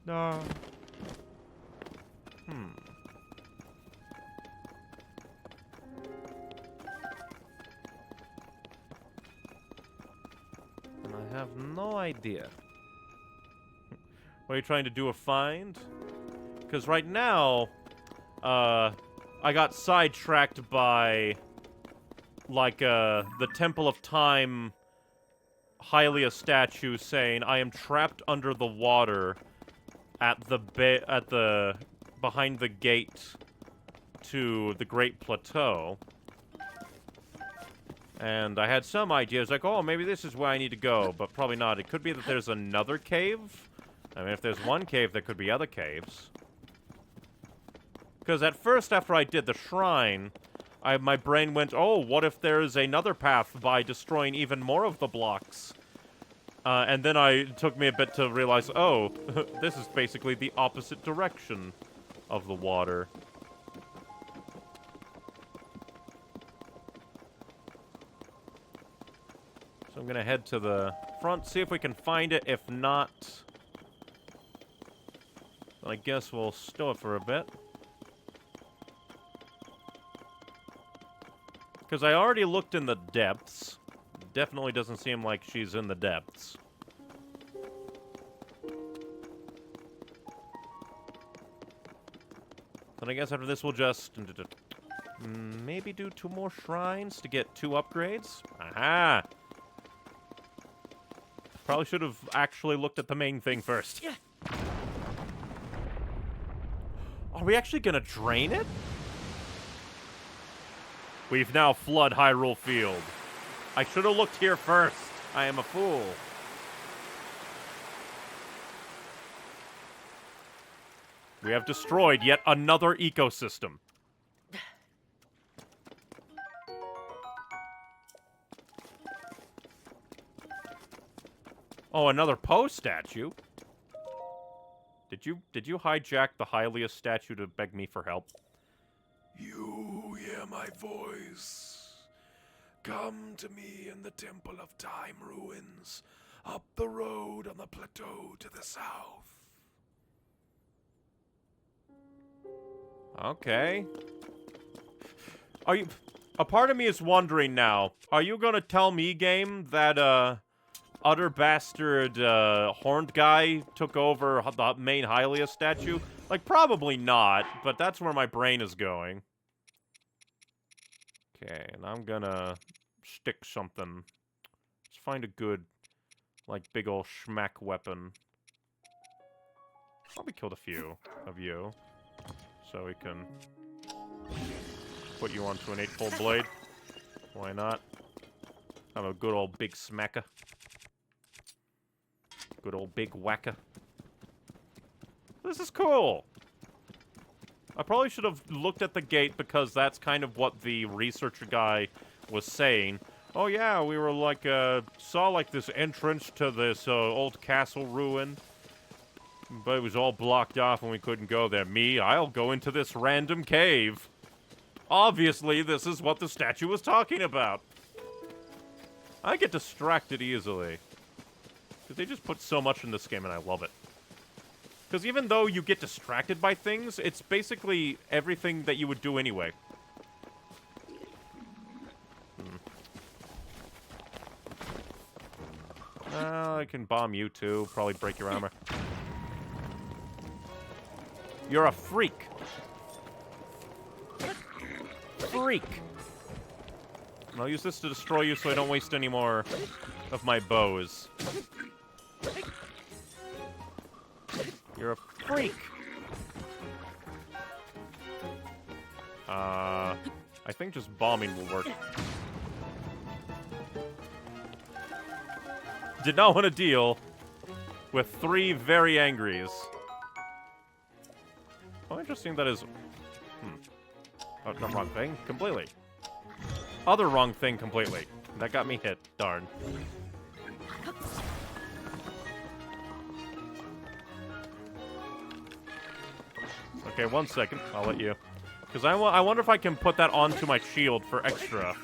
No. And I have no idea. What are you trying to do, a find? Because right now, I got sidetracked by, like, the Temple of Time Hylia statue saying, I am trapped under the water at the behind the gate to the Great Plateau. And I had some ideas, like, oh, maybe this is where I need to go, but probably not. It could be that there's another cave. I mean, if there's one cave, there could be other caves. Because at first, after I did the shrine, my brain went, oh, what if there's another path by destroying even more of the blocks? And then it took me a bit to realize, oh, this is basically the opposite direction of the water. So I'm going to head to the front, see if we can find it. If not, I guess we'll stow it for a bit. Because I already looked in the depths. Definitely doesn't seem like she's in the depths. Then I guess after this we'll just... maybe do 2 more shrines to get 2 upgrades? Aha! Probably should have actually looked at the main thing first. Are we actually gonna drain it? We've now flood Hyrule Field. I should have looked here first. I am a fool. We have destroyed yet another ecosystem. Oh, another Poe statue? Did you hijack the Hylia statue to beg me for help? You hear my voice. Come to me in the Temple of Time ruins, up the road on the plateau to the south. Okay. Are you... A part of me is wondering now, are you gonna tell me, game, that, utter bastard, horned guy took over the main Hylia statue? Like, probably not, but that's where my brain is going. Okay, and I'm gonna stick something. Let's find a good, like, big ol' schmack weapon. Probably killed a few of you. So we can put you onto an 8-fold blade. Why not? Have a good old big smacker. Good old big whacker. This is cool! I probably should have looked at the gate because that's kind of what the researcher guy was saying. Oh yeah, we were like, saw like this entrance to this, old castle ruin. But it was all blocked off and we couldn't go there. Me, I'll go into this random cave. Obviously, this is what the statue was talking about. I get distracted easily. Because they just put so much in this game and I love it. Because even though you get distracted by things, it's basically everything that you would do anyway. I can bomb you too. Probably break your armor. You're a freak. Freak. And I'll use this to destroy you so I don't waste any more of my bows. You're a freak. I think just bombing will work. Did not want to deal with 3 very angries. Oh, interesting that is... Oh, no, wrong thing. Completely. Other wrong thing completely. That got me hit. Darn. Okay, 1 second. I'll let you. Because I wonder if I can put that onto my shield for extra.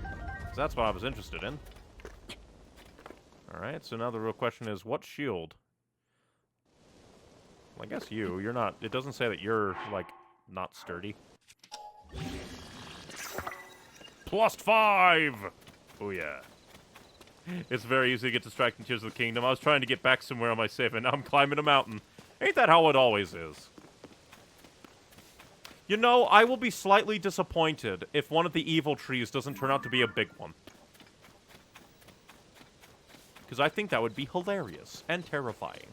Because that's what I was interested in. Alright, so now the real question is, what shield? Well, I guess you're not... It doesn't say that you're, like, not sturdy. +5! Oh, yeah. It's very easy to get distracted in Tears of the Kingdom. I was trying to get back somewhere on my save, and now I'm climbing a mountain. Ain't that how it always is? You know, I will be slightly disappointed if one of the evil trees doesn't turn out to be a big one. Because I think that would be hilarious and terrifying.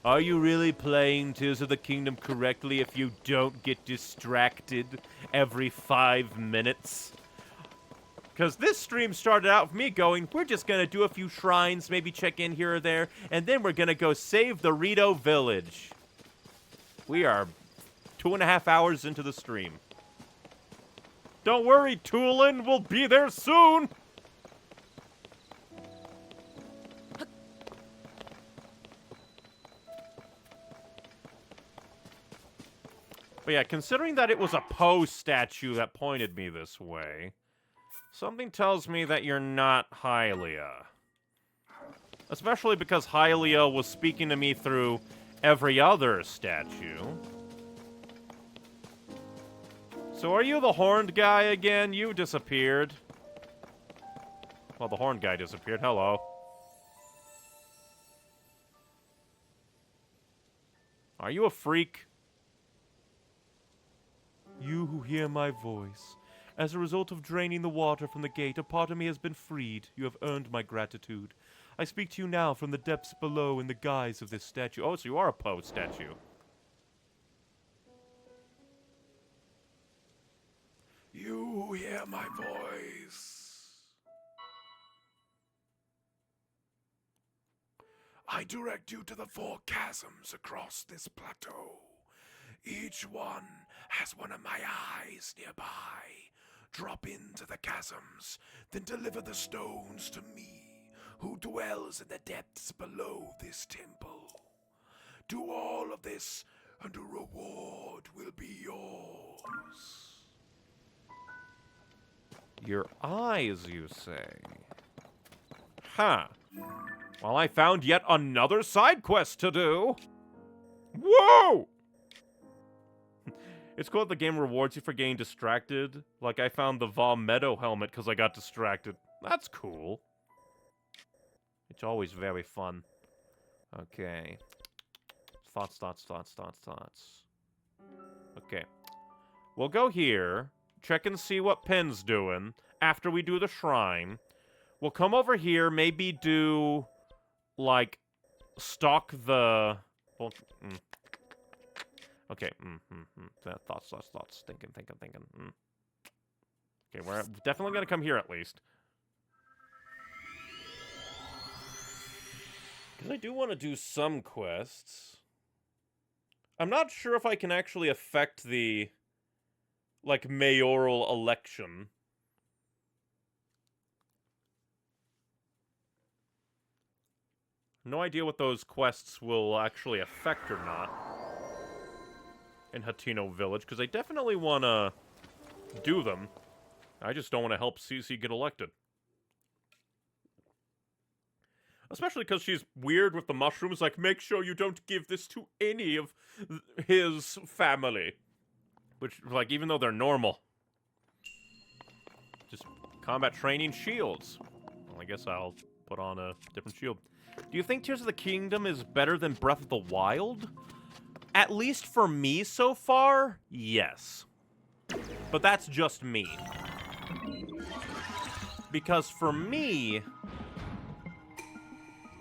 Are you really playing Tears of the Kingdom correctly if you don't get distracted every 5 minutes? Because this stream started out with me going, we're just going to do a few shrines, maybe check in here or there, and then we're going to go save the Rito village. We are 2.5 hours into the stream. Don't worry, Toolin, we'll be there soon! But yeah, considering that it was a Poe statue that pointed me this way, something tells me that you're not Hylia. Especially because Hylia was speaking to me through every other statue. So are you the horned guy again? You disappeared. Well, the horned guy disappeared. Hello. Are you a freak? You who hear my voice. As a result of draining the water from the gate, a part of me has been freed. You have earned my gratitude. I speak to you now from the depths below in the guise of this statue. Oh, so you are a Poe statue. You who hear my voice. I direct you to the 4 chasms across this plateau. Each one has one of my eyes nearby. Drop into the chasms, then deliver the stones to me, who dwells in the depths below this temple. Do all of this, and a reward will be yours. Your eyes, you say? Huh. Well, I found yet another side quest to do. Whoa! It's cool that the game rewards you for getting distracted. Like, I found the Va Meadow helmet because I got distracted. That's cool. It's always very fun. Okay. Thoughts. Okay. We'll go here, check and see what Pin's doing after we do the shrine. We'll come over here, maybe do, like, stalk the... Well, Okay, thoughts, thinking. Okay, we're definitely gonna come here at least. Because I do want to do some quests. I'm not sure if I can actually affect the, like, mayoral election. No idea what those quests will actually affect or not in Hateno Village, because I definitely want to do them. I just don't want to help Cece get elected. Especially because she's weird with the mushrooms, like, make sure you don't give this to any of his family. Which, like, even though they're normal. Just combat training shields. Well, I guess I'll put on a different shield. Do you think Tears of the Kingdom is better than Breath of the Wild? At least for me so far, yes. But that's just me. Because for me,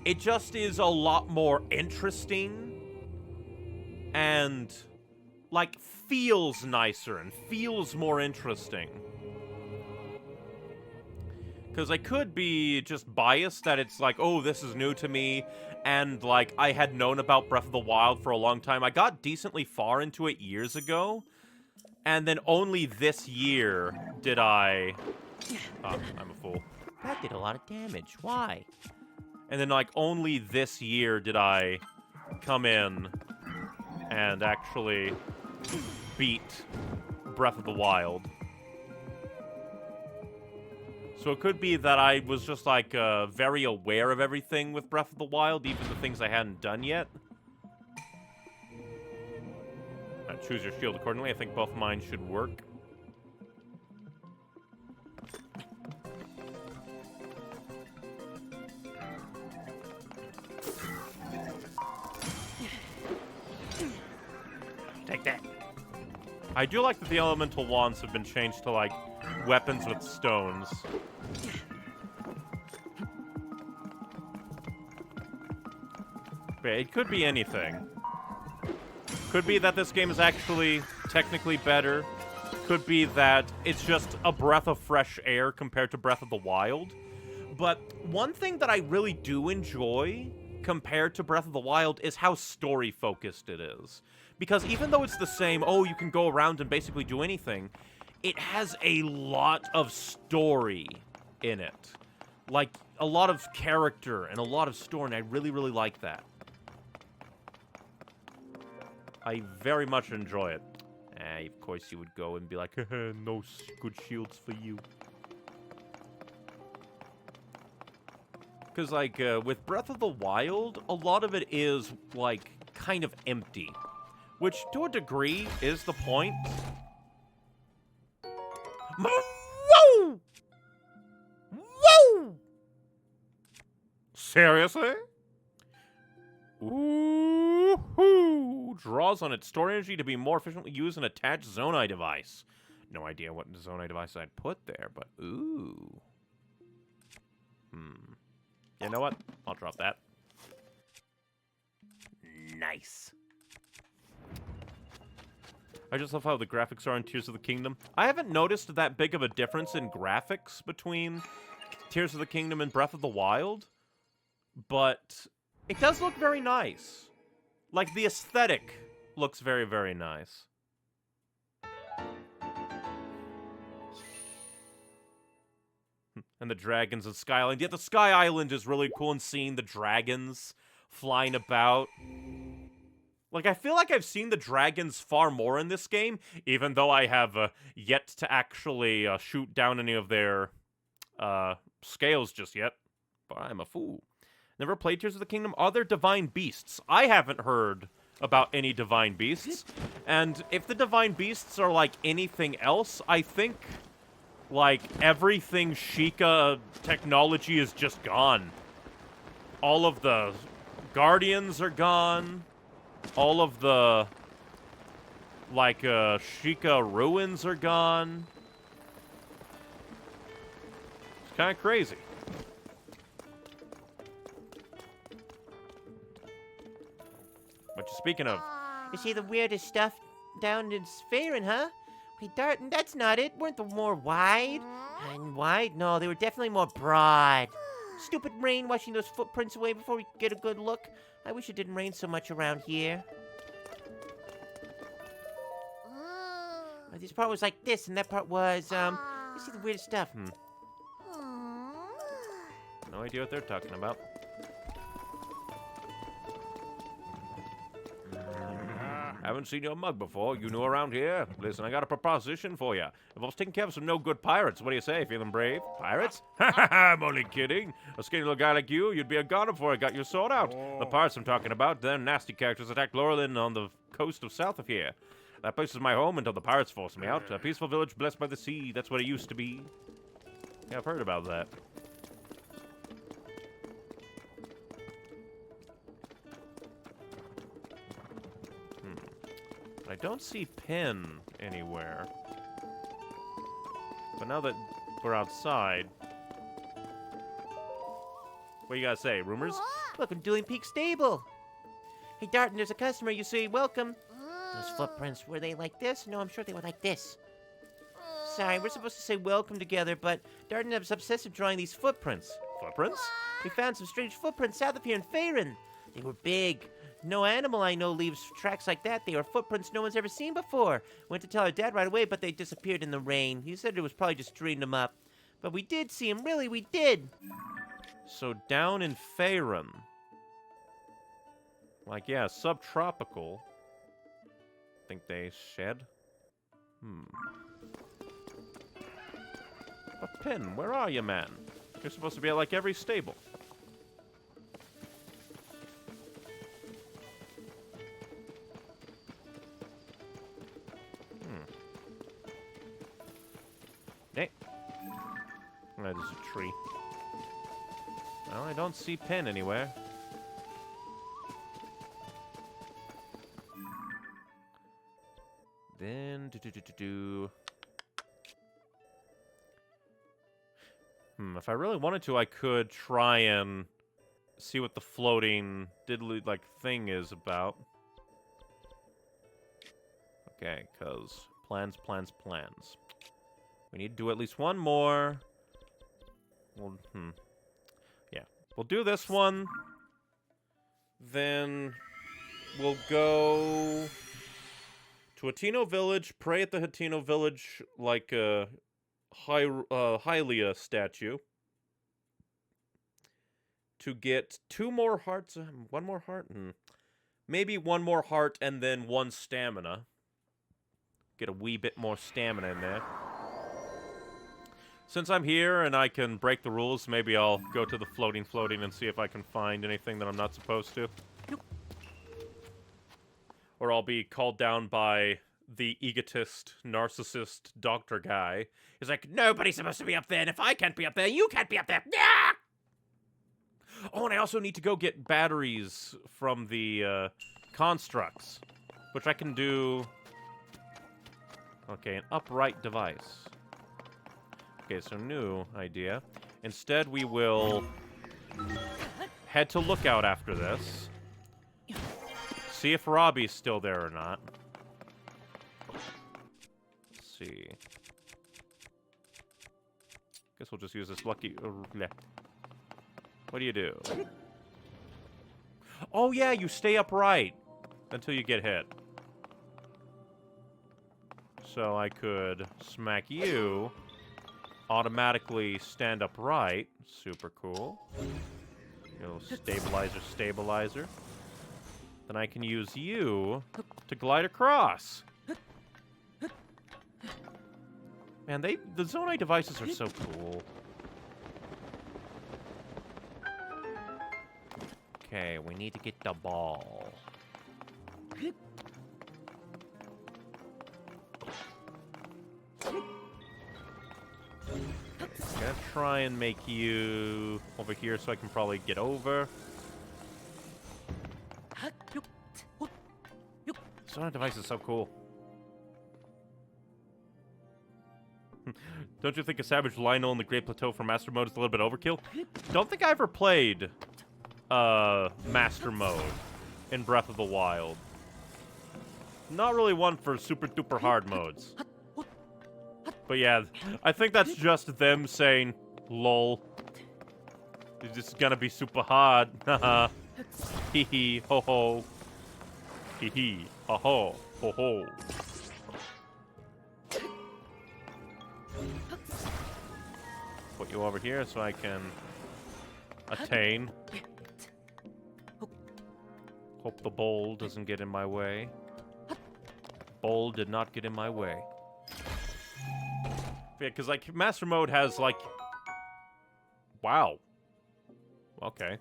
it just is a lot more interesting and, like, feels nicer and feels more interesting. Because I could be just biased that it's like, oh, this is new to me, and, like, I had known about Breath of the Wild for a long time. I got decently far into it years ago, and then only this year did I... Oh, I'm a fool. That did a lot of damage. Why? And then, like, only this year did I come in and actually beat Breath of the Wild. So it could be that I was just, like, very aware of everything with Breath of the Wild, even the things I hadn't done yet. Choose your shield accordingly. I think both mine should work. Take that. I do like that the elemental wands have been changed to, like, weapons with stones. But it could be anything. Could be that this game is actually technically better. Could be that it's just a breath of fresh air compared to Breath of the Wild. But one thing that I really do enjoy compared to Breath of the Wild is how story-focused it is. Because even though it's the same, oh, you can go around and basically do anything, it has a lot of story in it. Like, a lot of character and a lot of story, and I really, really like that. I very much enjoy it. Of course you would go and be like, no good shields for you. Because, like, with Breath of the Wild, a lot of it is, like, kind of empty, which to a degree is the point. Whoa! Whoa! Seriously? Ooh, draws on its store energy to be more efficiently used an attached Zonai device. No idea what Zonai device I'd put there, but ooh. You know what? I'll drop that. Nice. I just love how the graphics are in Tears of the Kingdom. I haven't noticed that big of a difference in graphics between Tears of the Kingdom and Breath of the Wild, but it does look very nice. Like, the aesthetic looks very, very nice. And the dragons and Sky Island. Yeah, the Sky Island is really cool, and seeing the dragons flying about. Like, I feel like I've seen the dragons far more in this game, even though I have yet to actually shoot down any of their scales just yet. But I'm a fool. Never played Tears of the Kingdom. Are there divine beasts? I haven't heard about any divine beasts. And if the divine beasts are like anything else, I think, like, everything Sheikah technology is just gone. All of the guardians are gone. All of the, like, Sheikah ruins are gone. It's kind of crazy. But speaking of... You see the weirdest stuff down in Sphairon, huh? Hey, Darton, that's not it. Weren't they more wide? And wide? No, they were definitely more broad. Stupid rain washing those footprints away before we get a good look. I wish it didn't rain so much around here. This part was like this, and that part was, you see the weirdest stuff. No idea what they're talking about. Haven't seen your mug before. You new around here? Listen, I got a proposition for you. If I was taking care of some no-good pirates, what do you say? Feeling brave? Pirates? Ha ha ha, I'm only kidding. A skinny little guy like you, you'd be a goner before I got your sword out. The pirates I'm talking about, them nasty characters attacked Laurelin on the coast of south of here. That place is my home until the pirates forced me out. A peaceful village blessed by the sea. That's what it used to be. Yeah, I've heard about that. I don't see Pin anywhere. But now that we're outside... What do you gotta say? Rumors? Welcome to Dueling Peak Stable. Hey, Darton, there's a customer. You say welcome. Those footprints, were they like this? No, I'm sure they were like this. Sorry, we're supposed to say welcome together, but Darton was obsessed with drawing these footprints. Footprints? We found some strange footprints south of here in Phaeron. They were big. No animal I know leaves tracks like that. They were footprints no one's ever seen before. Went to tell our dad right away, but they disappeared in the rain. He said it was probably just dreamed them up. But we did see them, really, we did. So down in Phaeron. Like, yeah, subtropical. Think they shed? But Pin, where are you, man? You're supposed to be at, like, every stable. Hey. Oh, there's a tree. Well, I don't see Pin anywhere. Then, if I really wanted to, I could try and see what the floating diddly, like, thing is about. Okay, because plans. We need to do at least one more. Well, yeah. We'll do this one. Then we'll go to Hateno Village, pray at the Hateno Village like a Hylia statue to get 2 more hearts, 1 more heart, maybe 1 more heart and then 1 stamina. Get a wee bit more stamina in there. Since I'm here and I can break the rules, maybe I'll go to the floating and see if I can find anything that I'm not supposed to. or I'll be called down by the egotist, narcissist doctor guy. He's like, nobody's supposed to be up there, and if I can't be up there, you can't be up there. Yeah! Oh, and I also need to go get batteries from the constructs, which I can do. Okay, an upright device. Okay, so new idea. Instead, we will head to Lookout after this. See if Robbie's still there or not. Let's see. Guess we'll just use this lucky... What do you do? Oh, yeah, you stay upright until you get hit. So I could smack you, automatically stand upright. Super cool. You know, stabilizer. Then I can use you to glide across. Man, the Zonai devices are so cool. Okay, we need to get the ball. Gonna try and make you over here so I can probably get over. Sonic device is so cool. Don't you think a Savage Lionel in the Great Plateau for Master Mode is a little bit overkill? Don't think I ever played Master Mode in Breath of the Wild. Not really one for super duper hard modes. But yeah, I think that's just them saying, lol. It's just gonna be super hard. Haha. Hee hee, ho ho. Hee hee, ho ho, ho ho. Put you over here so I can attain. Hope the bowl doesn't get in my way. Bowl did not get in my way. Yeah, because, like, Master Mode has, like... Wow. Okay.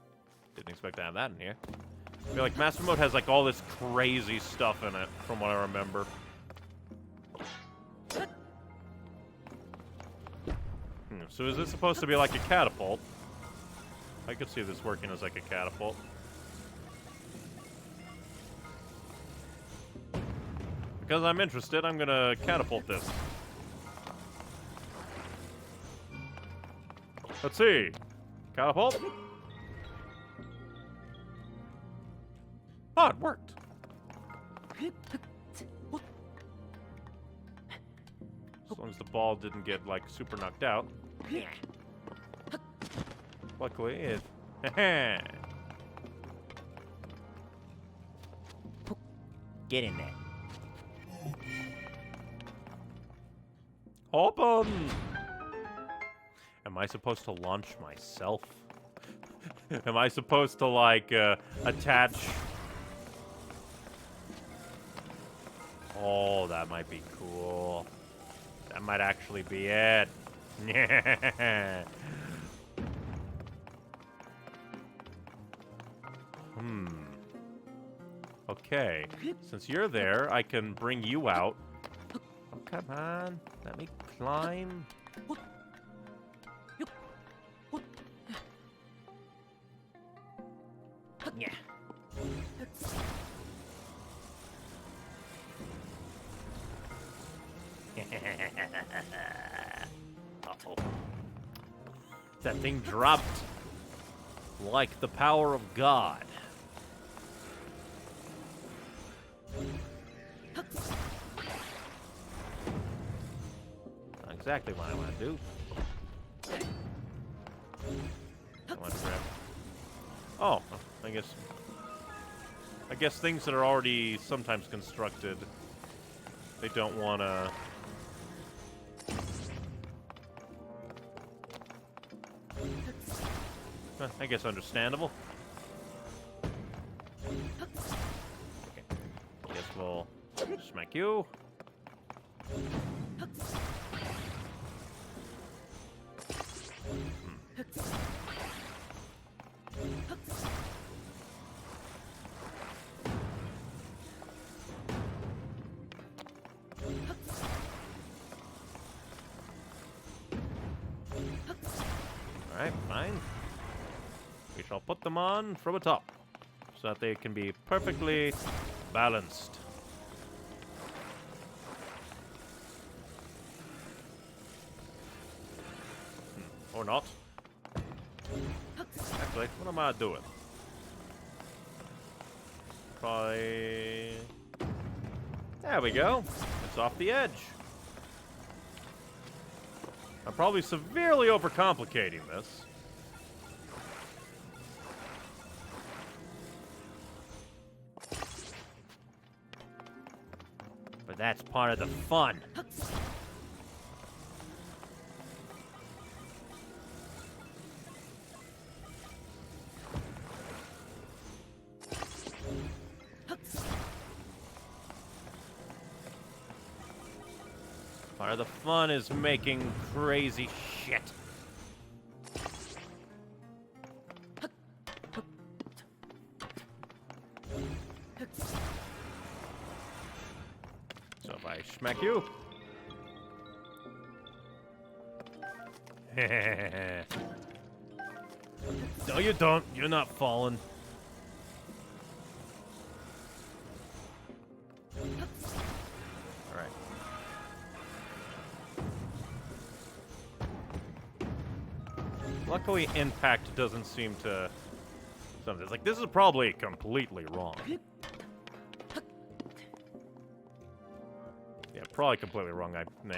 Didn't expect to have that in here. I feel like Master Mode has, like, all this crazy stuff in it, from what I remember. So is this supposed to be like a catapult? I could see this working as, like, a catapult. Because I'm interested, I'm gonna catapult this. Let's see. Catapult. Oh, it worked. As long as the ball didn't get, like, super knocked out. Luckily, it... Get in there. Open! Am I supposed to launch myself? Am I supposed to, like, attach... Oh, that might be cool. That might actually be it. Okay. Since you're there, I can bring you out. Oh, come on. Let me climb. Yeah. Uh-oh. That thing dropped like the power of God. Not exactly what I want to do. I want to grab... Oh, I guess things that are already sometimes constructed, they don't want to... I guess understandable. Okay. Guess we'll smack you. we shall put them on from atop so that they can be perfectly balanced. Or not. Actually, what am I doing? Probably... There we go. It's off the edge. I'm probably severely overcomplicating this. But that's part of the fun. Part of the fun is making crazy shit. So if I smack you... No, you don't. You're not falling. Alright. Luckily, impact doesn't seem to... Something. It's like, this is probably completely wrong. Yeah, probably completely wrong. Nah.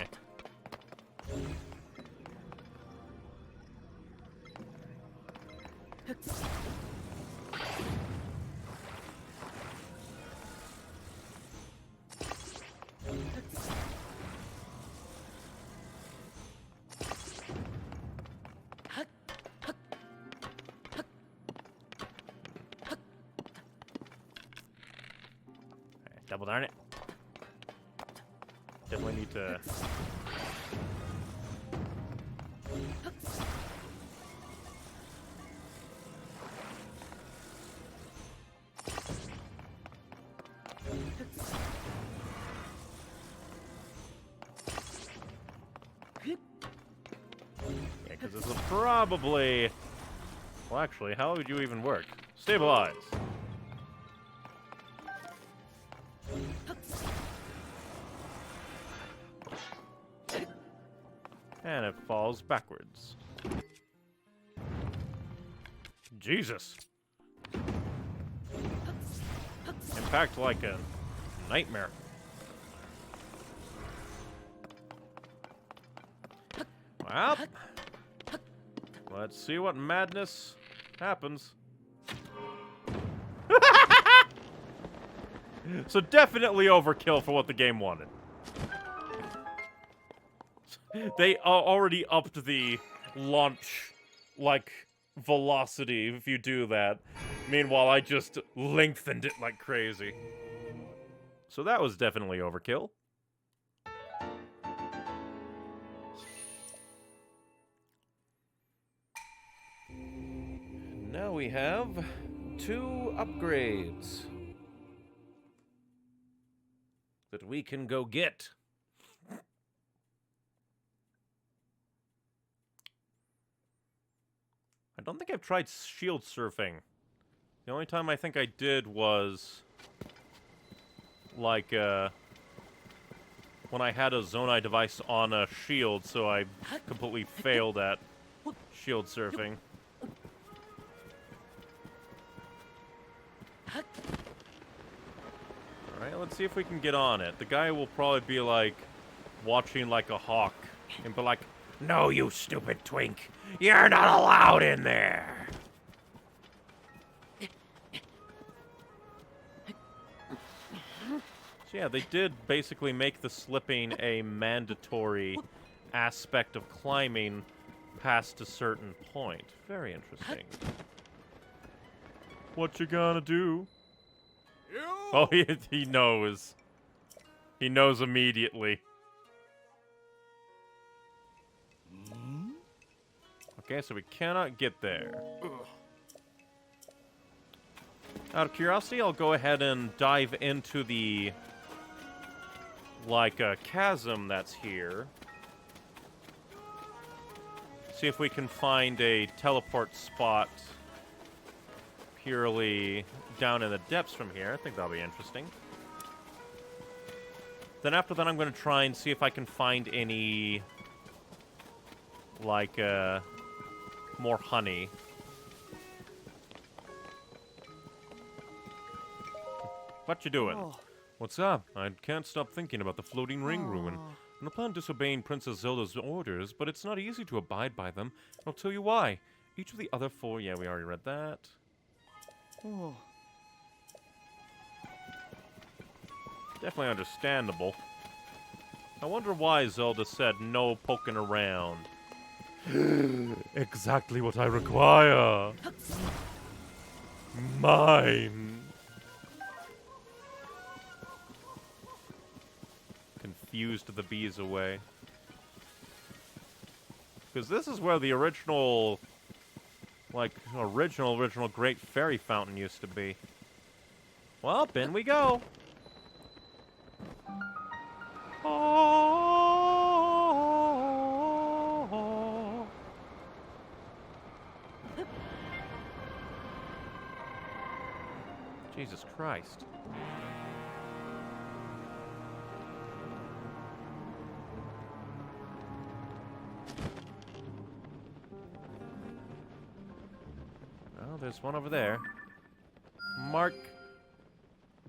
Double darn it. Definitely need to... Yeah, because this will probably... Well, actually, how would you even work? Stabilize. And it falls backwards. Jesus. Impact like a nightmare. Well, let's see what madness happens. So definitely overkill for what the game wanted. They already upped the launch, like, velocity if you do that. Meanwhile, I just lengthened it like crazy. So that was definitely overkill. Now we have 2 upgrades that we can go get. I don't think I've tried shield surfing. The only time I think I did was... like, when I had a Zonai device on a shield, so I completely failed at shield surfing. Alright, let's see if we can get on it. The guy will probably be, like, watching like a hawk, and be like, "No, you stupid twink! You're not allowed in there!" So yeah, they did basically make the slipping a mandatory aspect of climbing past a certain point. Very interesting. What you gonna do? Oh, he knows. He knows immediately. Okay, so we cannot get there. Out of curiosity, I'll go ahead and dive into the... like a chasm that's here. See if we can find a teleport spot purely down in the depths from here. I think that'll be interesting. Then after that, I'm going to try and see if I can find any, like, more honey. What you doing? Oh. What's up? I can't stop thinking about the floating ring ruin. And I plan disobeying Princess Zelda's orders, but it's not easy to abide by them. I'll tell you why. Each of the other 4... Yeah, we already read that. Oh. Definitely understandable. I wonder why Zelda said no poking around. Exactly what I require. Mine. Confused the bees away. Because this is where the original, like, original Great Fairy Fountain used to be. Well, in we go. Oh. Jesus Christ. Oh, there's one over there. Mark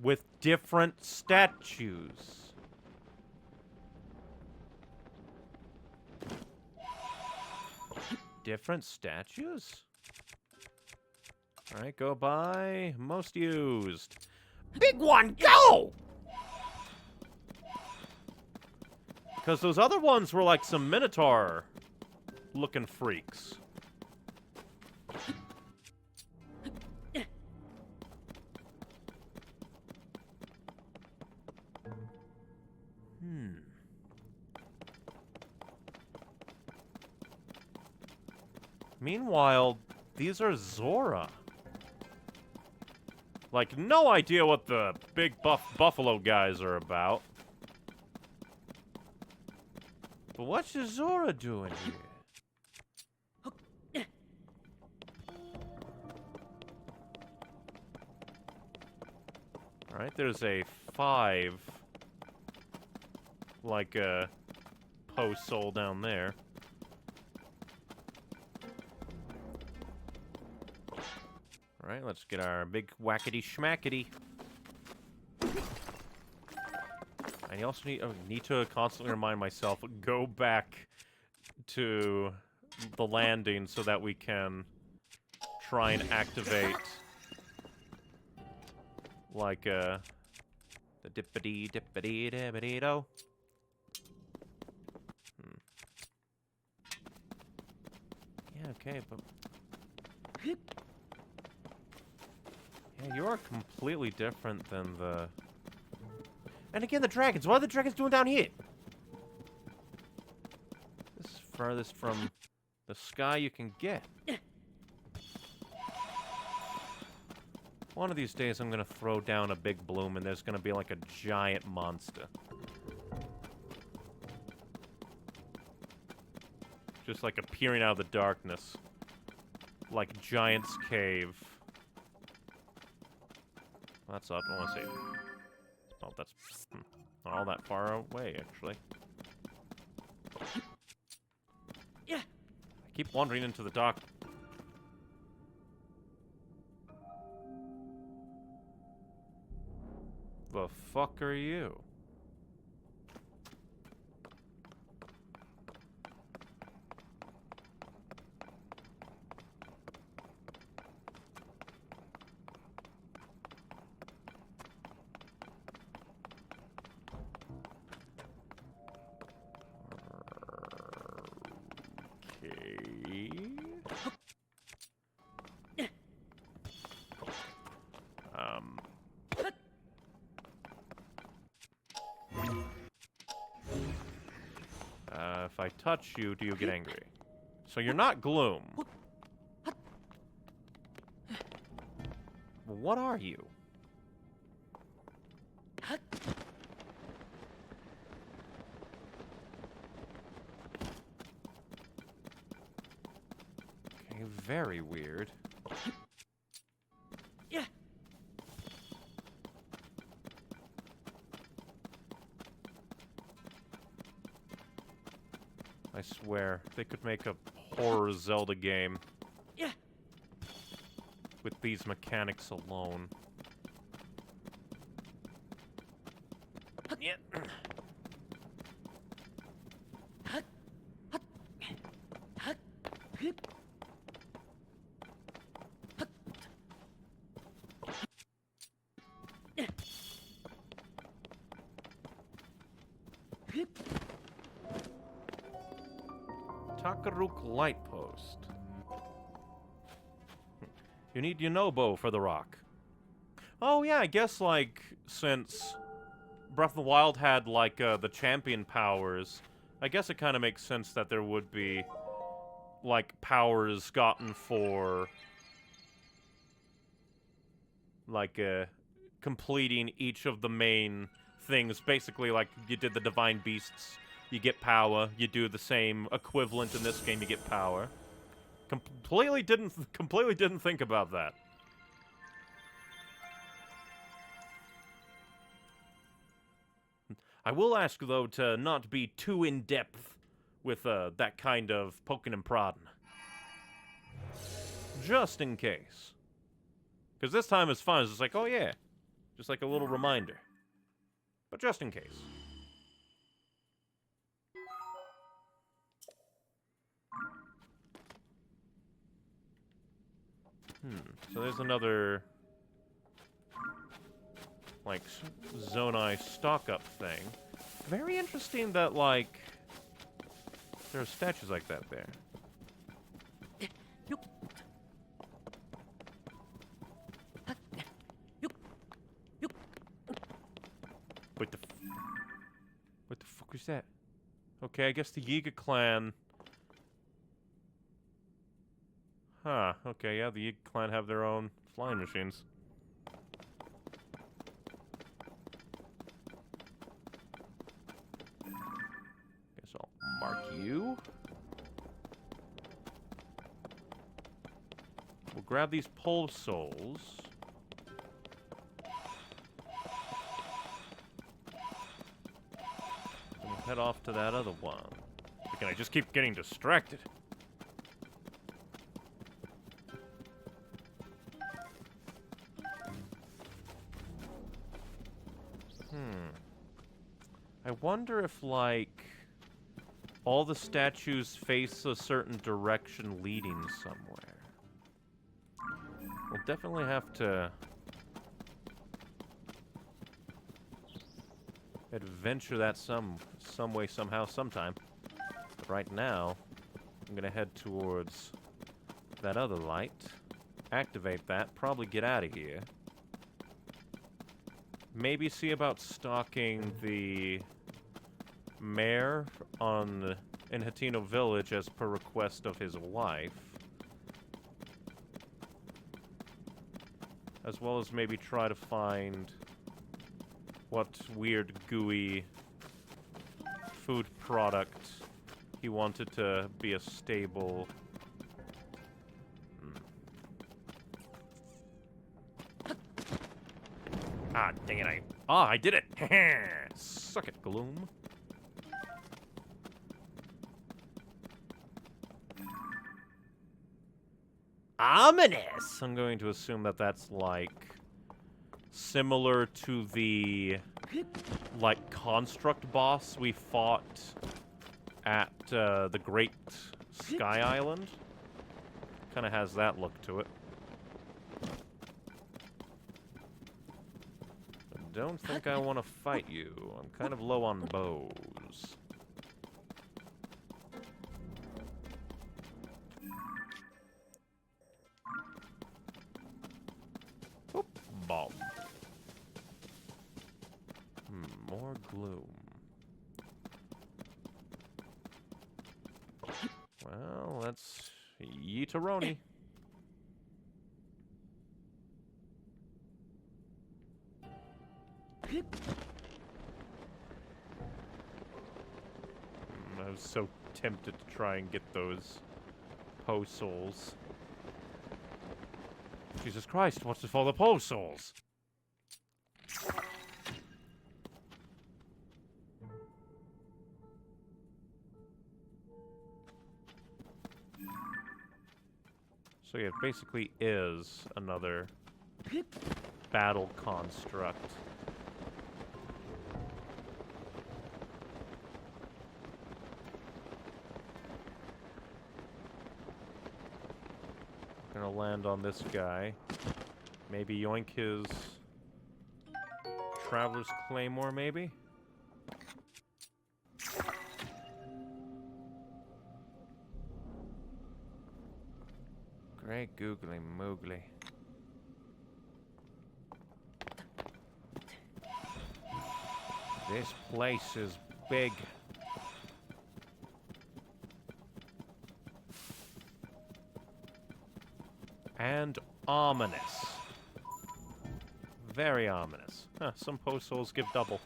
with different statues. Different statues? Alright, go by. Most used. Big one, go! Because those other ones were like some Minotaur looking freaks. Meanwhile, these are Zora. Like, no idea what the big buffalo guys are about. But what's Zora doing here? Alright, there's a 5. Like a post soul down there. Alright, let's get our big whackety schmackety. I also need to constantly remind myself, go back to the landing so that we can try and activate like the dippity-dippity-dippity-do. Yeah, okay, but... Yeah, you are completely different than the... And again, the dragons. What are the dragons doing down here? This is furthest from the sky you can get. One of these days, I'm gonna throw down a big bloom, and there's gonna be like a giant monster. Just like appearing out of the darkness. Like Giant's Cave. That's up. I want to see. Oh, that's not all that far away, actually. Yeah. I keep wandering into the dark. The fuck are you? If I touch you, do you get angry? So you're not gloom. What are you? Okay, very weird. swear, they could make a horror Zelda game Yeah. with these mechanics alone. Yeah. Takaruk Light Post. You need Yunobo for the rock. Oh yeah, I guess like since Breath of the Wild had like the champion powers, I guess it kind of makes sense that there would be like powers gotten for like completing each of the main things. Basically, like you did the Divine Beasts, you get power. You do the same equivalent in this game, you get power. Completely didn't think about that. I will ask though to not be too in depth with that kind of poking and prodding, just in case. Because this time it's fun. It's just like, oh yeah, just like a little reminder. But just in case. So there's another, like, Zonai stock-up thing. Very interesting that, like, there are statues like that there. What the fuck was that? Okay, I guess the Yiga clan... Huh, okay, yeah, the Yiga clan have their own flying machines. Guess I'll mark you. We'll grab these pole souls. And we'll head off to that other one. Can I just keep getting distracted? I wonder if, like, all the statues face a certain direction leading somewhere. We'll definitely have to adventure that some way, somehow, sometime. But right now, I'm gonna head towards that other light, activate that, probably get out of here. Maybe see about stalking the mayor in Hateno Village as per request of his wife. As well as maybe try to find what weird gooey food product he wanted to be a stable. Ah, dang it, I did it! Suck it, Gloom. Ominous! I'm going to assume that that's, like, similar to the, like, construct boss we fought at the Great Sky Island. Kind of has that look to it. Don't think I want to fight you. I'm kind of low on bows. Oop, bomb. More gloom. Well, that's Yeetaroni. I was so tempted to try and get those Poe souls. Jesus Christ, what's with all the Poe souls? So yeah, it basically is another battle construct. Gonna land on this guy. Maybe yoink his Traveler's Claymore, maybe? Great googly moogly. This place is big. And ominous. Very ominous. Huh, some post souls give double.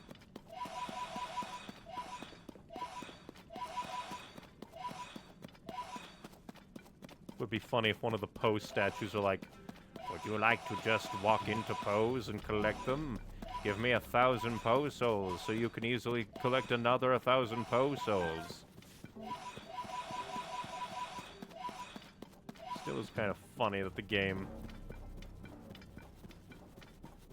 Would be funny if one of the pose statues are like, would you like to just walk into pose and collect them? Give me 1,000 pose souls so you can easily collect another 1,000 pose souls. Still is kind of funny that the game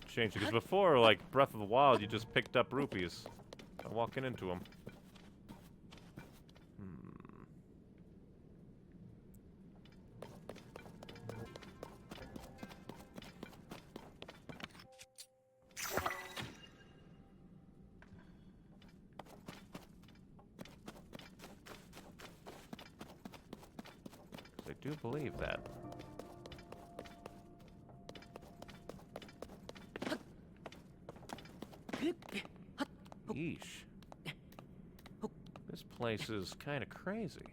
changed it, because before, like, Breath of the Wild, you just picked up rupees by walking into them. I do believe that. Yeesh. This place is kind of crazy.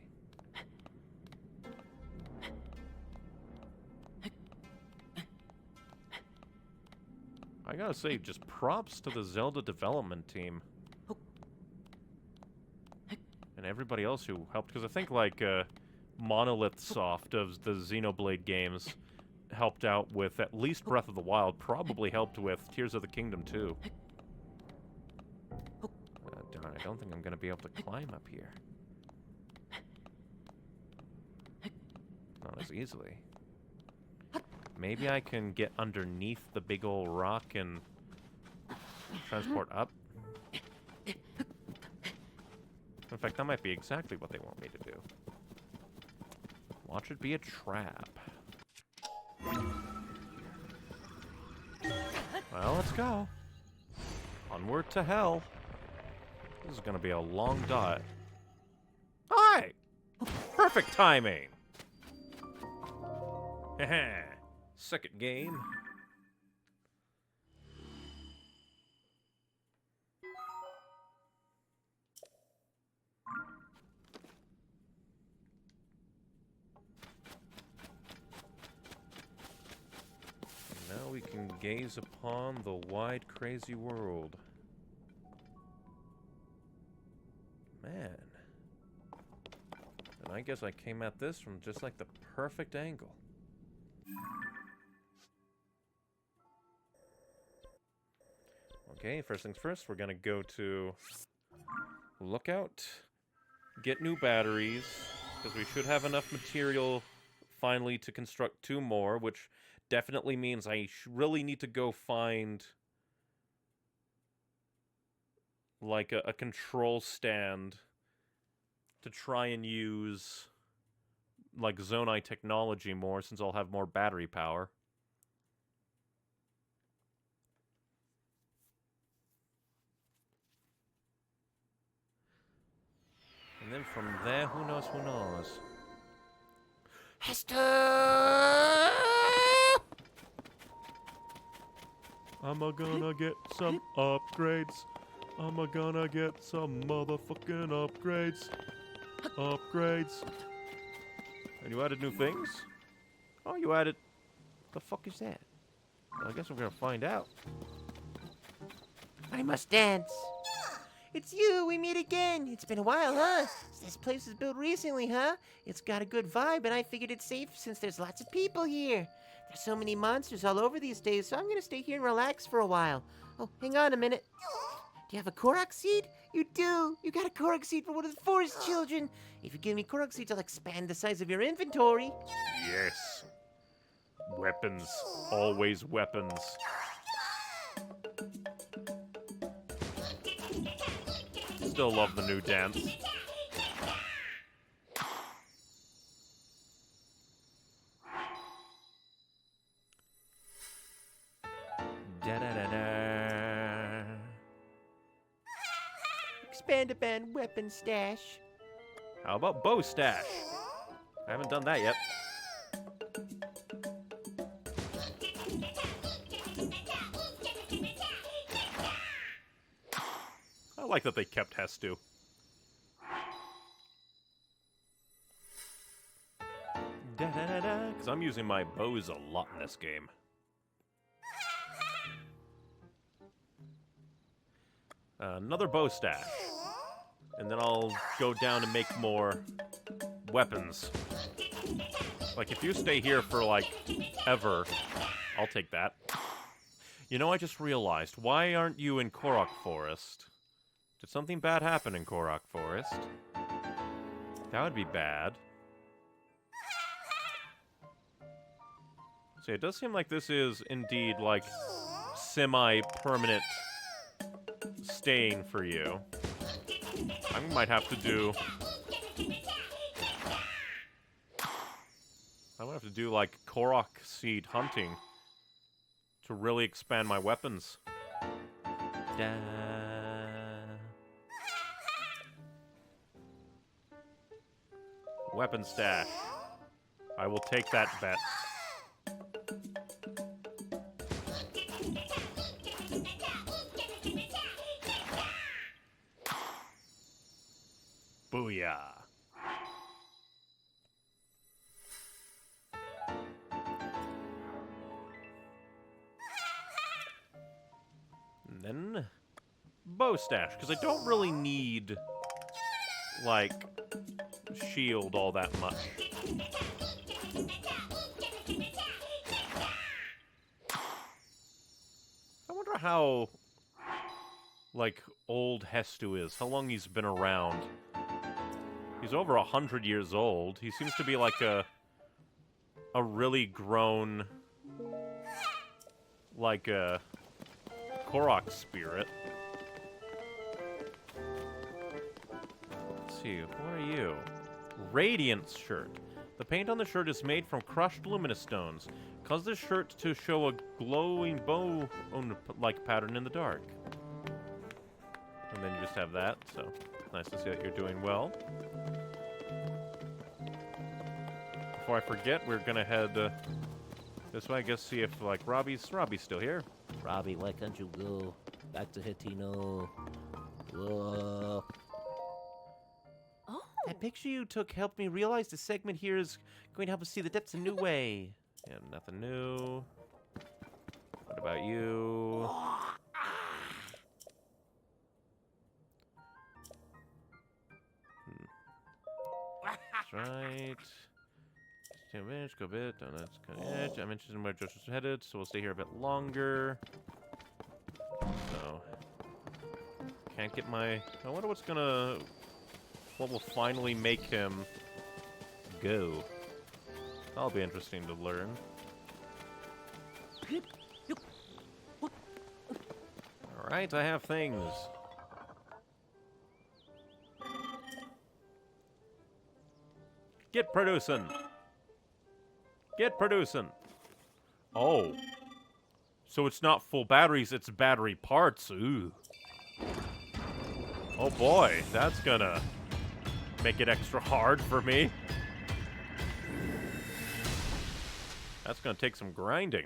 I gotta say, just props to the Zelda development team. And everybody else who helped, because I think, like, Monolith Soft of the Xenoblade games helped out with at least Breath of the Wild, probably helped with Tears of the Kingdom too. Darn, I don't think I'm gonna be able to climb up here. Not as easily. Maybe I can get underneath the big old rock and transport up. In fact, that might be exactly what they want me to do. Watch it be a trap. Well, let's go. Onward to hell. This is gonna be a long dot. Hi! Perfect timing! Haha. Second game. Now we can gaze upon the wide, crazy world. Man. And I guess I came at this from just like the perfect angle. Okay, first things first, we're gonna go to Lookout, get new batteries, because we should have enough material finally to construct 2 more, which definitely means I really need to go find like a control stand to try and use like Zonai technology more, since I'll have more battery power. And then from there, who knows, who knows? Hester! I'm gonna get some upgrades. I'm gonna get some motherfucking upgrades. Upgrades. And you added new things? Oh, you added... The fuck is that? Well, I guess we're gonna find out. I must dance. It's you, we meet again. It's been a while, huh? This place was built recently, huh? It's got a good vibe, and I figured it's safe since there's lots of people here. There's so many monsters all over these days, so I'm gonna stay here and relax for a while. Oh, hang on a minute. Do you have a Korok seed? You do! You got a Korok seed for one of the forest children! If you give me Korok seeds, I'll expand the size of your inventory. Yes. Weapons. Always weapons. Still love the new dance. Da-da-da-da. Expand-a-band weapon stash. How about bow stash? I haven't done that yet. I like that they kept Hestu. Da-da-da-da, because I'm using my bows a lot in this game. Another bow stash. And then I'll go down and make more weapons. Like, if you stay here for, like, ever, I'll take that. You know, I just realized, why aren't you in Korok Forest? Did something bad happen in Korok Forest? That would be bad. See, it does seem like this is indeed, like, semi-permanent staying for you. I might have to do... I might have to do, like, Korok seed hunting to really expand my weapons. Da. Weapon stash. I will take that bet. Booyah. And then bow stash, because I don't really need, like, shield all that much. I wonder how, like, old Hestu is, how long he's been around. He's over 100 years old. He seems to be like a really grown, like a Korok spirit. Let's see, what are you? Radiance shirt. The paint on the shirt is made from crushed luminous stones. Cause the shirt to show a glowing bow-like pattern in the dark. And then you just have that, so nice to see that you're doing well. Before I forget, we're gonna head this way, I guess, see if, like, Robbie's still here. Robbie, why can't you go back to Hitino? Whoa. Oh. That picture you took helped me realize the segment here is going to help us see the depths a new way. Yeah, nothing new. What about you? That's right. Damage, go a bit. Oh, that's kind of edge. I'm interested in where Josh is headed, so we'll stay here a bit longer. So, can't get my. I wonder what's gonna. What will finally make him go? That'll be interesting to learn. All right, I have things. Get producing. Get producing. Oh. So it's not full batteries, it's battery parts. Ooh. Oh boy, that's gonna make it extra hard for me. That's gonna take some grinding.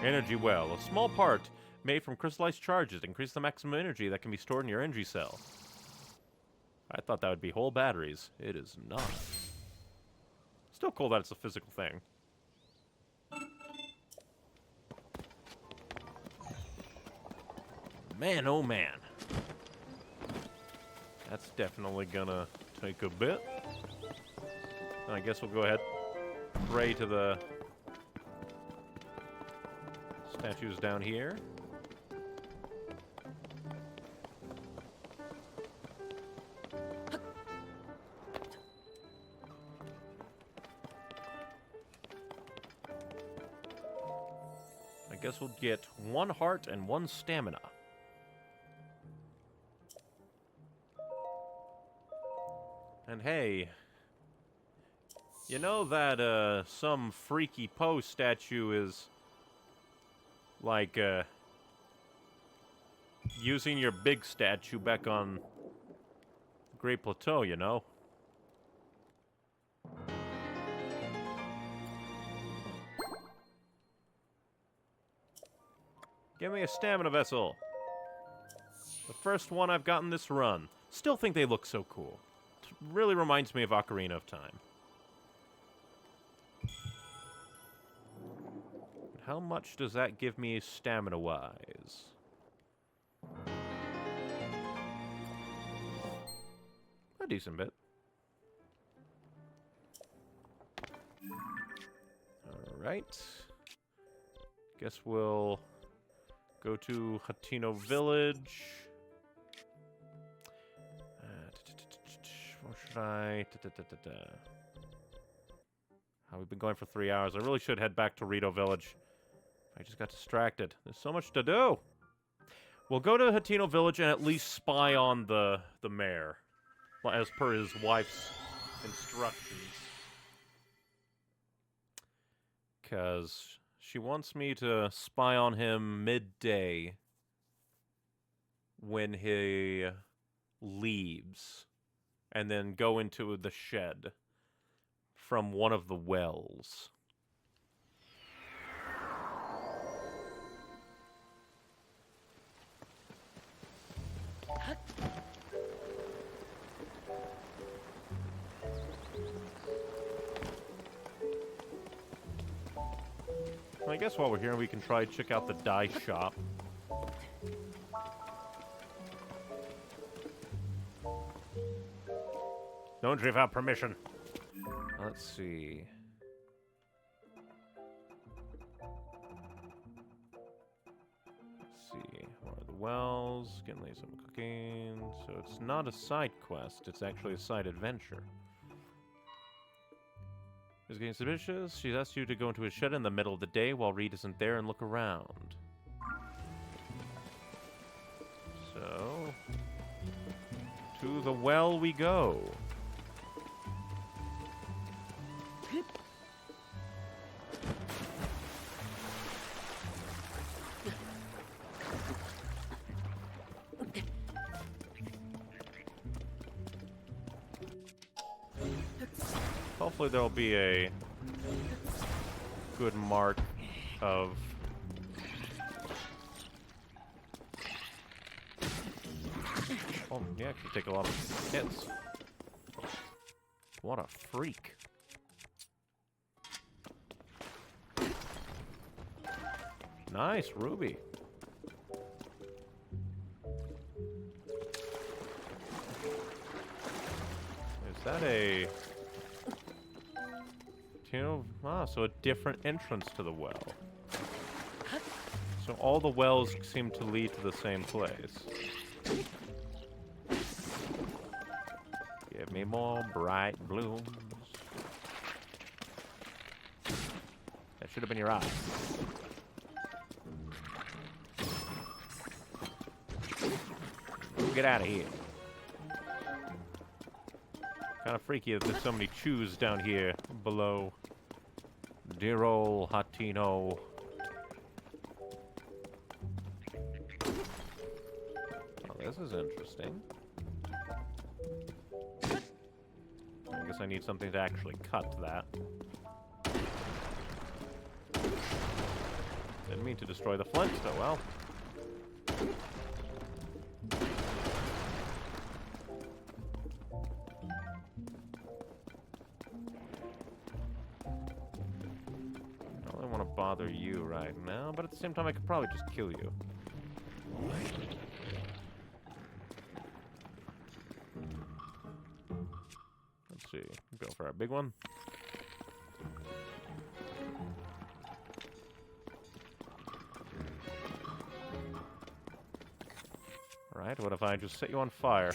Energy well. A small part made from crystallized charges. Increase the maximum energy that can be stored in your energy cell. I thought that would be whole batteries. It is not. Still cool that it's a physical thing. Man, oh man. That's definitely gonna take a bit. I guess we'll go ahead and pray to the statues down here. guess we'll get 1 heart and 1 stamina. And hey, you know that some freaky Poe statue is like using your big statue back on Great Plateau, you know? Give me a stamina vessel. The first one I've gotten this run. Still think they look so cool. It really reminds me of Ocarina of Time. How much does that give me stamina-wise? A decent bit. Alright. Guess we'll go to Hatino Village. Where should I... We've been going for 3 hours. I really should head back to Rito Village. I just got distracted. There's so much to do. We'll go to Hatino Village and at least spy on the mayor, as per his wife's instructions. Because she wants me to spy on him midday when he leaves, and then go into the shed from one of the wells. I guess while we're here, we can try check out the dye shop. Don't you have permission? Let's see. What are the wells? Getting some cooking. So it's not a side quest. It's actually a side adventure. Is getting suspicious. She's asked you to go into a shed in the middle of the day while Reed isn't there and look around. So, to the well we go. Hopefully there'll be a good mark of... Oh, yeah, actually take a lot of hits. What a freak. Nice, Ruby. Is that a... so a different entrance to the well. So all the wells seem to lead to the same place. Give me more bright blooms. That should have been your eye. Get out of here. Kind of freaky that there's so many chews down here below. Dear old Hatino. Oh, this is interesting. I guess I need something to actually cut that. Didn't mean to destroy the flint, so well. Bother you right now, but at the same time I could probably just kill you. Let's see. Go for our big one. Alright, what if I just set you on fire?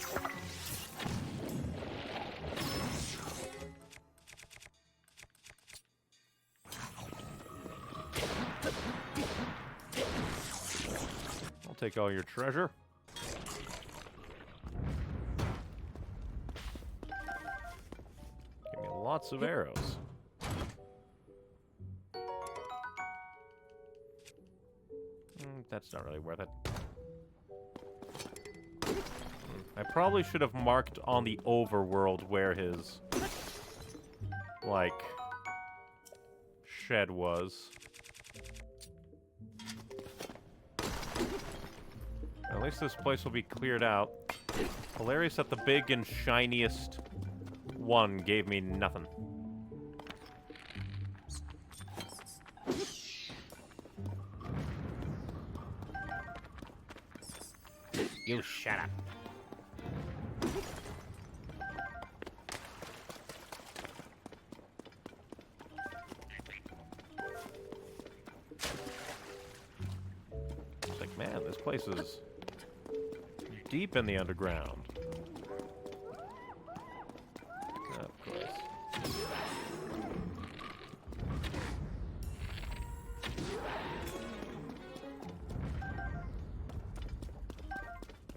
take all your treasure. Give me lots of arrows. That's not really worth it. I probably should have marked on the overworld where his, like, shed was. At least this place will be cleared out. Hilarious that the big and shiniest one gave me nothing. You shut up. It's like, man, this place is deep in the underground. Of course.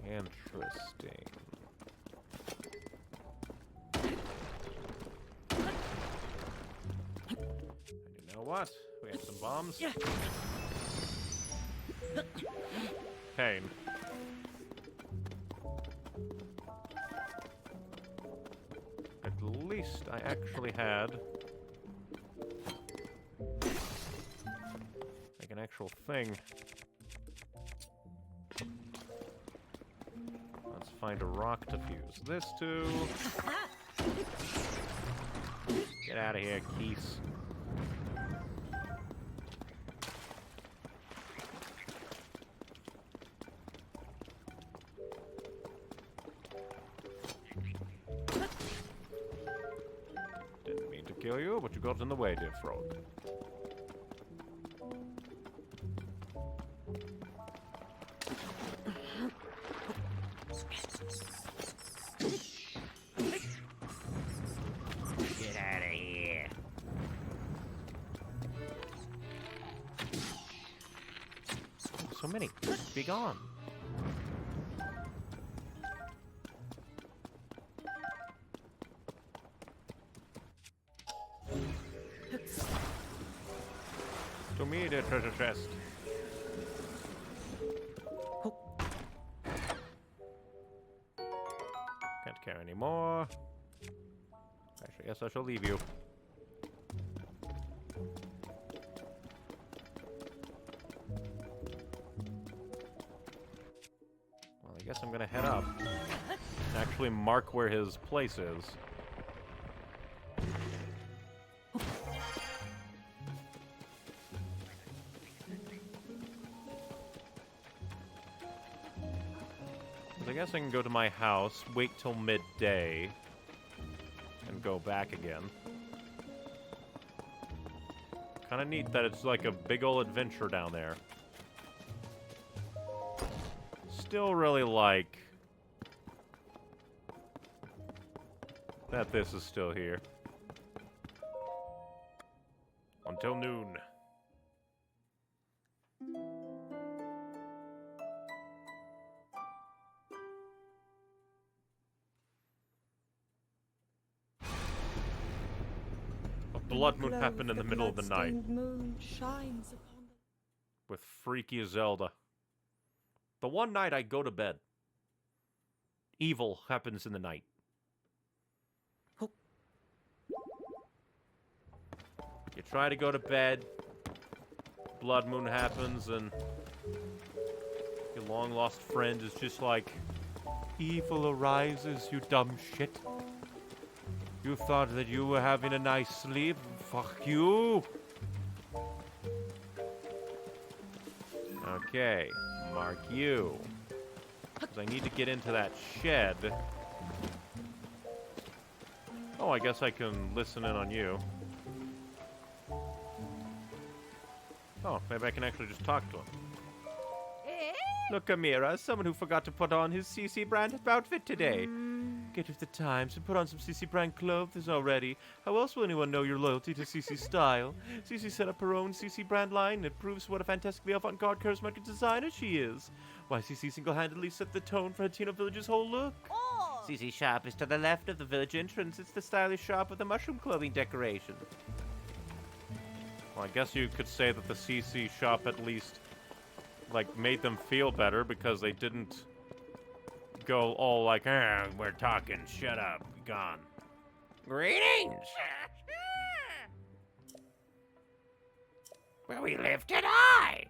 Interesting. And you know what? We have some bombs. Pain. At least I actually had like an actual thing. Let's find a rock to fuse this to. Get out of here, Keese. Didn't mean to kill you, but you got in the way, dear frog. Get out of here. So many. Be gone. To me, the treasure chest. Can't care anymore. Actually, yes, I shall leave you. Well, I guess I'm gonna head up and actually mark where his place is. I guess I can go to my house, wait till midday, and go back again. Kinda neat that it's like a big ol' adventure down there. Still really like that this is still here. Until noon. Blood moon happened in the middle of the night Moon shines upon the... with freaky Zelda. The one night I go to bed, evil happens in the night. You try to go to bed, blood moon happens, and your long lost friend is just like, evil arises, you dumb shit. You thought that you were having a nice sleep? Fuck you! Okay, mark you. Because I need to get into that shed. Oh, I guess I can listen in on you. Oh, maybe I can actually just talk to him. Look, Amira, someone who forgot to put on his CC branded outfit today. Get with the times and put on some CC brand clothes already. How else will anyone know your loyalty to CC style? CC set up her own CC brand line and it proves what a fantastically avant-garde charismatic designer she is. Why, CC single-handedly set the tone for Hateno Village's whole look. CC shop is to the left of the village entrance. It's the stylish shop with the mushroom clothing decoration. Well, I guess you could say that the CC shop at least, like, made them feel better because they didn't go all like, we're talking, shut up, gone. Greetings! Where we lifted high!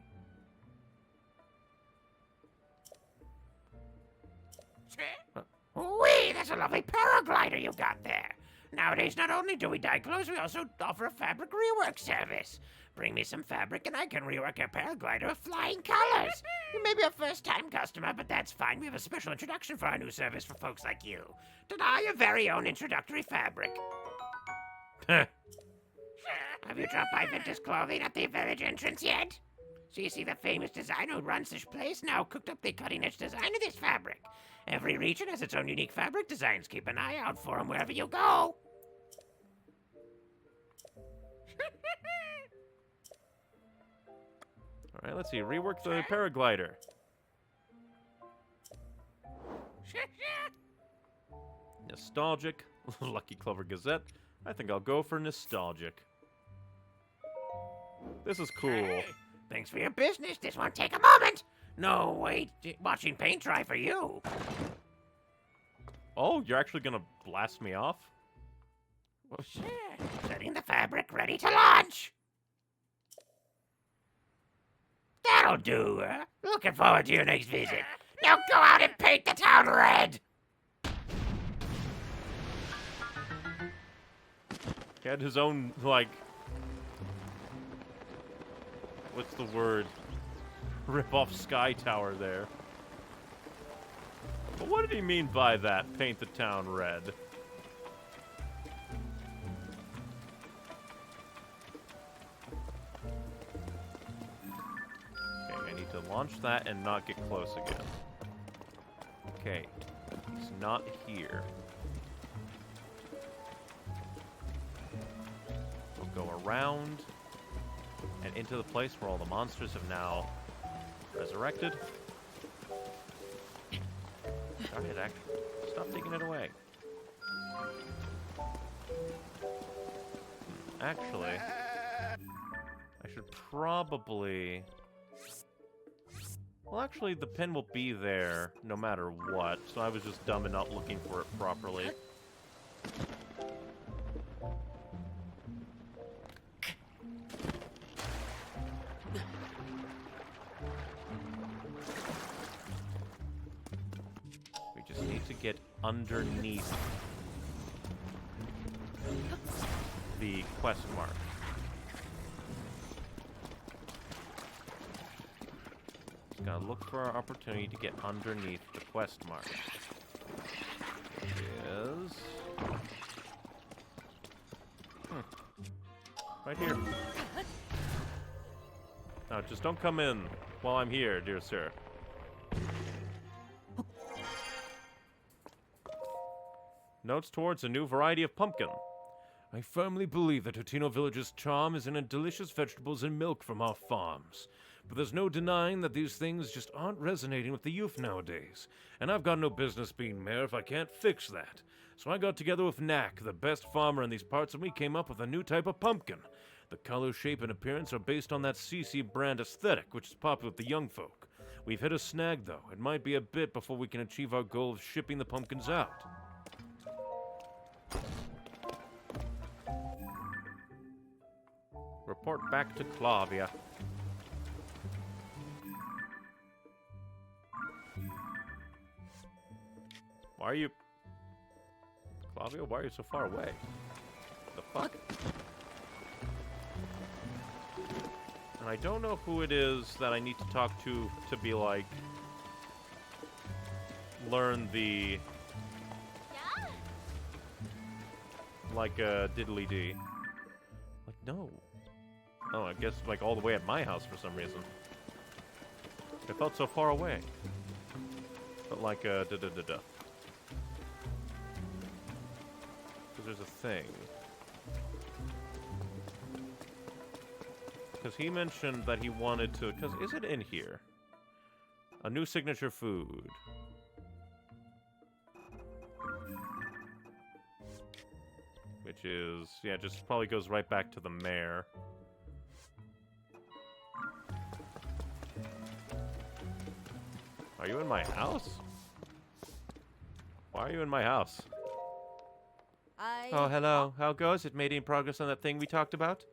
Wee, that's a lovely paraglider you got there. Nowadays, not only do we dye clothes, we also offer a fabric rework service. Bring me some fabric and I can rework your paraglider with flying colors. You may be a first-time customer, but that's fine. We have a special introduction for our new service for folks like you. To dye your very own introductory fabric. Have you dropped by Vintage Clothing at the village entrance yet? So you see the famous designer who runs this place now cooked up the cutting-edge design of this fabric. Every region has its own unique fabric designs. Keep an eye out for them wherever you go. All right, let's see. Rework the paraglider. Nostalgic. Lucky Clover Gazette. I think I'll go for nostalgic. This is cool. Hey, thanks for your business. This won't take a moment. No, wait. Watching paint dry for you. Oh, you're actually gonna blast me off? Well, sure. Setting the fabric ready to launch. That'll do. Looking forward to your next visit. Now go out and paint the town red. He had his own, like... What's the word? Rip-off Sky Tower there. But what did he mean by that? Paint the town red. Okay, I need to launch that and not get close again. Okay, he's not here. We'll go around and into the place where all the monsters have now resurrected. Darn it, actually. Stop taking it away. Actually, I should probably... Well, actually, the pin will be there no matter what, so I was just dumb and not looking for it properly. Get underneath the quest mark. Just gotta look for our opportunity to get underneath the quest mark. Is right here. No, just don't come in while I'm here, dear sir. Notes towards a new variety of pumpkin. I firmly believe that Hateno Village's charm is in the delicious vegetables and milk from our farms. But there's no denying that these things just aren't resonating with the youth nowadays. And I've got no business being mayor if I can't fix that. So I got together with Knack, the best farmer in these parts, and we came up with a new type of pumpkin. The color, shape, and appearance are based on that CC brand aesthetic, which is popular with the young folk. We've hit a snag, though. It might be a bit before we can achieve our goal of shipping the pumpkins out. Report back to Clavia. Why are you... Clavia, why are you so far away? The fuck? And I don't know who it is that I need to talk to be like... learn the... like a diddly-dee. Like, no. Oh, I guess, like, all the way at my house for some reason. It felt so far away. But, like, da-da-da-da. Because there's a thing. Because he mentioned that he wanted to... Because is it in here? A new signature food. Which is... Yeah, just probably goes right back to the mayor. Are you in my house? Why are you in my house? Oh, hello. How goes it? Made any progress on that thing we talked about?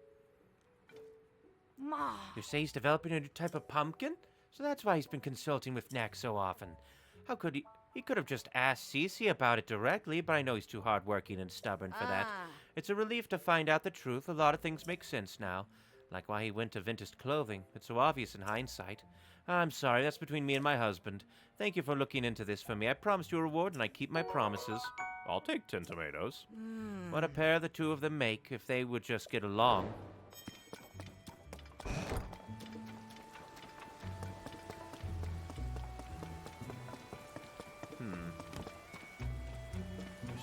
Ma. You say he's developing a new type of pumpkin? So that's why he's been consulting with Knack so often. How could he... He could have just asked Cece about it directly, but I know he's too hardworking and stubborn for that. It's a relief to find out the truth. A lot of things make sense now. Like why he went to vintage clothing. It's so obvious in hindsight. I'm sorry, that's between me and my husband. Thank you for looking into this for me. I promised you a reward, and I keep my promises. I'll take 10 tomatoes. What a pair the two of them make if they would just get along.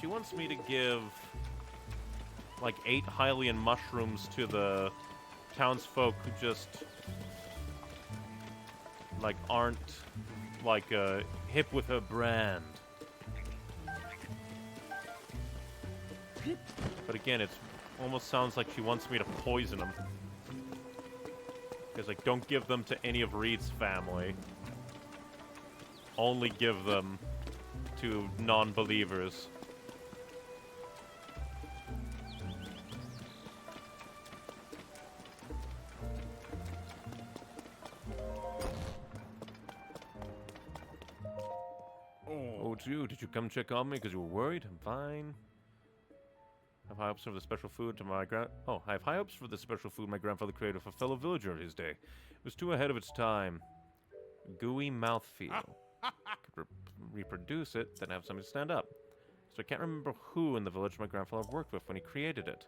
She wants me to give, like, 8 Hylian mushrooms to the townsfolk who just, like, aren't, like, hip with her brand. But again, it almost sounds like she wants me to poison them. Because, like, don't give them to any of Reed's family. Only give them to non-believers. Oh, it's you. Did you come check on me because you were worried? I'm fine. I have high hopes for the special food to my I have high hopes for the special food my grandfather created for a fellow villager in his day. It was too ahead of its time. Gooey mouthfeel. Could reproduce it, then have something to stand up. So I can't remember who in the village my grandfather worked with when he created it.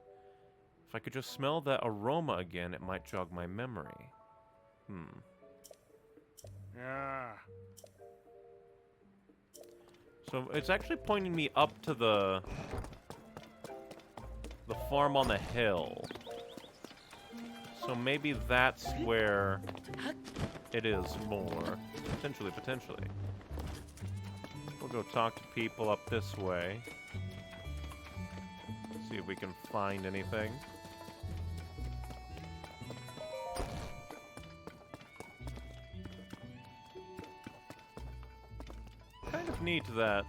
If I could just smell that aroma again, it might jog my memory. Yeah. So it's actually pointing me up to the farm on the hill. So maybe that's where it is more. Potentially. We'll go talk to people up this way. See if we can find anything. Kind of neat that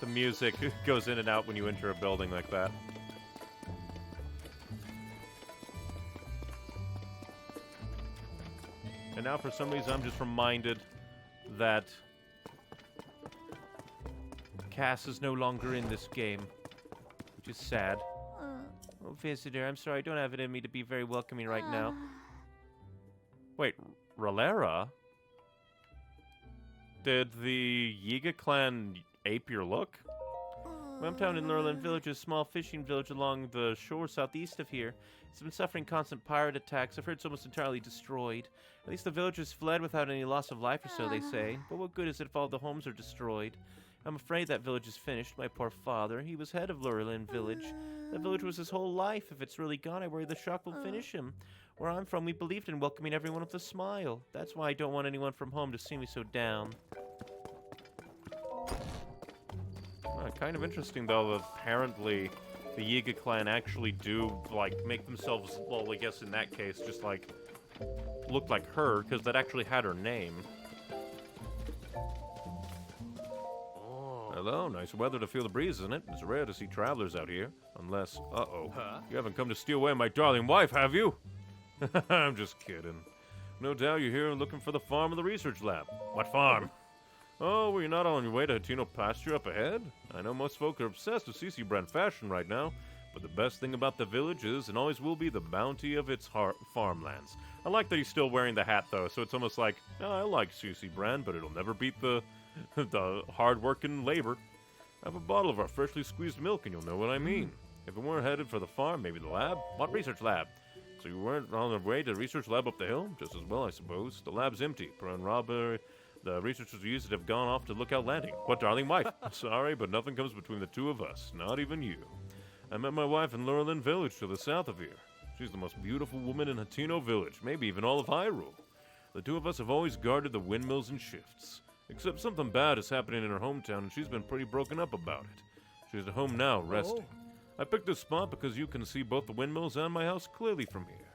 the music goes in and out when you enter a building like that. And now for some reason I'm just reminded that Cass is no longer in this game, which is sad. Oh, visitor, I'm sorry, I don't have it in me to be very welcoming right now. Wait, Ralera? Did the Yiga clan ape your look? My hometown in Lurlin Village is a small fishing village along the shore southeast of here. It's been suffering constant pirate attacks. I've heard it's almost entirely destroyed. At least the villagers fled without any loss of life or so, they say. But what good is it if all the homes are destroyed? I'm afraid that village is finished. My poor father. He was head of Lurlin Village. That village was his whole life. If it's really gone, I worry the shock will finish him. Where I'm from, we believed in welcoming everyone with a smile. That's why I don't want anyone from home to see me so down. Kind of interesting, though, that apparently the Yiga clan actually do, like, make themselves, well, I guess in that case, just, like, look like her, because that actually had her name. Hello, nice weather to feel the breeze, isn't it? It's rare to see travelers out here. Unless, you haven't come to steal away my darling wife, have you? I'm just kidding. No doubt you're here looking for the farm or the research lab. What farm? Oh, were you not on your way to Hatino pasture up ahead? I know most folk are obsessed with CC brand fashion right now, but the best thing about the village is, and always will be, the bounty of its farmlands. I like that he's still wearing the hat, though, so it's almost like, oh, I like CC brand, but it'll never beat the hard-working labor. Have a bottle of our freshly squeezed milk, and you'll know what I mean. If we weren't headed for the farm, maybe the lab? What research lab? So you weren't on the way to the research lab up the hill? Just as well, I suppose. The lab's empty. The researchers who used it have gone off to Lookout Landing. What, darling wife? Sorry, but nothing comes between the two of us. Not even you. I met my wife in Lurelin Village to the south of here. She's the most beautiful woman in Hateno Village, maybe even all of Hyrule. The two of us have always guarded the windmills and shifts. Except something bad is happening in her hometown, and she's been pretty broken up about it. She's at home now, resting. I picked this spot because you can see both the windmills and my house clearly from here.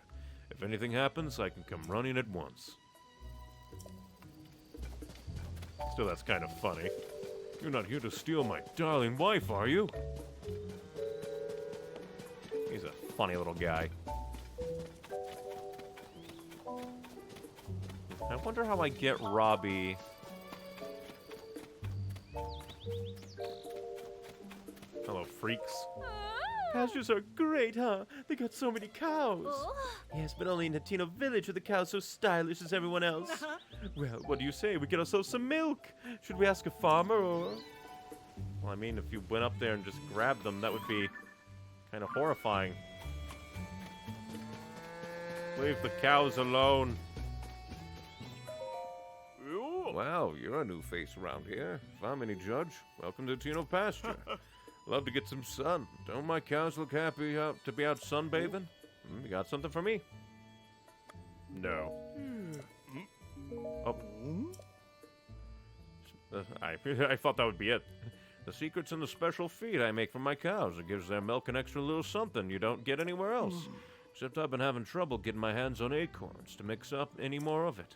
If anything happens, I can come running at once. Still, that's kind of funny. You're not here to steal my darling wife, are you? He's a funny little guy. I wonder how I get Robbie. Hello, freaks. Pastures are great, huh? They got so many cows. Yes, but only in Hateno Village are the cows so stylish as everyone else. Well, what do you say? We get ourselves some milk. Should we ask a farmer or... Well, I mean, if you went up there and just grabbed them, that would be kind of horrifying. Leave the cows alone. Wow, you're a new face around here. If I'm any judge, welcome to Hateno Pasture. Love to get some sun. Don't my cows look happy to be out sunbathing? You got something for me? No. Oh. I thought that would be it. The secret's in the special feed I make for my cows. It gives their milk an extra little something you don't get anywhere else. Except I've been having trouble getting my hands on acorns to mix up any more of it.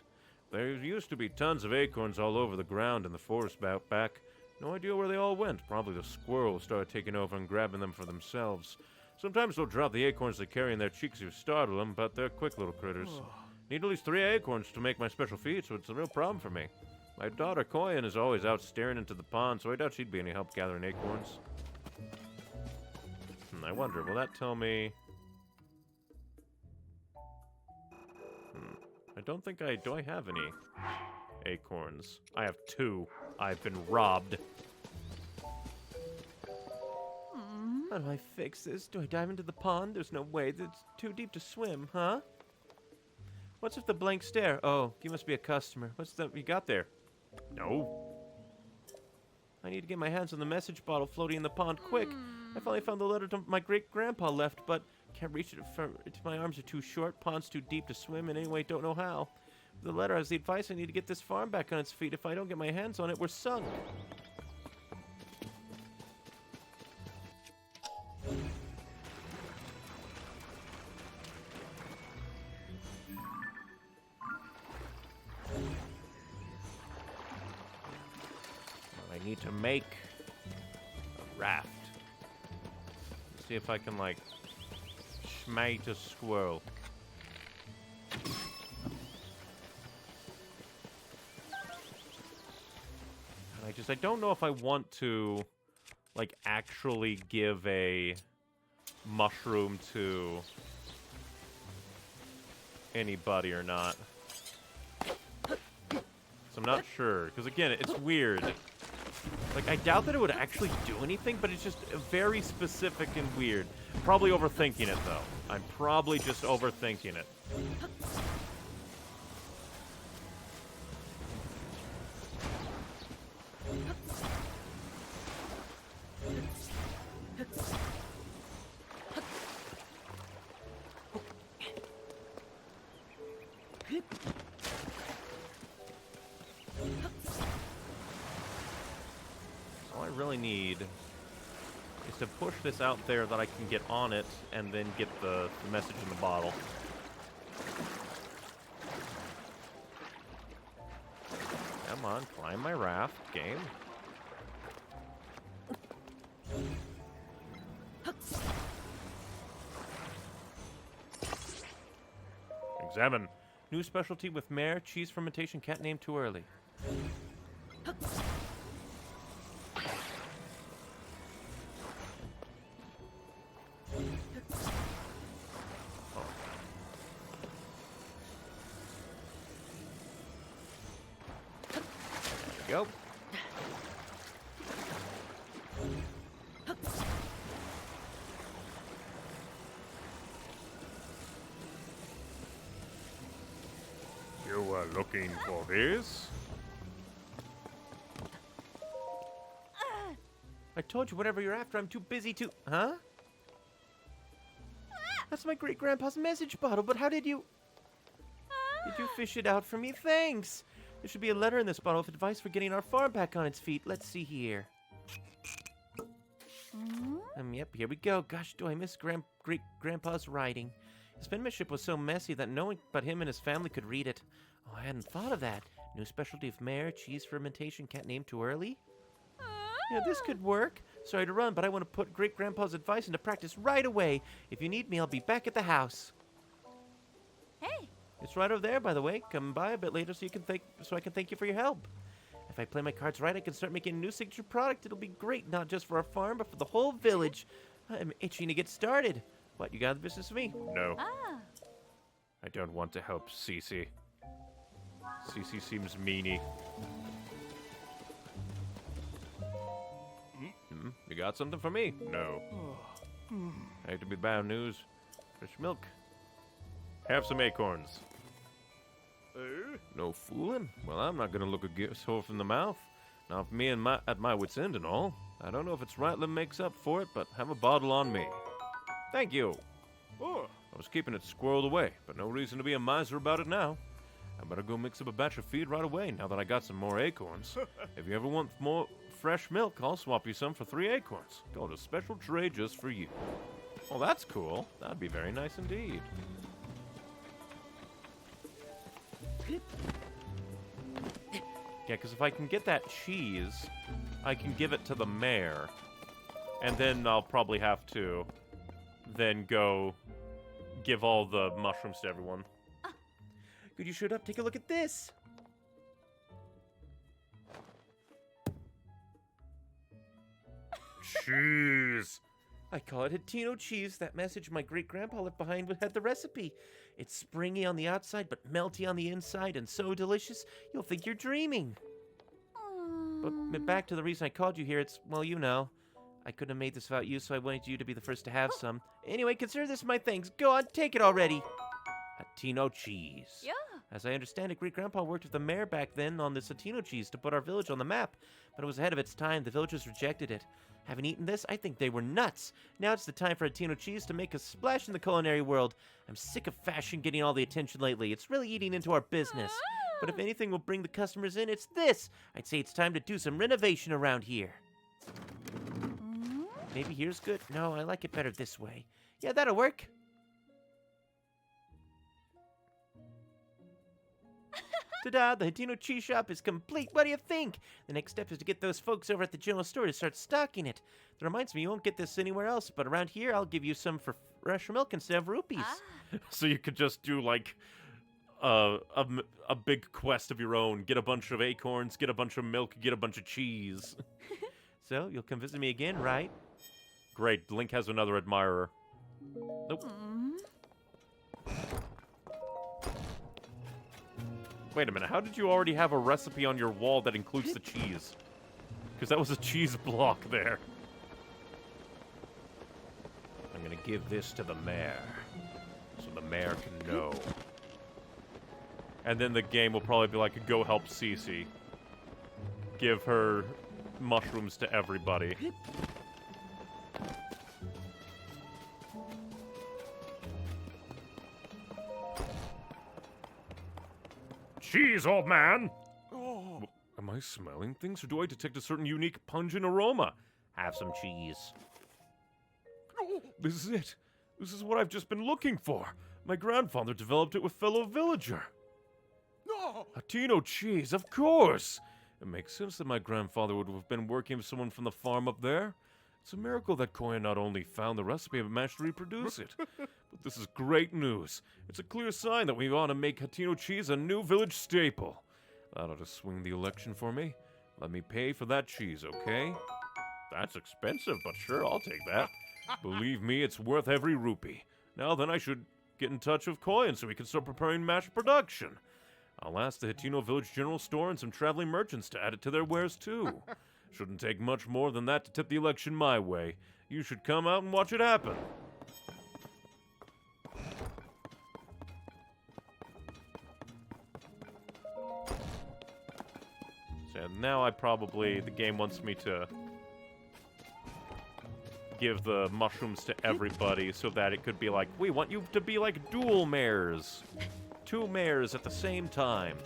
There used to be tons of acorns all over the ground in the forest out back. No idea where they all went. Probably the squirrels started taking over and grabbing them for themselves. Sometimes they'll drop the acorns they carry in their cheeks to startle them, but they're quick little critters. Need at least 3 acorns to make my special feed, so it's a real problem for me. My daughter Koyan is always out staring into the pond, so I doubt she'd be any help gathering acorns. I wonder, will that tell me... I don't think do I have any acorns? I have 2. I've been robbed. How do I fix this? Do I dive into the pond? There's no way. It's too deep to swim, huh? What's with the blank stare? Oh, you must be a customer. What's that you got there? No. I need to get my hands on the message bottle floating in the pond quick. I finally found the letter my great-grandpa left, but can't reach it. My arms are too short, pond's too deep to swim, and anyway, don't know how. The letter has the advice I need to get this farm back on its feet. If I don't get my hands on it, we're sunk. I need to make a raft. Let's see if I can, like, schmate a squirrel. I don't know if I want to, like, actually give a mushroom to anybody or not. So I'm not sure, because again, it's weird. Like, I doubt that it would actually do anything, but it's just very specific and weird. Probably overthinking it, though. I'm probably just overthinking it. All I really need is to push this out there that I can get on it and then get the message in the bottle. Come on, climb my raft, game. Examine. New specialty with mare, cheese fermentation, cat named too early. Go. You were looking for this? I told you whatever you're after, I'm too busy to... Huh? That's my great-grandpa's message bottle, but how did you... Did you fish it out for me? Thanks! There should be a letter in this bottle with advice for getting our farm back on its feet. Let's see here. Yep, here we go. Gosh, do I miss great-grandpa's writing. His penmanship was so messy that no one but him and his family could read it. Oh, I hadn't thought of that. New specialty of mare, cheese fermentation, can't name too early. Yeah, this could work. Sorry to run, but I want to put great-grandpa's advice into practice right away. If you need me, I'll be back at the house. Hey. It's right over there, by the way. Come by a bit later so I can thank you for your help. If I play my cards right, I can start making a new signature product. It'll be great, not just for our farm, but for the whole village. I'm itching to get started. What, you got the business with me? No. Ah. I don't want to help Cece. Cece seems meany. You got something for me? No. I hate to be bad news. Fresh milk. Have some acorns. No fooling. Well, I'm not gonna look a gift horse in the mouth. Now, if me and at my wits' end and all, I don't know if it's right that makes up for it, but have a bottle on me. Thank you. Oh, I was keeping it squirreled away, but no reason to be a miser about it now. I better go mix up a batch of feed right away now that I got some more acorns. If you ever want more fresh milk, I'll swap you some for 3 acorns. Go to special tray just for you. Well, that's cool. That'd be very nice indeed. Yeah, because if I can get that cheese, I can give it to the mayor. And then I'll probably have to then go give all the mushrooms to everyone. Good you showed up. Take a look at this. Cheese! I call it Hatino cheese. That message my great-grandpa left behind had the recipe. It's springy on the outside, but melty on the inside, and so delicious, you'll think you're dreaming. But back to the reason I called you here, it's, well, you know. I couldn't have made this without you, so I wanted you to be the first to have some. Anyway, consider this my thanks. Go on, take it already. Hatino cheese. Yeah. As I understand it, great-grandpa worked with the mayor back then on this Hatino cheese to put our village on the map. But it was ahead of its time. The villagers rejected it. Having eaten this, I think they were nuts. Now it's the time for Hatino cheese to make a splash in the culinary world. I'm sick of fashion getting all the attention lately. It's really eating into our business. But if anything will bring the customers in, it's this. I'd say it's time to do some renovation around here. Maybe here's good. No, I like it better this way. Yeah, that'll work. Ta-da! The Hatino cheese shop is complete. What do you think? The next step is to get those folks over at the general store to start stocking it. That reminds me, you won't get this anywhere else, but around here, I'll give you some for fresh milk instead of rupees. So you could just do, like, a big quest of your own. Get a bunch of acorns, get a bunch of milk, get a bunch of cheese. So, you'll come visit me again, right? Great, Link has another admirer. Nope. Wait a minute, how did you already have a recipe on your wall that includes the cheese? Because that was a cheese block there. I'm gonna give this to the mayor, so the mayor can know. And then the game will probably be like, go help Cece. Give her mushrooms to everybody. Cheese, old man! Oh. Am I smelling things, or do I detect a certain unique pungent aroma? Have some cheese. Oh, this is it. This is what I've just been looking for. My grandfather developed it with fellow villager. No! Hatino cheese, of course! It makes sense that my grandfather would have been working with someone from the farm up there. It's a miracle that Koya not only found the recipe, but managed to reproduce it. But this is great news. It's a clear sign that we ought to make Hatino cheese a new village staple. That ought to swing the election for me. Let me pay for that cheese, okay? That's expensive, but sure, I'll take that. Believe me, it's worth every rupee. Now then, I should get in touch with Koyan so we can start preparing mass production. I'll ask the Hatino Village General Store and some traveling merchants to add it to their wares, too. Shouldn't take much more than that to tip the election my way. You should come out and watch it happen. So now the game wants me to give the mushrooms to everybody so that it could be like, we want you to be like dual mares. 2 mares at the same time.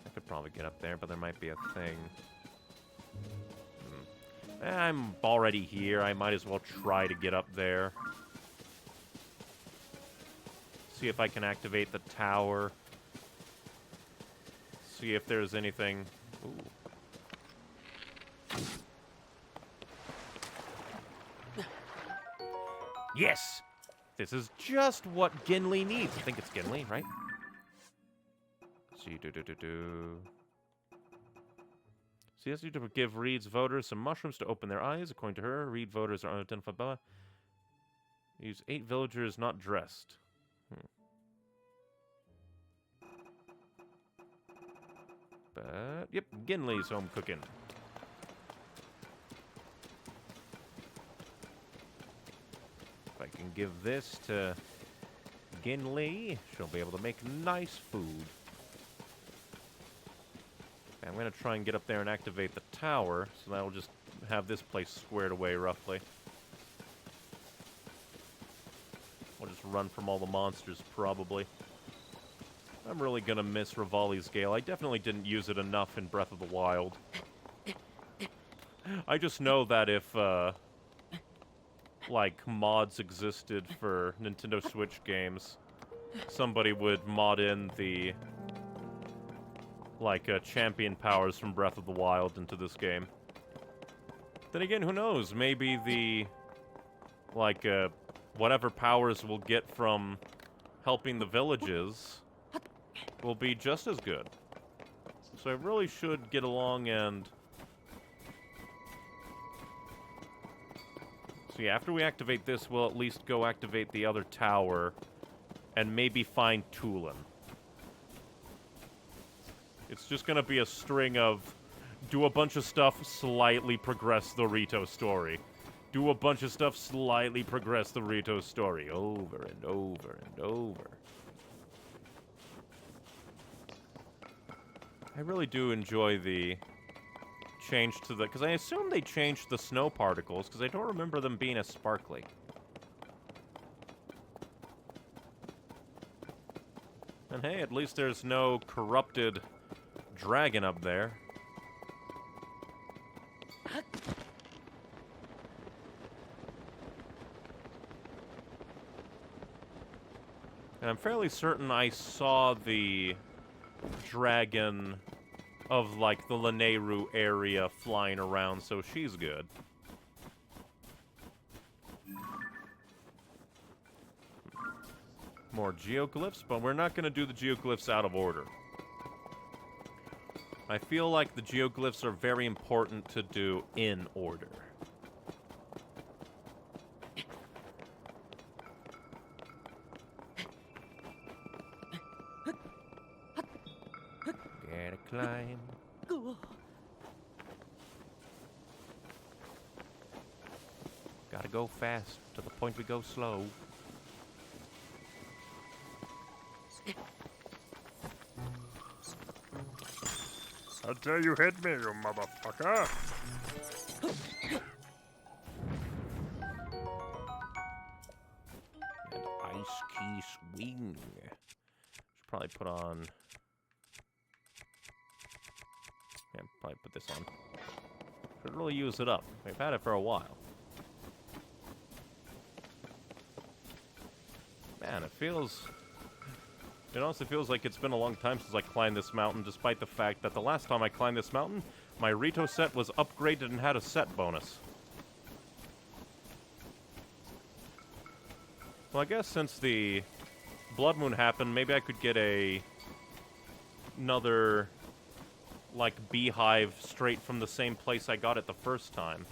I could probably get up there, but there might be a thing. I'm already here. I might as well try to get up there. See if I can activate the tower. See if there's anything. Ooh. Yes! This is just what Gimli needs. I think it's Gimli, right? See, See, yes, you to give Reed's voters some mushrooms to open their eyes. According to her, Reed voters are unidentified. Use 8 villagers not dressed. But, yep, Gimli's home cooking. If I can give this to Gimli, she'll be able to make nice food. I'm going to try and get up there and activate the tower, so that'll just have this place squared away, roughly. We'll just run from all the monsters, probably. I'm really going to miss Rivali's Gale. I definitely didn't use it enough in Breath of the Wild. I just know that if, like, mods existed for Nintendo Switch games, somebody would mod in the, like, champion powers from Breath of the Wild into this game. Then again, who knows? Maybe the, like, whatever powers we'll get from helping the villages will be just as good. So I really should get along and... See, after we activate this, we'll at least go activate the other tower and maybe find Tulin. It's just gonna be a string of do a bunch of stuff, slightly progress the Rito story. Do a bunch of stuff, slightly progress the Rito story. Over and over and over. I really do enjoy the change to the... Because I assume they changed the snow particles, because I don't remember them being as sparkly. And hey, at least there's no corrupted dragon up there. And I'm fairly certain I saw the dragon of, like, the Lanayru area flying around, so she's good. More geoglyphs, but we're not going to do the geoglyphs out of order. I feel like the geoglyphs are very important to do in order. Gotta climb. Gotta go fast, to the point we go slow. How dare you hit me, you motherfucker! And ice key swing. Should probably put on... Yeah, probably put this on. Should really use it up. We've had it for a while. Man, it feels... It honestly feels like it's been a long time since I climbed this mountain, despite the fact that the last time I climbed this mountain, my Rito set was upgraded and had a set bonus. Well, I guess since the Blood Moon happened, maybe I could get another, like, beehive straight from the same place I got it the first time.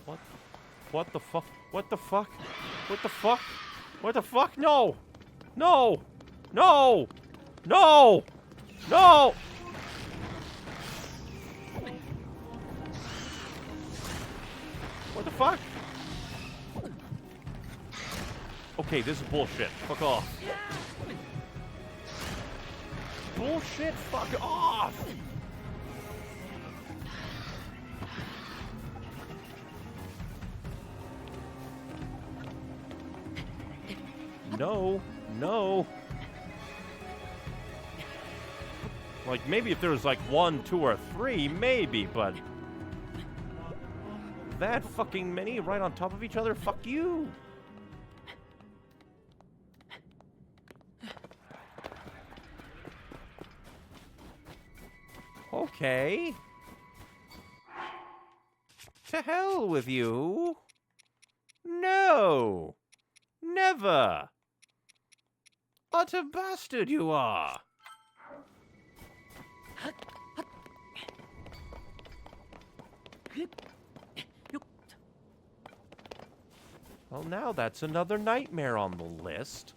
What? What the fuck? What the fuck? What the fuck? What the fuck? No! No! No! No! No! What the fuck? Okay, this is bullshit. Fuck off. Bullshit, fuck off! No. No. Like, maybe if there was like 1, 2, or 3, maybe, but... that fucking many right on top of each other? Fuck you! Okay. To hell with you. No. Never. Utter bastard you are. Well, now that's another nightmare on the list.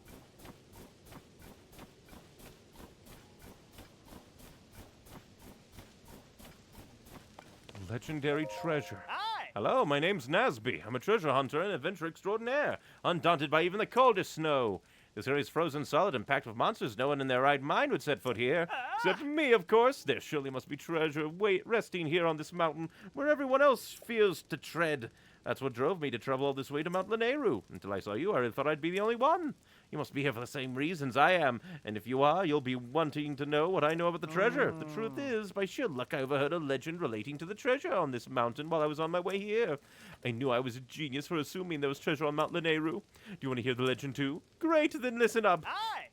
Legendary treasure. Hi! Hello, my name's Nasby. I'm a treasure hunter and adventurer extraordinaire, undaunted by even the coldest snow. This area's frozen solid and packed with monsters no one in their right mind would set foot here. Except me, of course. There surely must be treasure resting here on this mountain where everyone else fears to tread. That's what drove me to travel all this way to Mount Lanayru. Until I saw you, I thought I'd be the only one. You must be here for the same reasons I am, and if you are, you'll be wanting to know what I know about the treasure. The truth is, by sheer luck, I overheard a legend relating to the treasure on this mountain while I was on my way here. I knew I was a genius for assuming there was treasure on Mount Lanayru. Do you want to hear the legend too? Great, then listen up. Hi!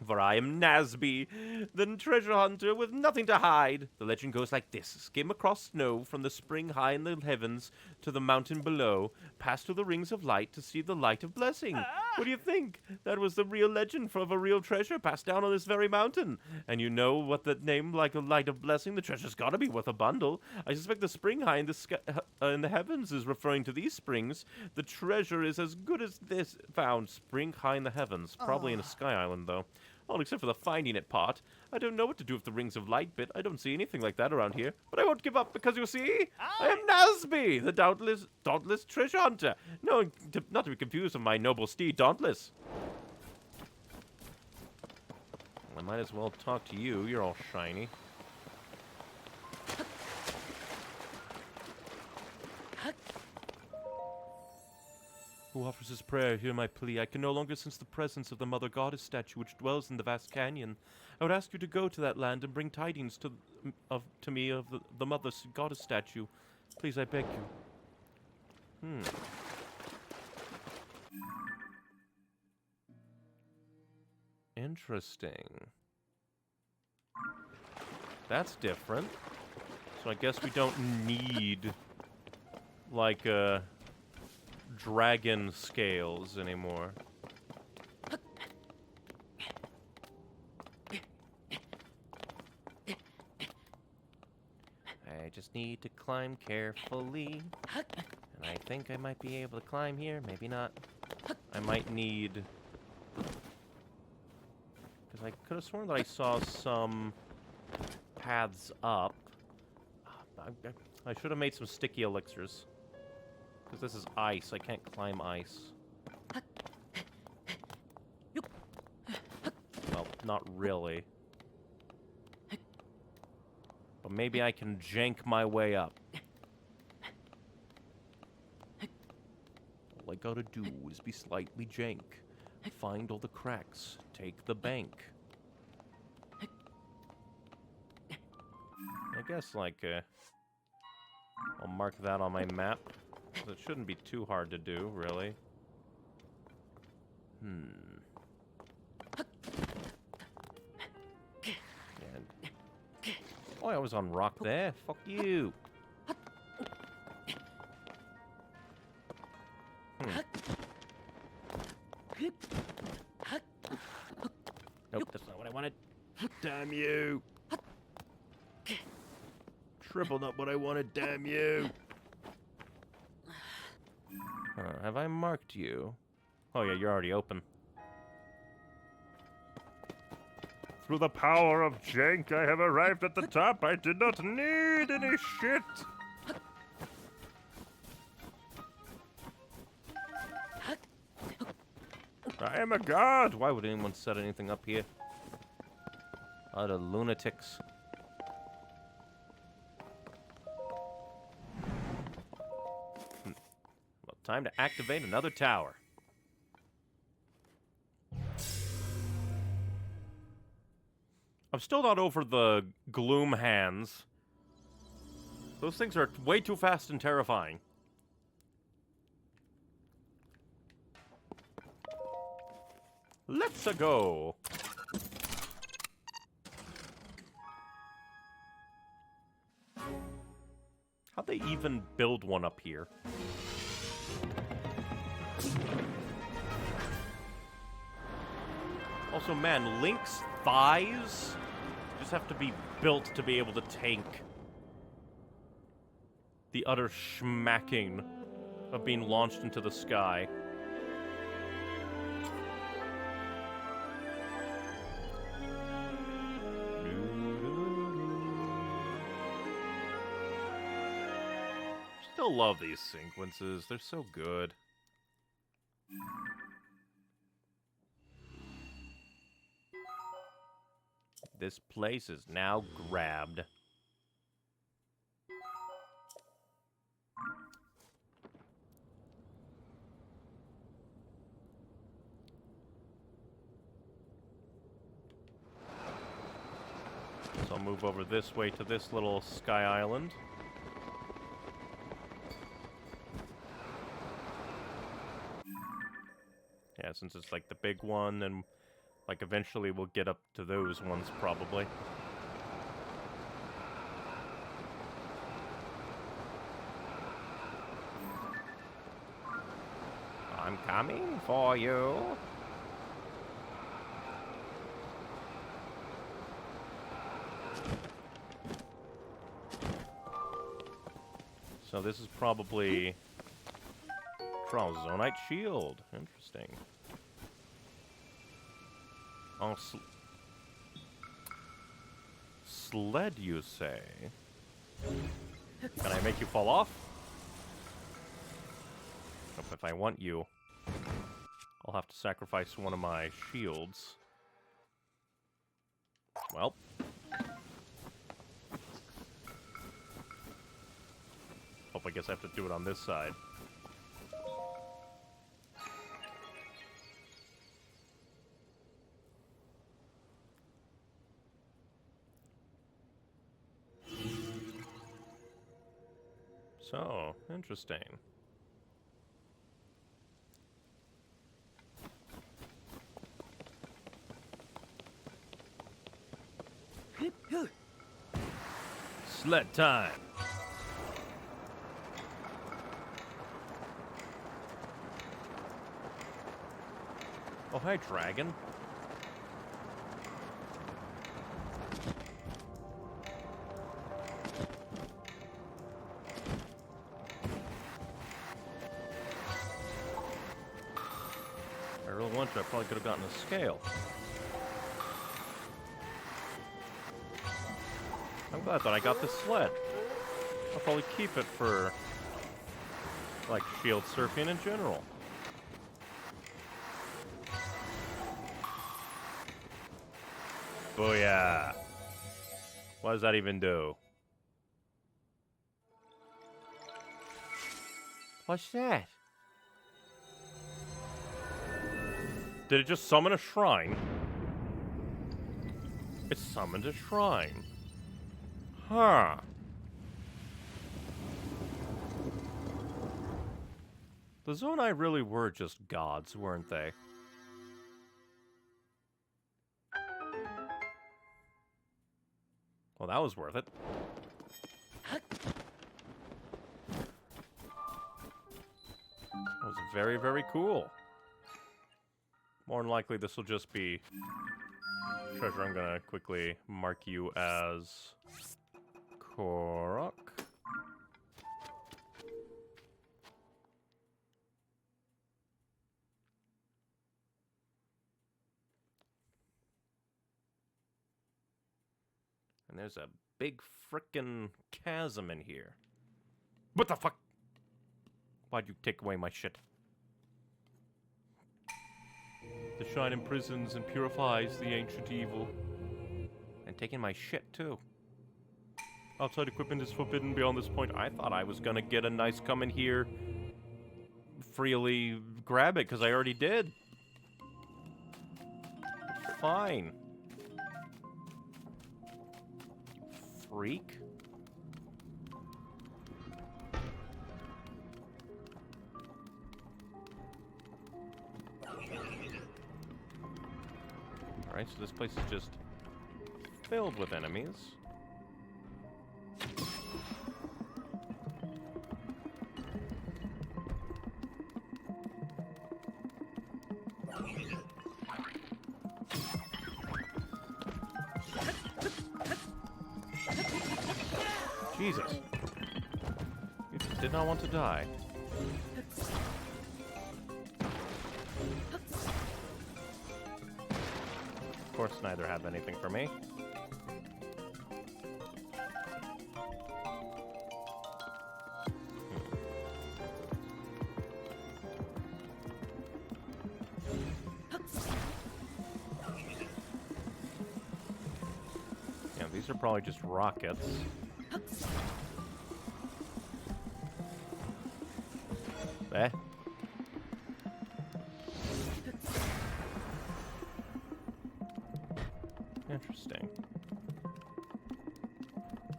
For I am Nasby, the treasure hunter with nothing to hide. The legend goes like this. Skim across snow from the spring high in the heavens to the mountain below. Pass through the rings of light to see the light of blessing. What do you think? That was the real legend of a real treasure passed down on this very mountain. And you know what that name, like a light of blessing? The treasure's got to be worth a bundle. I suspect the spring high in the sky, in the heavens is referring to these springs. The treasure is as good as this found. Spring high in the heavens. Probably in a sky island, though. All except for the finding it part. I don't know what to do with the rings of light bit. I don't see anything like that around here. But I won't give up because you see, I am Nasby, the dauntless treasure hunter. No, not to be confused with my noble steed, Dauntless. I might as well talk to you. You're all shiny. Who offers his prayer, hear my plea. I can no longer sense the presence of the Mother Goddess statue which dwells in the vast canyon. I would ask you to go to that land and bring tidings to me of the Mother Goddess statue. Please, I beg you. Interesting. That's different. So I guess we don't need, like, dragon scales anymore. I just need to climb carefully. And I think I might be able to climb here, maybe not. I might need... because I could have sworn that I saw some paths up. I should have made some sticky elixirs. Because this is ice. I can't climb ice. Well, not really. But maybe I can jank my way up. All I gotta do is be slightly jank. Find all the cracks. Take the bank. I guess, like, I'll mark that on my map. It shouldn't be too hard to do, really. And oh, I was on rock there. Fuck you. Nope, that's not what I wanted. Damn you. Triple not what I wanted, damn you. Have I marked you? Oh yeah, you're already open. Through the power of Jank, I have arrived at the top. I did not need any shit. I am a god! Why would anyone set anything up here? Utter lunatics. Well, time to activate another tower. I'm still not over the gloom hands. Those things are way too fast and terrifying. Let's-a go. How'd they even build one up here? Also, man, Link's thighs just have to be built to be able to tank the utter schmacking of being launched into the sky. Still love these sequences. They're so good. This place is now grabbed. So I'll move over this way to this little sky island. Yeah, since it's like the big one, and like eventually we'll get up to those ones probably. I'm coming for you. So this is probably Zonite shield. Interesting. Oh, sled, you say? Can I make you fall off? Nope, if I want you, I'll have to sacrifice one of my shields. Well. Hope I guess I have to do it on this side. So, interesting. Sled time. Oh, hi, dragon. I really wanted to. I probably could have gotten a scale. I'm glad that I got this sled. I'll probably keep it for, like, shield surfing in general. Booyah. What does that even do? What's that? Did it just summon a shrine? It summoned a shrine. Huh. The Zonai really were just gods, weren't they? Well, that was worth it. That was very, very cool. More than likely, this will just be treasure. I'm gonna quickly mark you as Korok. And there's a big frickin' chasm in here. What the fuck? Why'd you take away my shit? The shrine imprisons and purifies the ancient evil. And taking my shit, too. Outside equipment is forbidden beyond this point. I thought I was gonna get a nice come in here, freely grab it, because I already did. Fine. creek. Alright, so this place is just filled with enemies. Jesus. You just did not want to die. Of course, neither have anything for me. Yeah, these are probably just rockets. Eh? Interesting.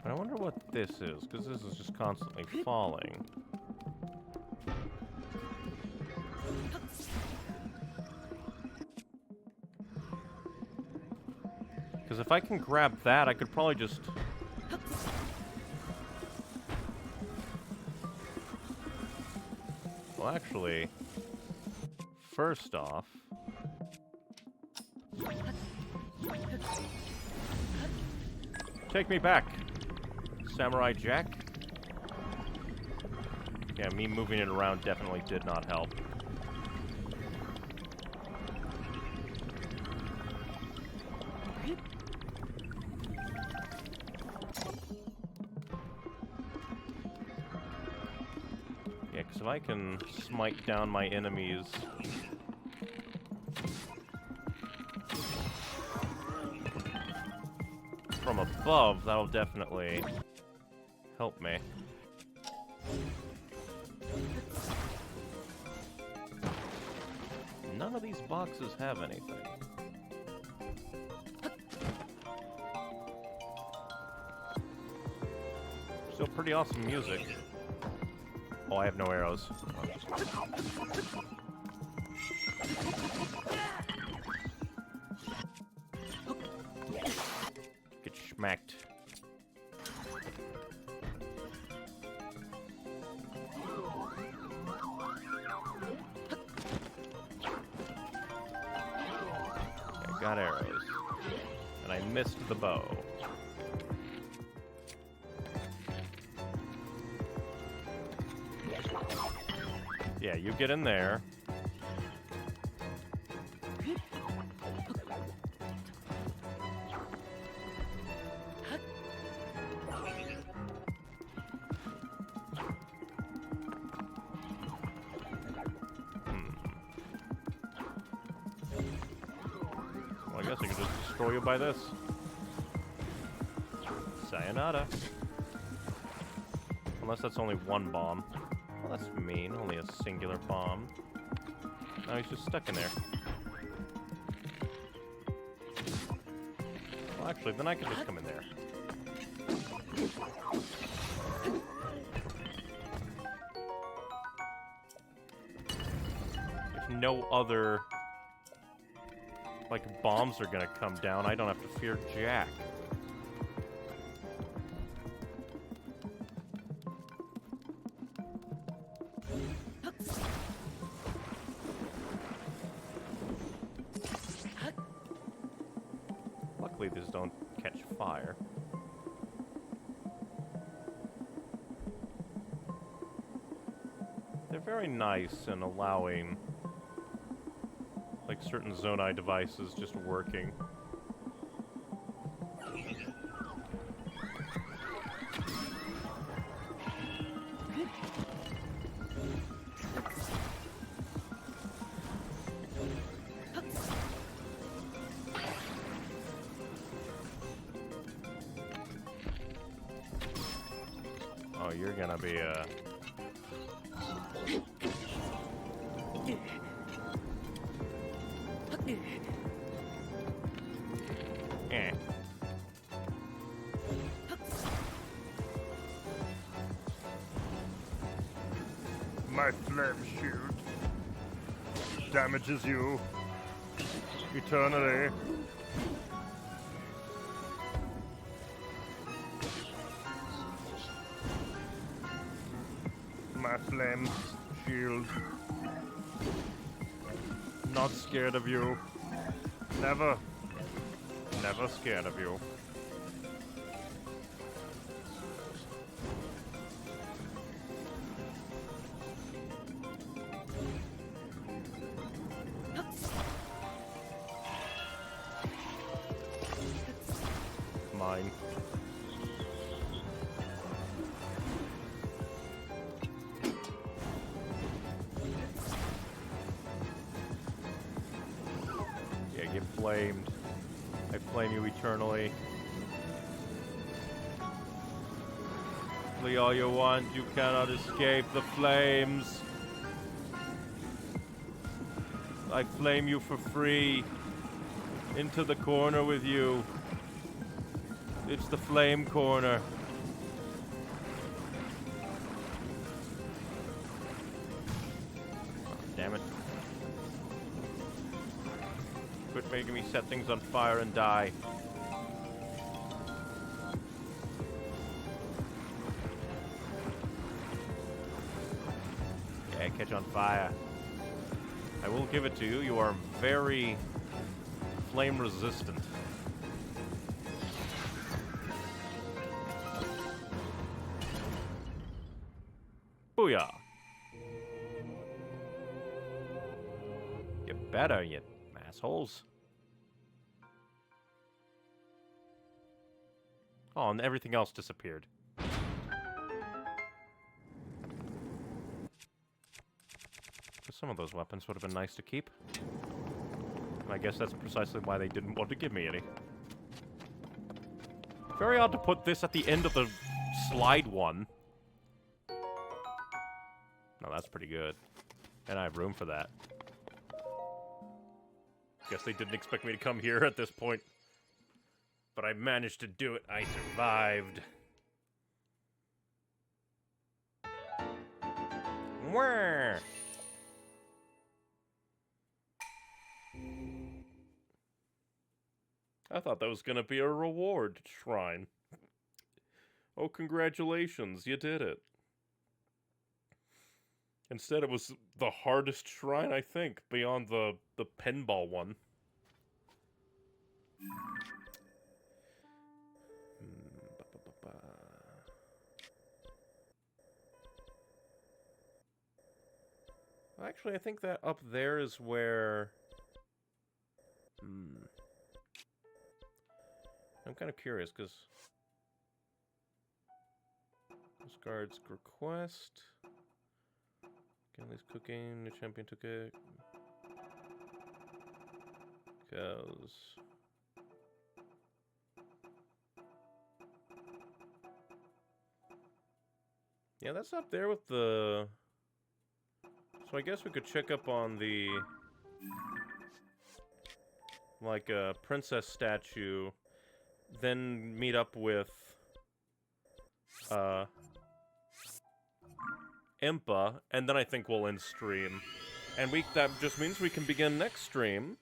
But I wonder what this is, because this is just constantly falling. Because if I can grab that, I could probably just... Well, actually, first off... Take me back, Samurai Jack. Yeah, me moving it around definitely did not help. Yeah, because if I can smite down my enemies... from above, that'll definitely help me. None of these boxes have anything. Still pretty awesome music. Oh, I have no arrows. Get schmacked. I got arrows. And I missed the bow. Yeah, you get in there. Well, I guess I can just destroy you by this. Sayonara. Unless that's only one bomb. Well, that's mean. Only a singular bomb. Now he's just stuck in there. Well, actually, then I can just come in there. If no other, like, bombs are gonna come down, I don't have to fear Jack. Luckily, these don't catch fire. They're very nice in allowing, like, certain Zonai devices just working. Oh, you're gonna be Eh. My flame shield damages you eternally. My flame shield. Not scared of you. Never scared of you. Mine. Yeah, get flamed. I flame you eternally. Flee all you want, you cannot escape the flames. I flame you for free. Into the corner with you. It's the flame corner. Oh, damn it. Quit making me set things on fire and die. Yeah, catch on fire. I will give it to you. You are very flame resistant. Booyah! You better, you assholes. Oh, and everything else disappeared. Some of those weapons would have been nice to keep. And I guess that's precisely why they didn't want to give me any. Very odd to put this at the end of the slide one. No, that's pretty good. And I have room for that. Guess they didn't expect me to come here at this point. But I managed to do it. I survived. Where? I thought that was gonna be a reward shrine. Oh, congratulations, you did it. Instead, it was the hardest shrine, I think, beyond the pinball one. Actually, I think that up there is where... I'm kind of curious, because... This guard's request... Kenley's cooking, the champion took it. Because... Yeah, that's up there with the... So I guess we could check up on the... Like a princess statue, then meet up with... Impa, and then I think we'll end stream. And that just means we can begin next stream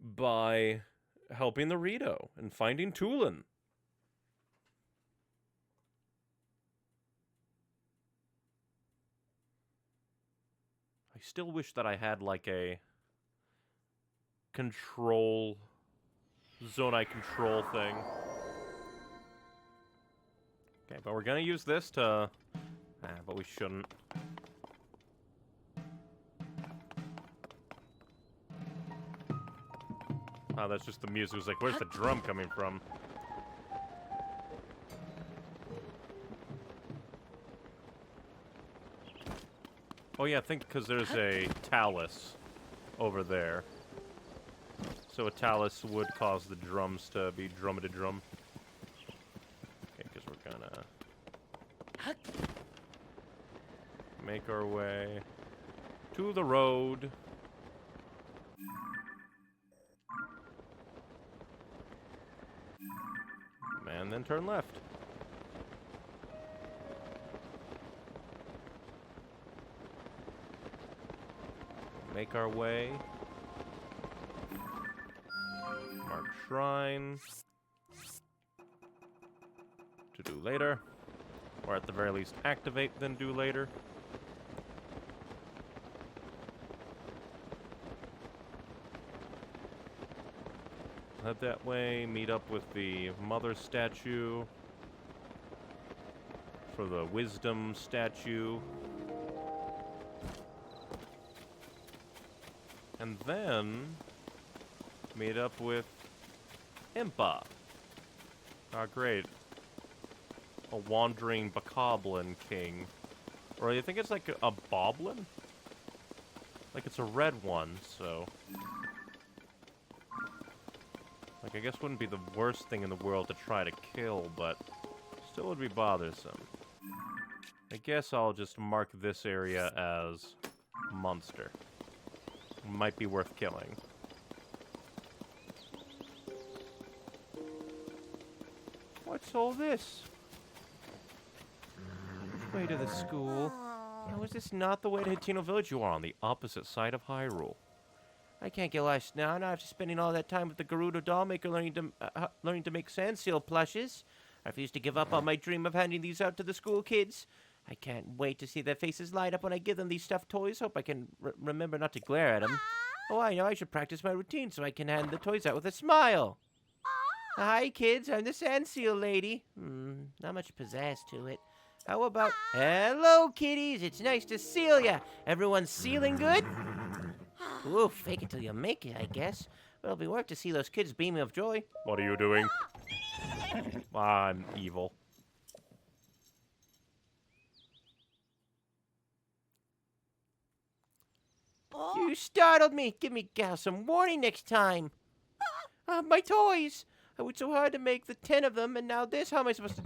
by helping the Rito and finding Tulin. I still wish that I had like a control Zonai control thing. Okay, but we're gonna use this to... but we shouldn't. Oh, that's just the music. It was like, where's the drum coming from? Oh yeah, I think because there's a talus over there. So a talus would cause the drums to be drum-a-drum. Okay, because we're gonna... make our way to the road. And then turn left. make our way. Mark shrine. To do later. Or at the very least activate, then do later. Head that way, meet up with the mother statue. For the wisdom statue. And then meet up with Impa. Ah, great. A wandering bokoblin king. Or I think it's like a boblin? Like it's a red one, so... Like, I guess wouldn't be the worst thing in the world to try to kill, but still would be bothersome. I guess I'll just mark this area as monster. Might be worth killing. What's all this? Which way to the school? Now, is this not the way to Hatino Village? You are on the opposite side of Hyrule. I can't get lost now, not after spending all that time with the Gerudo doll maker learning to make sand seal plushes. I refuse to give up on my dream of handing these out to the school kids. I can't wait to see their faces light up when I give them these stuffed toys. Hope I can remember not to glare at them. Oh, I know, I should practice my routine so I can hand the toys out with a smile. Hi, kids, I'm the sand seal lady. Not much pizzazz to it. How about... Hello, kiddies, it's nice to seal ya. Everyone sealing good? Ooh, fake it till you make it, I guess. But it'll be worth to see those kids beaming of joy. What are you doing? I'm evil. You startled me. Give me gal some warning next time. My toys. I worked so hard to make the 10 of them, and now this. How am I supposed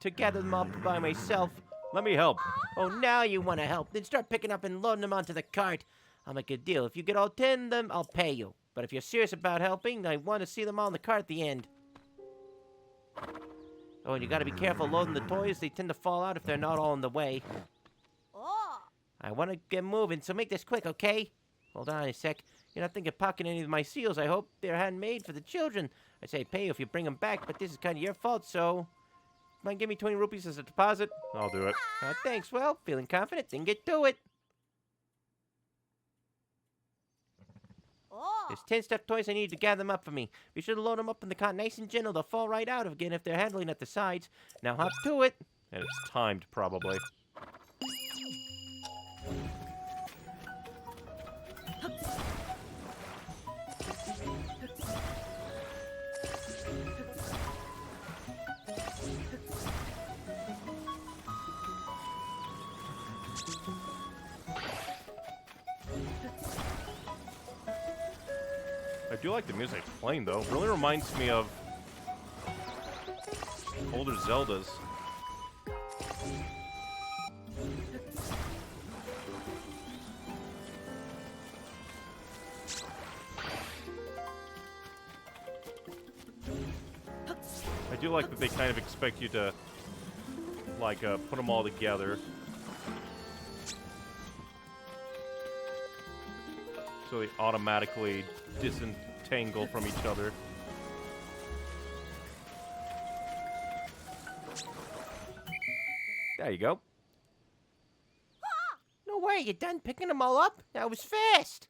to gather them up by myself? Let me help. Oh, now you want to help. Then start picking up and loading them onto the cart. I'll make a deal. If you get all 10 of them, I'll pay you. But if you're serious about helping, I want to see them all in the cart at the end. Oh, and you gotta be careful loading the toys. They tend to fall out if they're not all in the way. I want to get moving, so make this quick, okay? Hold on a sec. You're not thinking of pocketing any of my seals. I hope they're handmade for the children. I'd say pay you if you bring them back, but this is kind of your fault, so... Mind give me 20 rupees as a deposit? I'll do it. Thanks. Well, feeling confident, then get to it. There's 10 stuffed toys. I need to gather them up for me. Be sure to load them up in the cart nice and gentle. They'll fall right out again if they're handling at the sides. Now hop to it. And it's timed, probably. I do like the music playing, though. Really reminds me of older Zeldas. I do like that they kind of expect you to, like, put them all together. So they automatically disentangle from each other. There you go. No way, you done picking them all up? That was fast.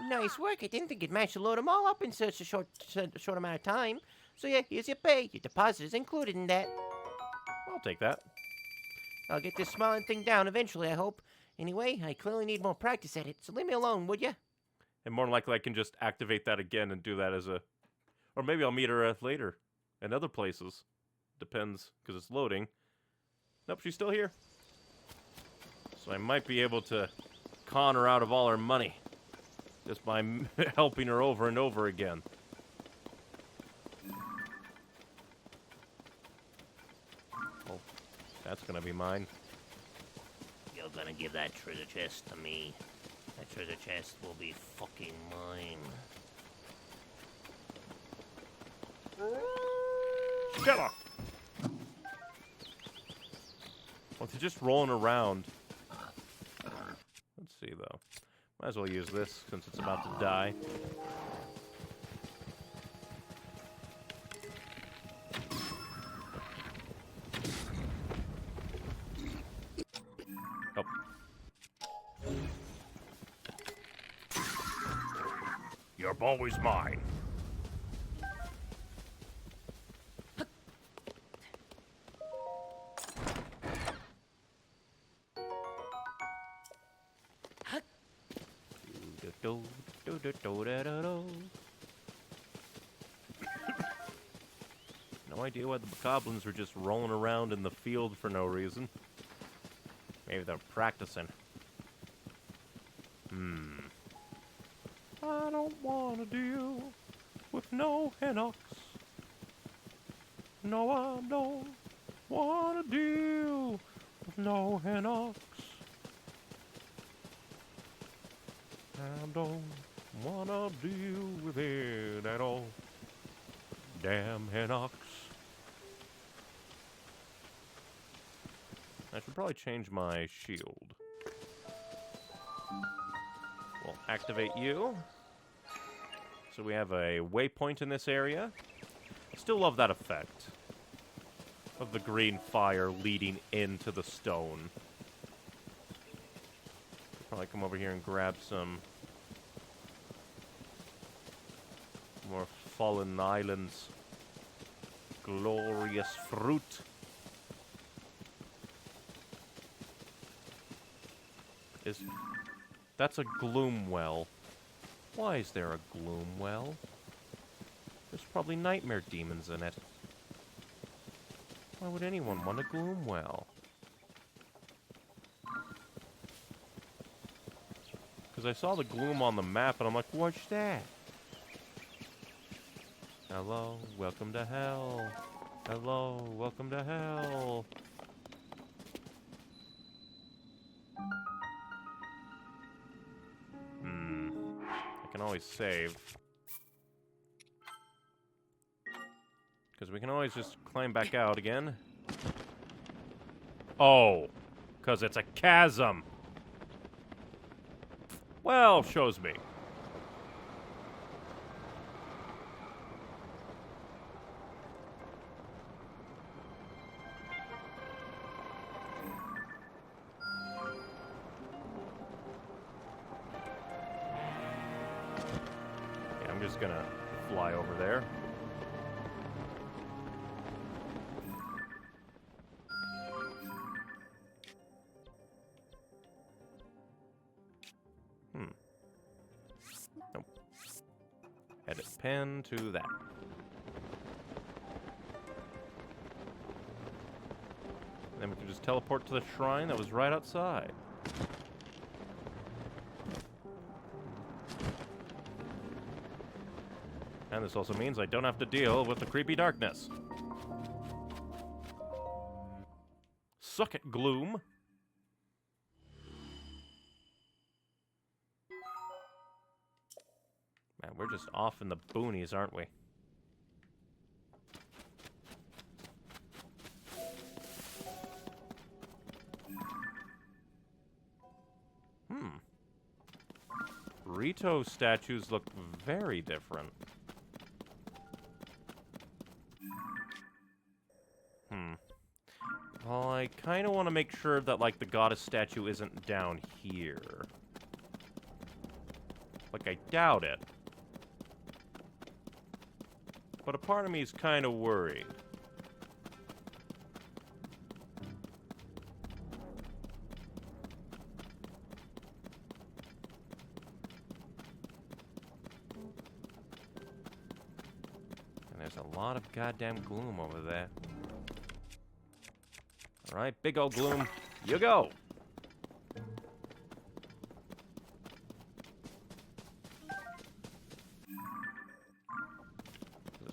Nice work. I didn't think you'd manage to load them all up in such a short amount of time. So yeah, here's your pay. Your deposit is included in that. I'll take that. I'll get this smiling thing down eventually, I hope. Anyway, I clearly need more practice at it, so leave me alone, would ya? And more than likely I can just activate that again and do that as a... Or maybe I'll meet her later. In other places. Depends, because it's loading. Nope, she's still here. So I might be able to con her out of all her money. Just by helping her over and over again. Oh, that's gonna be mine. You're gonna give that treasure chest to me. That treasure chest will be fucking mine. Stella! Well, if you're just rolling around, Might as well use this since it's about to die. Oh. Your ball is mine. No idea why the goblins were just rolling around in the field for no reason. Maybe they're practicing. I don't want to deal with no Hinox. No, I don't want to deal with no Hinox. I don't want to deal with it at all. Damn Hinox. I should probably change my shield. We'll activate you. So we have a waypoint in this area. I still love that effect of the green fire leading into the stone. Probably come over here and grab some more Fallen Islands. Glorious fruit. That's a gloom well. Why is there a gloom well? There's probably nightmare demons in it. Why would anyone want a gloom well? Because I saw the gloom on the map and I'm like, what's that? Hello, welcome to hell. Hello, welcome to hell. I can always save. Because we can always just climb back out again. Oh, because it's a chasm. Well, shows me. Yeah, I'm just gonna fly over there. Nope. Edit pen to that. Then we can just teleport to the shrine that was right outside. And this also means I don't have to deal with the creepy darkness. Suck it, Gloom. Man, we're just off in the boonies, aren't we? Rito statues look very different. Well, I kind of want to make sure that, like, the goddess statue isn't down here. Like, I doubt it. But a part of me is kind of worried. And there's a lot of goddamn gloom over there. Alright, big old gloom, you go! It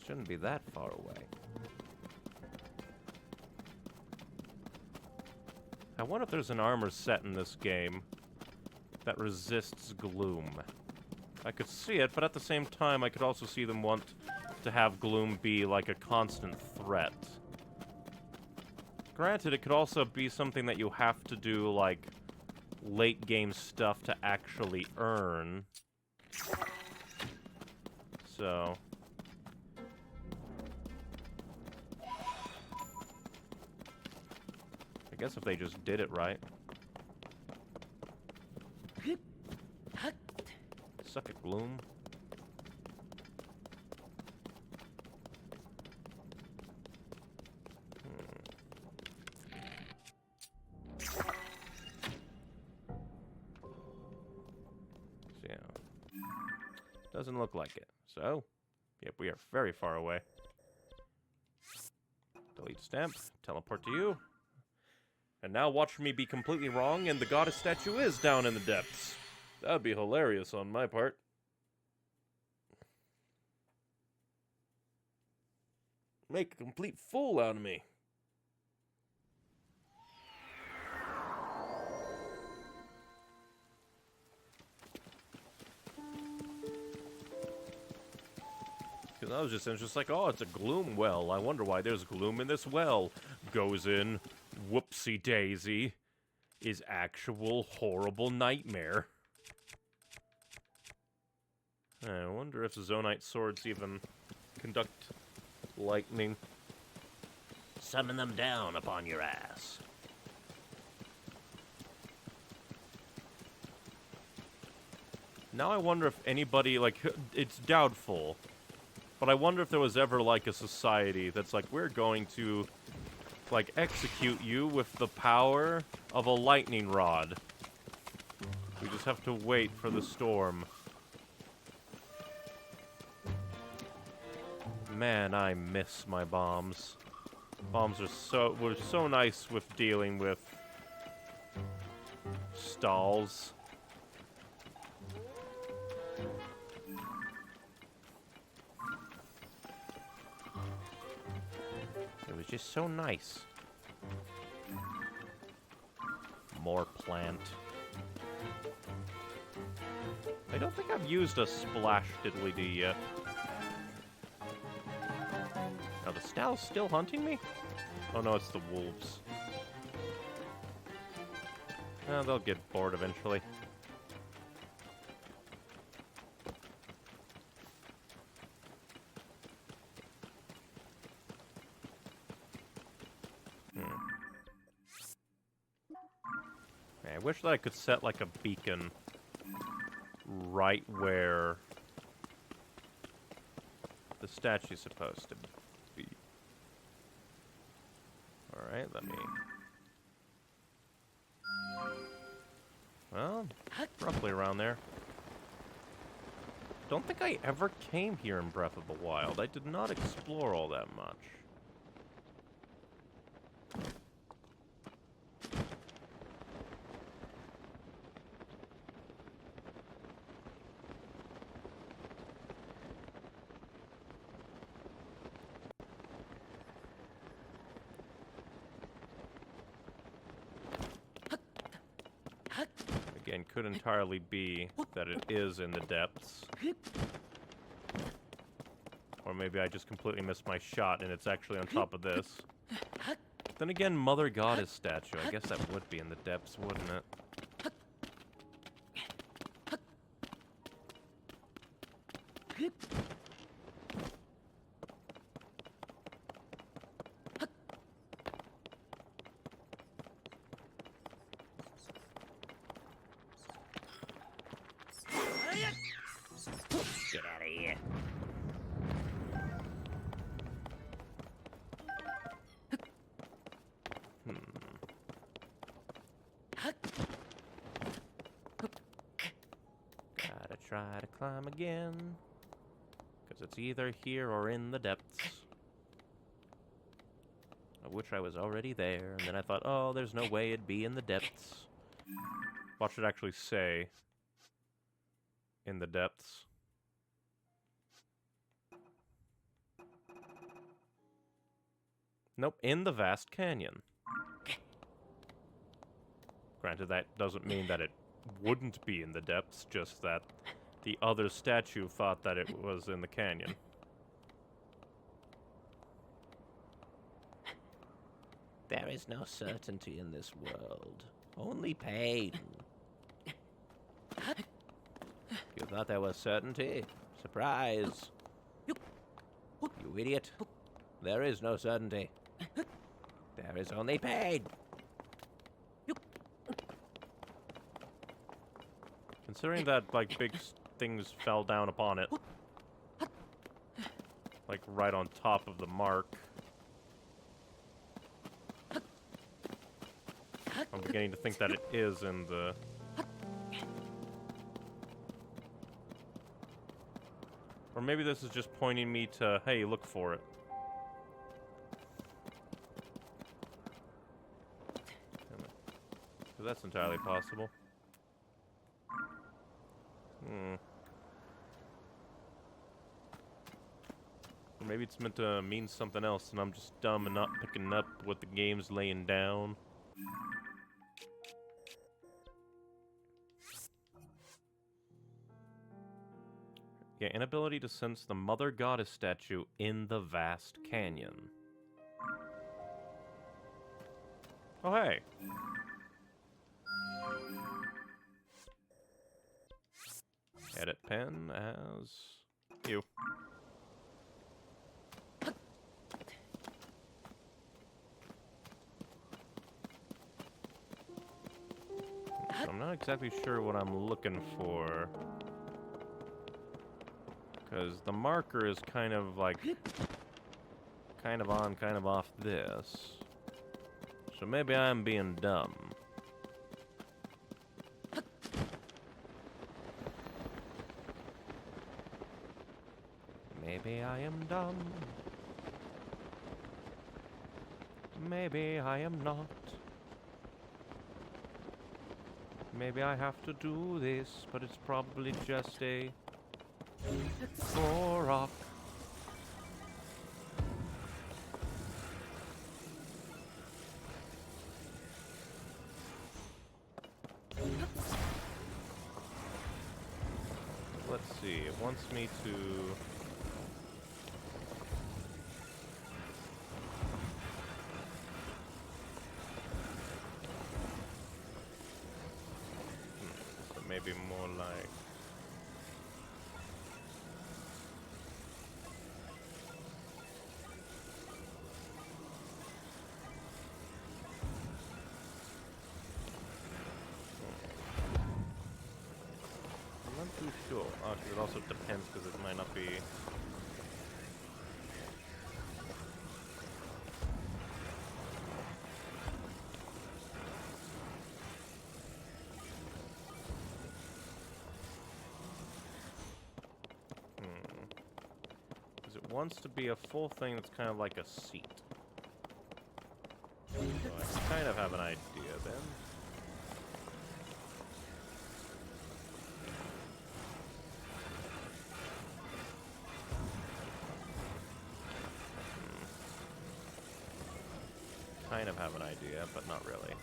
shouldn't be that far away. I wonder if there's an armor set in this game that resists gloom. I could see it, but at the same time, I could also see them want to have gloom be like a constant threat. Granted, it could also be something that you have to do, like, late game stuff to actually earn. So... I guess if they just did it right. Suck it, Gloom. So, yeah. Doesn't look like it. So, yep, we are very far away. Delete stamp. Teleport to you. And now watch me be completely wrong and the goddess statue is down in the depths. That'd be hilarious on my part. Make a complete fool out of me. Because I was just like, oh, it's a gloom well. I wonder why there's gloom in this well. Goes in, whoopsie daisy, is actual horrible nightmare. I wonder if Zonite swords even conduct lightning. Summon them down upon your ass. Now I wonder if anybody, like, it's doubtful, but I wonder if there was ever, like, a society that's like, we're going to, like, execute you with the power of a lightning rod. We just have to wait for the storm. Man, I miss my bombs. Bombs were so nice with dealing with stalls. It was just so nice. More plant. I don't think I've used a splash diddly-dee yet. Are the Stals still hunting me? Oh no, it's the wolves. They'll get bored eventually. I wish that I could set like a beacon right where the statue's supposed to be. Alright, let me... Well, roughly around there. Don't think I ever came here in Breath of the Wild. I did not explore all that much. Again, could entirely be that it is in the depths. Or maybe I just completely missed my shot and it's actually on top of this. Then again, Mother Goddess statue. I guess that would be in the depths, wouldn't it? Get out of here. Gotta try to climb again. Because it's either here or in the depths. Of which I was already there, and then I thought, oh, there's no way it'd be in the depths. Watch it actually say in the depths. Nope, in the vast canyon. Granted, that doesn't mean that it wouldn't be in the depths, just that the other statue thought that it was in the canyon. There is no certainty in this world, only pain. thought there was certainty. Surprise. You idiot. There is no certainty. There is only pain. Considering that, like, big things fell down upon it. Like, right on top of the mark. I'm beginning to think that it is in the... Or maybe this is just pointing me to, hey, look for it. So that's entirely possible. Or maybe it's meant to mean something else, and I'm just dumb and not picking up what the game's laying down. Yeah, inability to sense the Mother Goddess statue in the vast canyon. Oh, hey. Edit pen as you. So I'm not exactly sure what I'm looking for. Because the marker is kind of like... kind of on, kind of off this. So maybe I'm being dumb. Maybe I am dumb. Maybe I am not. Maybe I have to do this, but it's probably just a... rock. Let's see, it wants me to... So maybe more like... I'm not too sure. Actually, it also depends because it might not be... Because it wants to be a full thing that's kind of like a seat. So I kind of have an idea then. Kind of have an idea, but not really.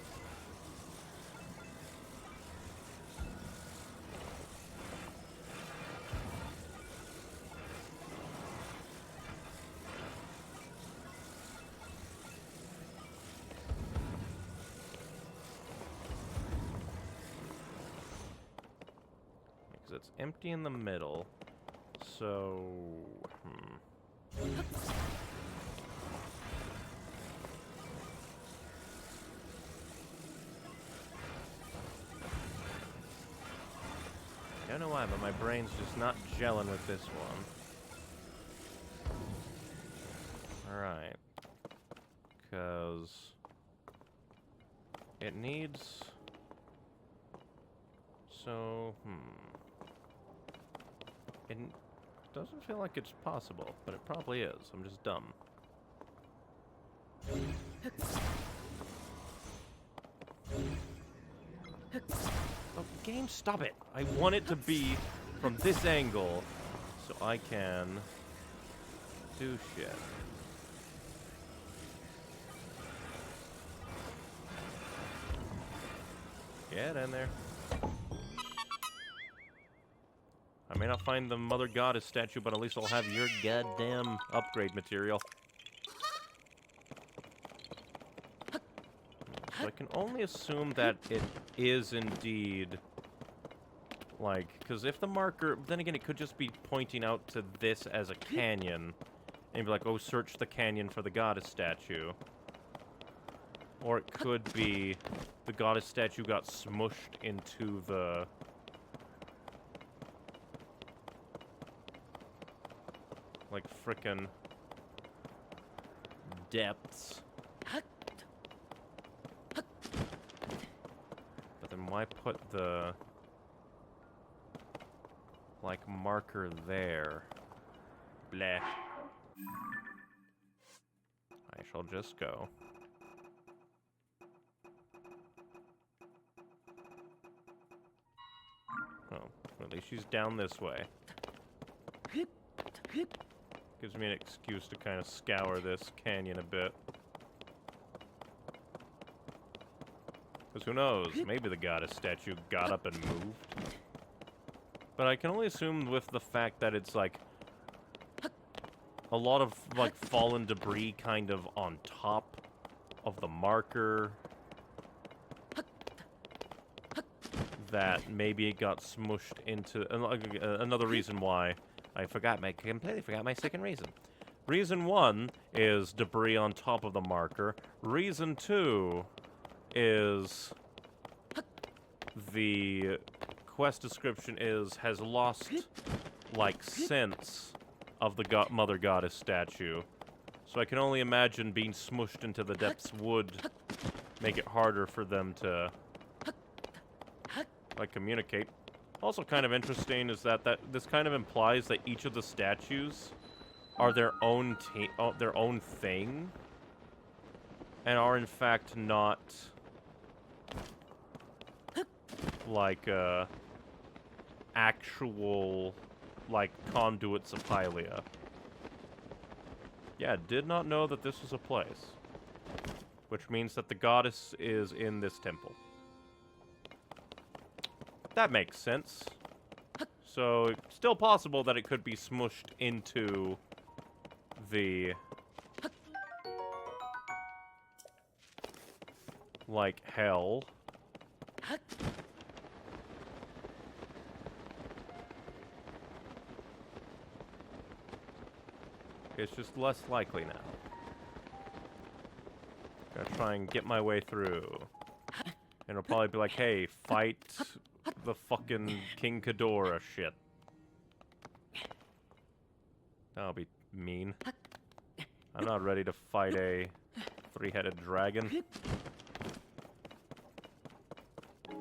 Because it's empty in the middle, so... I don't know why, but my brain's just not gelling with this one. Alright. Because... it needs... So, It doesn't feel like it's possible, but it probably is. I'm just dumb. Oh, game, stop it! I want it to be from this angle, so I can do shit. Get in there. I may not find the Mother Goddess statue, but at least I'll have your goddamn upgrade material. So I can only assume that it is indeed Like, because if the marker... Then again, it could just be pointing out to this as a canyon. And be like, oh, search the canyon for the goddess statue. Or it could be the goddess statue got smushed into the... like, frickin' depths. But then why put the... like, marker there? Bleh. I shall just go. Oh, at least she's down this way. Gives me an excuse to kind of scour this canyon a bit. Because who knows, maybe the goddess statue got up and moved. But I can only assume with the fact that it's like a lot of like fallen debris kind of on top of the marker, that maybe it got smushed into another reason why I completely forgot my second reason. Reason 1 is debris on top of the marker. Reason 2 is the quest description has lost like sense of the mother goddess statue. So I can only imagine being smushed into the depths would make it harder for them to like communicate. Also kind of interesting is that this kind of implies that each of the statues are their own thing and are in fact not like actual like conduits of Hylia. Yeah, did not know that this was a place. Which means that the goddess is in this temple. That makes sense. So, it's still possible that it could be smushed into the... like, hell. It's just less likely now. Gonna try and get my way through. And it'll probably be like, hey, fight the fucking King Ghidorah shit. That'll be mean. I'm not ready to fight a three-headed dragon. The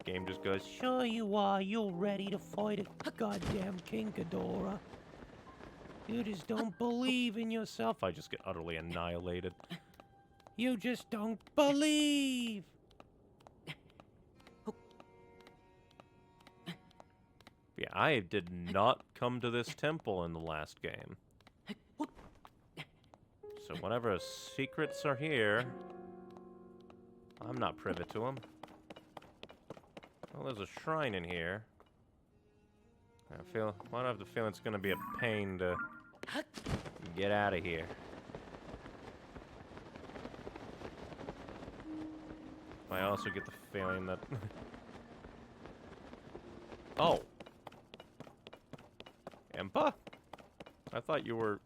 game just goes, sure you are, you're ready to fight a goddamn King Ghidorah. You just don't believe in yourself. I just get utterly annihilated. You just don't believe! Yeah, I did not come to this temple in the last game. So whatever secrets are here, I'm not privy to them. Well, there's a shrine in here. I have the feeling it's gonna be a pain to get out of here. I also get the feeling that... Oh! Impa? I thought you were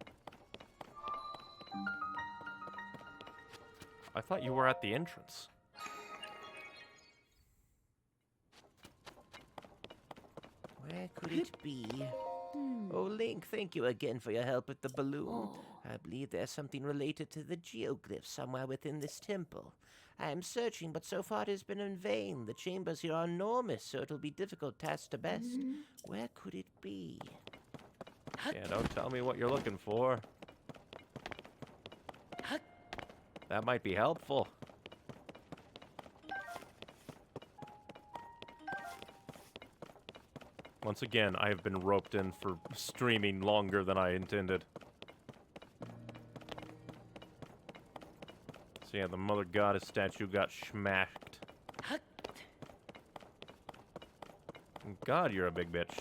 at the entrance. Where could it be? Oh, Link, thank you again for your help with the balloon. I believe there's something related to the geoglyphs somewhere within this temple. I am searching, but so far it has been in vain. The chambers here are enormous, so it'll be difficult task to best. Where could it be? Yeah, don't tell me what you're looking for. That might be helpful. Once again, I have been roped in for streaming longer than I intended. So yeah, the Mother Goddess statue got smashed. God, you're a big bitch.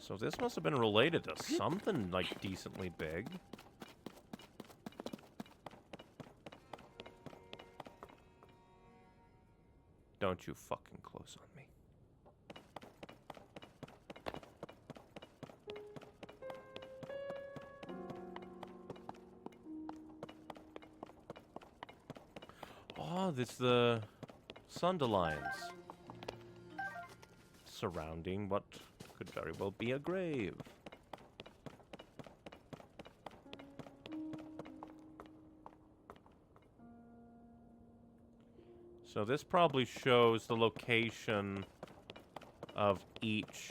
So this must have been related to something, like, decently big. Don't you fucking close on me. Oh, this the Sunderlines. Surrounding what could very well be a grave. So this probably shows the location of each,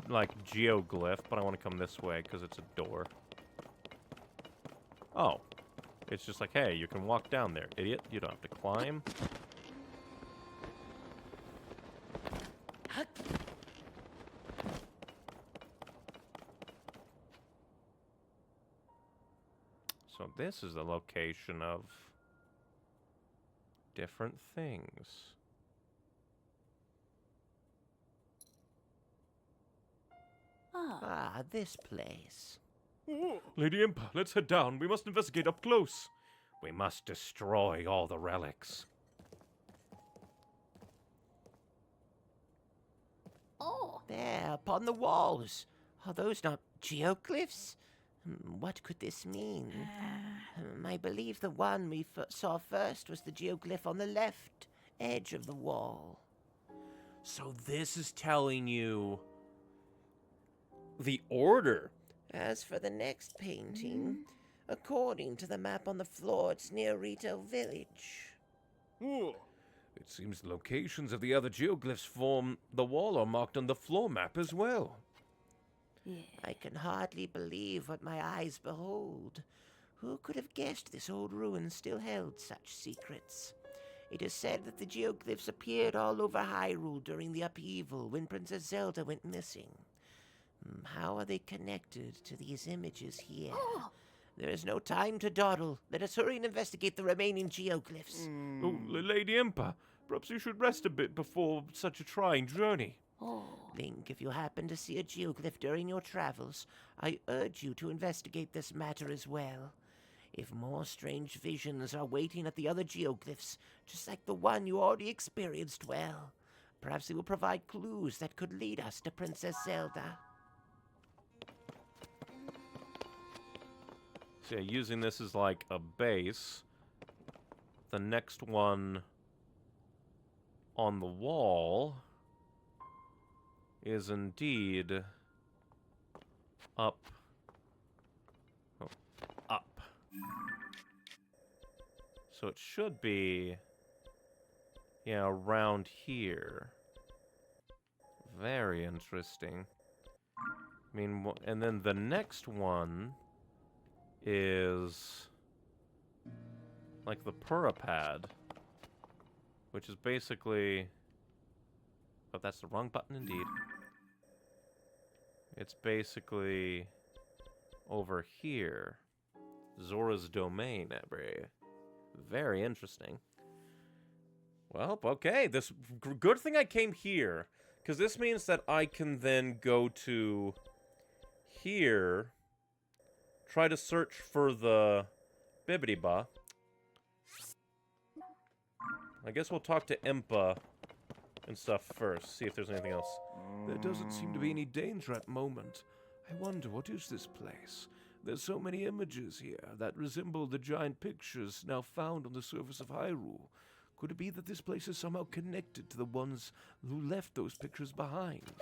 like, geoglyph, but I want to come this way because it's a door. Oh. It's just like, hey, you can walk down there, idiot. You don't have to climb. So this is the location of different things. Ah, this place. Lady Impa, let's head down. We must investigate up close. We must destroy all the relics. Oh. There, upon the walls. Are those not geoglyphs? What could this mean? I believe the one we saw first was the geoglyph on the left edge of the wall. So this is telling you the order. As for the next painting, according to the map on the floor, it's near Rito Village. It seems the locations of the other geoglyphs form the wall are marked on the floor map as well. Yeah. I can hardly believe what my eyes behold. Who could have guessed this old ruin still held such secrets? It is said that the geoglyphs appeared all over Hyrule during the upheaval when Princess Zelda went missing. How are they connected to these images here? There is no time to dawdle. Let us hurry and investigate the remaining geoglyphs. Oh, Lady Impa, perhaps you should rest a bit before such a trying journey. Link, if you happen to see a geoglyph during your travels, I urge you to investigate this matter as well. If more strange visions are waiting at the other geoglyphs, just like the one you already experienced, well, perhaps they will provide clues that could lead us to Princess Zelda. So yeah, using this as like a base, the next one on the wall is indeed up. Oh, up. So it should be, yeah, around here. Very interesting. I mean, and then the next one is like the Purapad, which is basically, oh, that's the wrong button indeed. It's basically over here. Zora's Domain, very interesting. Well, okay, this good thing I came here, because this means that I can then go to here, try to search for the Bibbidi-Ba. I guess we'll talk to Impa and stuff first, see if there's anything else. There doesn't seem to be any danger at the moment. I wonder, what is this place? There's so many images here that resemble the giant pictures now found on the surface of Hyrule. Could it be that this place is somehow connected to the ones who left those pictures behind?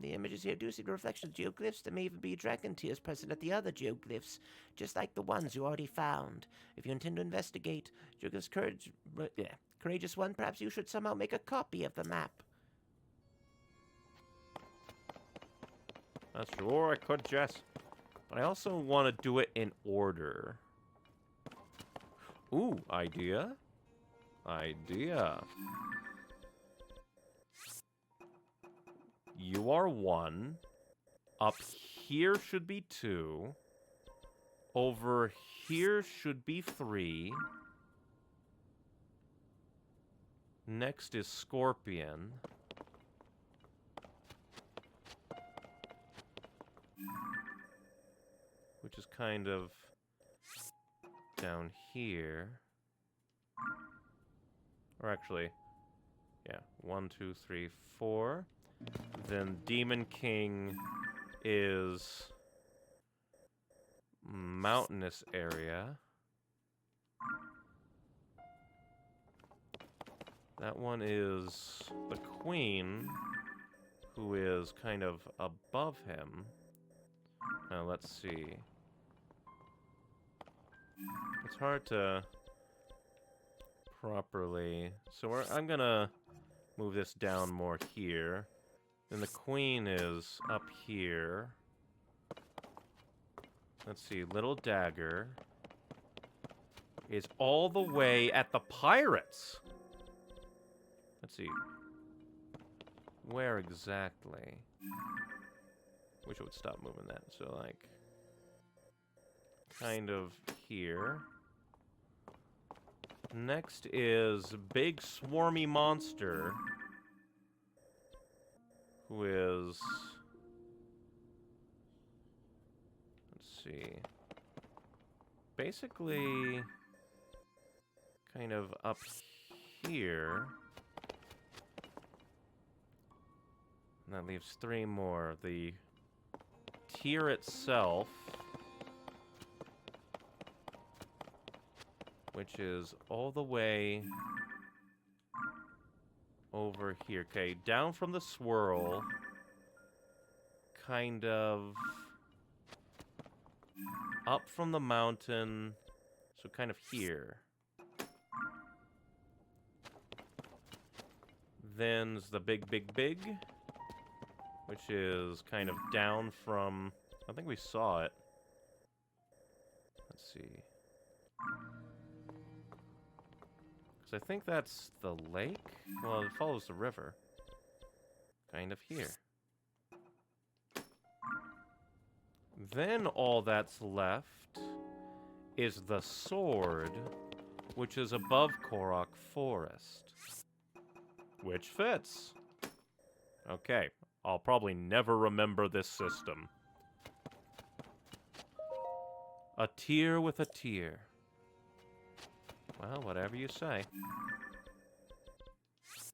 The images here do seem a reflection of geoglyphs. There may even be dragon tears present at the other geoglyphs, just like the ones you already found. If you intend to investigate geoglyphs courageous one, perhaps you should somehow make a copy of the map. Sure, I could, Jess. But I also want to do it in order. Ooh, idea. Idea. You are 1. Up here should be 2. Over here should be 3. Next is Scorpion. which is kind of down here. Or actually, yeah, 1, 2, 3, 4. Then Demon King is mountainous area. That one is the Queen, who is kind of above him. Now, let's see. It's hard to properly... So I'm gonna move this down more here. Then the Queen is up here. Let's see, Little Dagger is all the way at the Pirates. Let's see. Where exactly? Wish it would stop moving that. So, like, kind of here. Next is Big Swarmy Monster, who is... Let's see. Basically, kind of up here. And that leaves 3 more. The tier itself, which is all the way over here. Okay, down from the swirl, kind of up from the mountain, so kind of here. Then's the big, which is kind of down from... I think we saw it. Let's see. Because I think that's the lake? Well, it follows the river. Kind of here. Then all that's left is the sword, which is above Korok Forest. Which fits. Okay, I'll probably never remember this system. A tier with a tier. Well, whatever you say.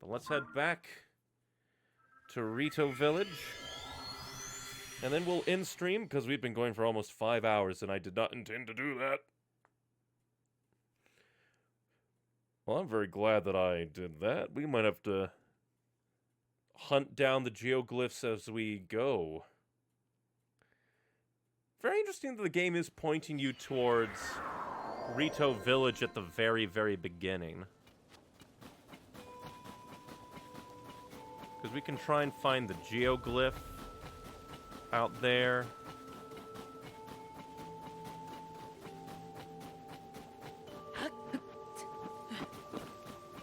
But let's head back to Rito Village. And then we'll end stream, because we've been going for almost 5 hours, and I did not intend to do that. Well, I'm very glad that I did that. We might have to hunt down the geoglyphs as we go. Very interesting that the game is pointing you towards Rito Village at the very, very beginning. Because we can try and find the geoglyph out there.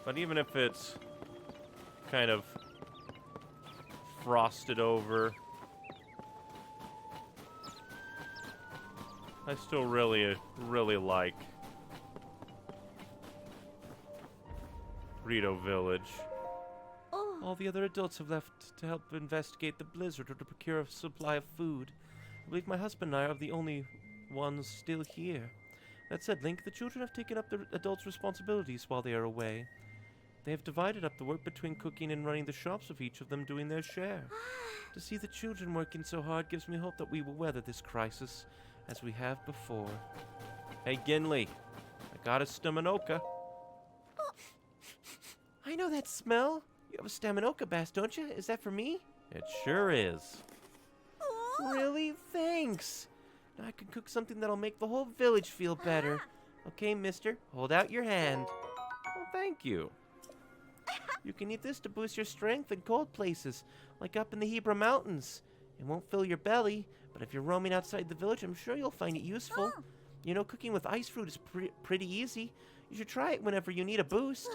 But even if it's kind of frosted over, I still really like Rito Village. Oh, All the other adults have left to help investigate the blizzard or to procure a supply of food. I believe my husband and I are the only ones still here. That said, Link, the children have taken up the adults' responsibilities while they are away. They have divided up the work between cooking and running the shops, with each of them doing their share. To see the children working so hard gives me hope that we will weather this crisis as we have before. Hey, Gimli, I got a Staminoka. I know that smell. You have a Staminoka bass, don't you? Is that for me? It sure is. Really? Thanks. Now I can cook something that'll make the whole village feel better. Okay, mister, hold out your hand. Well, thank you. You can eat this to boost your strength in cold places, like up in the Hebra Mountains. It won't fill your belly, but if you're roaming outside the village, I'm sure you'll find it useful. You know, cooking with ice fruit is pretty easy. You should try it whenever you need a boost.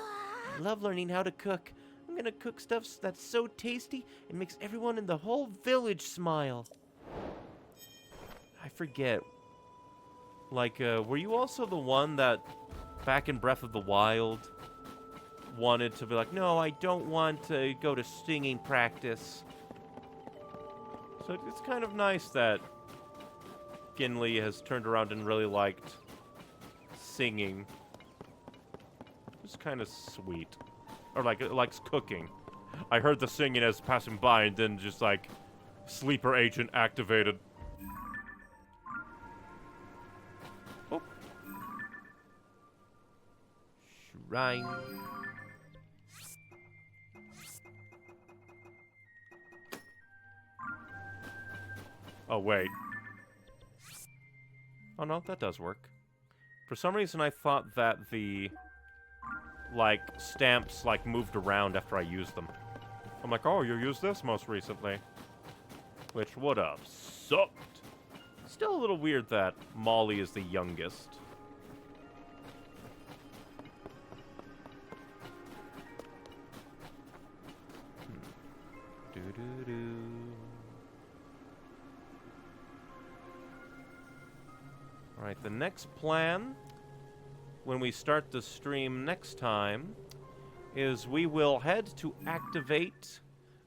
I love learning how to cook. I'm gonna cook stuff that's so tasty, it makes everyone in the whole village smile. I forget. Like, were you also the one that, back in Breath of the Wild, wanted to be like, no, I don't want to go to singing practice? So it's kind of nice that Kinley has turned around and really liked singing. It's kind of sweet. Or like, it likes cooking. I heard the singing as passing by and then just like, sleeper agent activated. Oh. Shrine. Oh, wait. Oh, no, that does work. For some reason, I thought that the, like, stamps, like, moved around after I used them. I'm like, oh, you used this most recently. Which would have sucked. Still a little weird that Molly is the youngest. Doo-doo-doo. Alright, the next plan, when we start the stream next time, is we will head to activate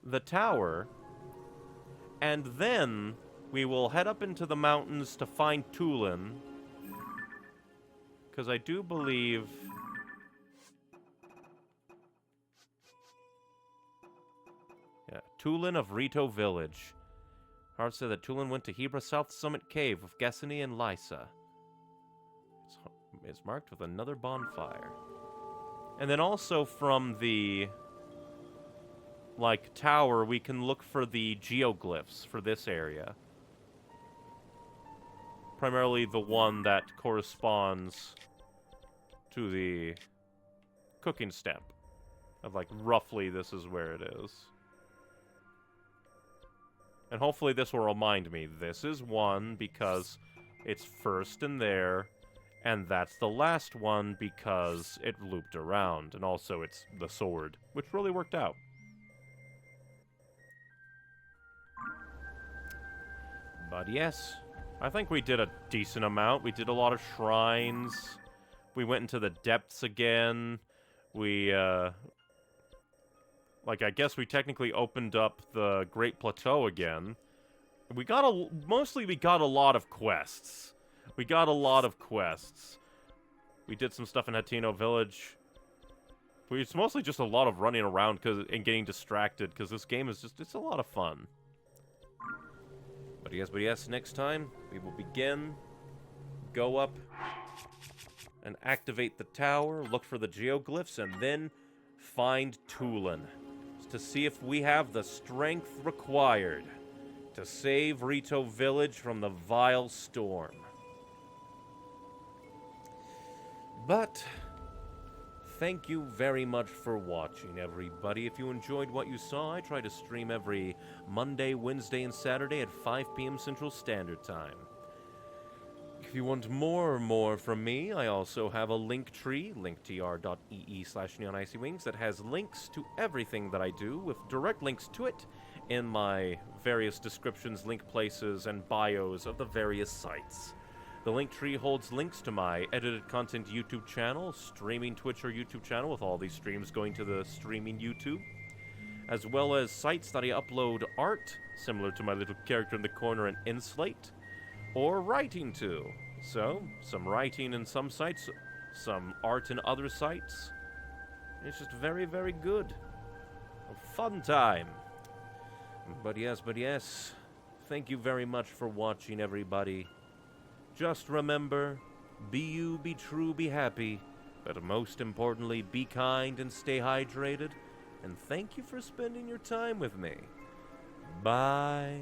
the tower, and then we will head up into the mountains to find Tulin, because I do believe... Yeah, Tulin of Rito Village. Hart said that Tulin went to Hebra South Summit Cave with Gessany and Lysa. It's marked with another bonfire. And then also from the, like, tower, we can look for the geoglyphs for this area. Primarily the one that corresponds to the cooking stamp. Of, like, roughly this is where it is. And hopefully this will remind me, this is one because it's first in there. And that's the last one because it looped around. And also it's the sword, which really worked out. But yes, I think we did a decent amount. We did a lot of shrines. We went into the depths again. We, like, I guess we technically opened up the Great Plateau again. We got mostly we got a lot of quests. We got a lot of quests. We did some stuff in Hateno Village. It's mostly just a lot of running around and getting distracted, because this game is just, it's a lot of fun. But yes, next time, we will begin, go up, and activate the tower, look for the geoglyphs, and then find Tulin, to see if we have the strength required to save Rito Village from the vile storm. But, thank you very much for watching, everybody. If you enjoyed what you saw, I try to stream every Monday, Wednesday, and Saturday at 5 p.m. Central Standard Time. If you want more from me, I also have a link tree, linktr.ee/neonicywings, that has links to everything that I do, with direct links to it in my various descriptions, link places, and bios of the various sites. The Linktree holds links to my edited content YouTube channel, streaming Twitch or YouTube channel, with all these streams going to the streaming YouTube, as well as sites that I upload art, similar to my little character in the corner and Inslate, or writing to. So, some writing in some sites, some art in other sites. It's just very, very good. A fun time. But yes, thank you very much for watching, everybody. Just remember, be you, be true, be happy, but most importantly, be kind and stay hydrated, and thank you for spending your time with me. Bye.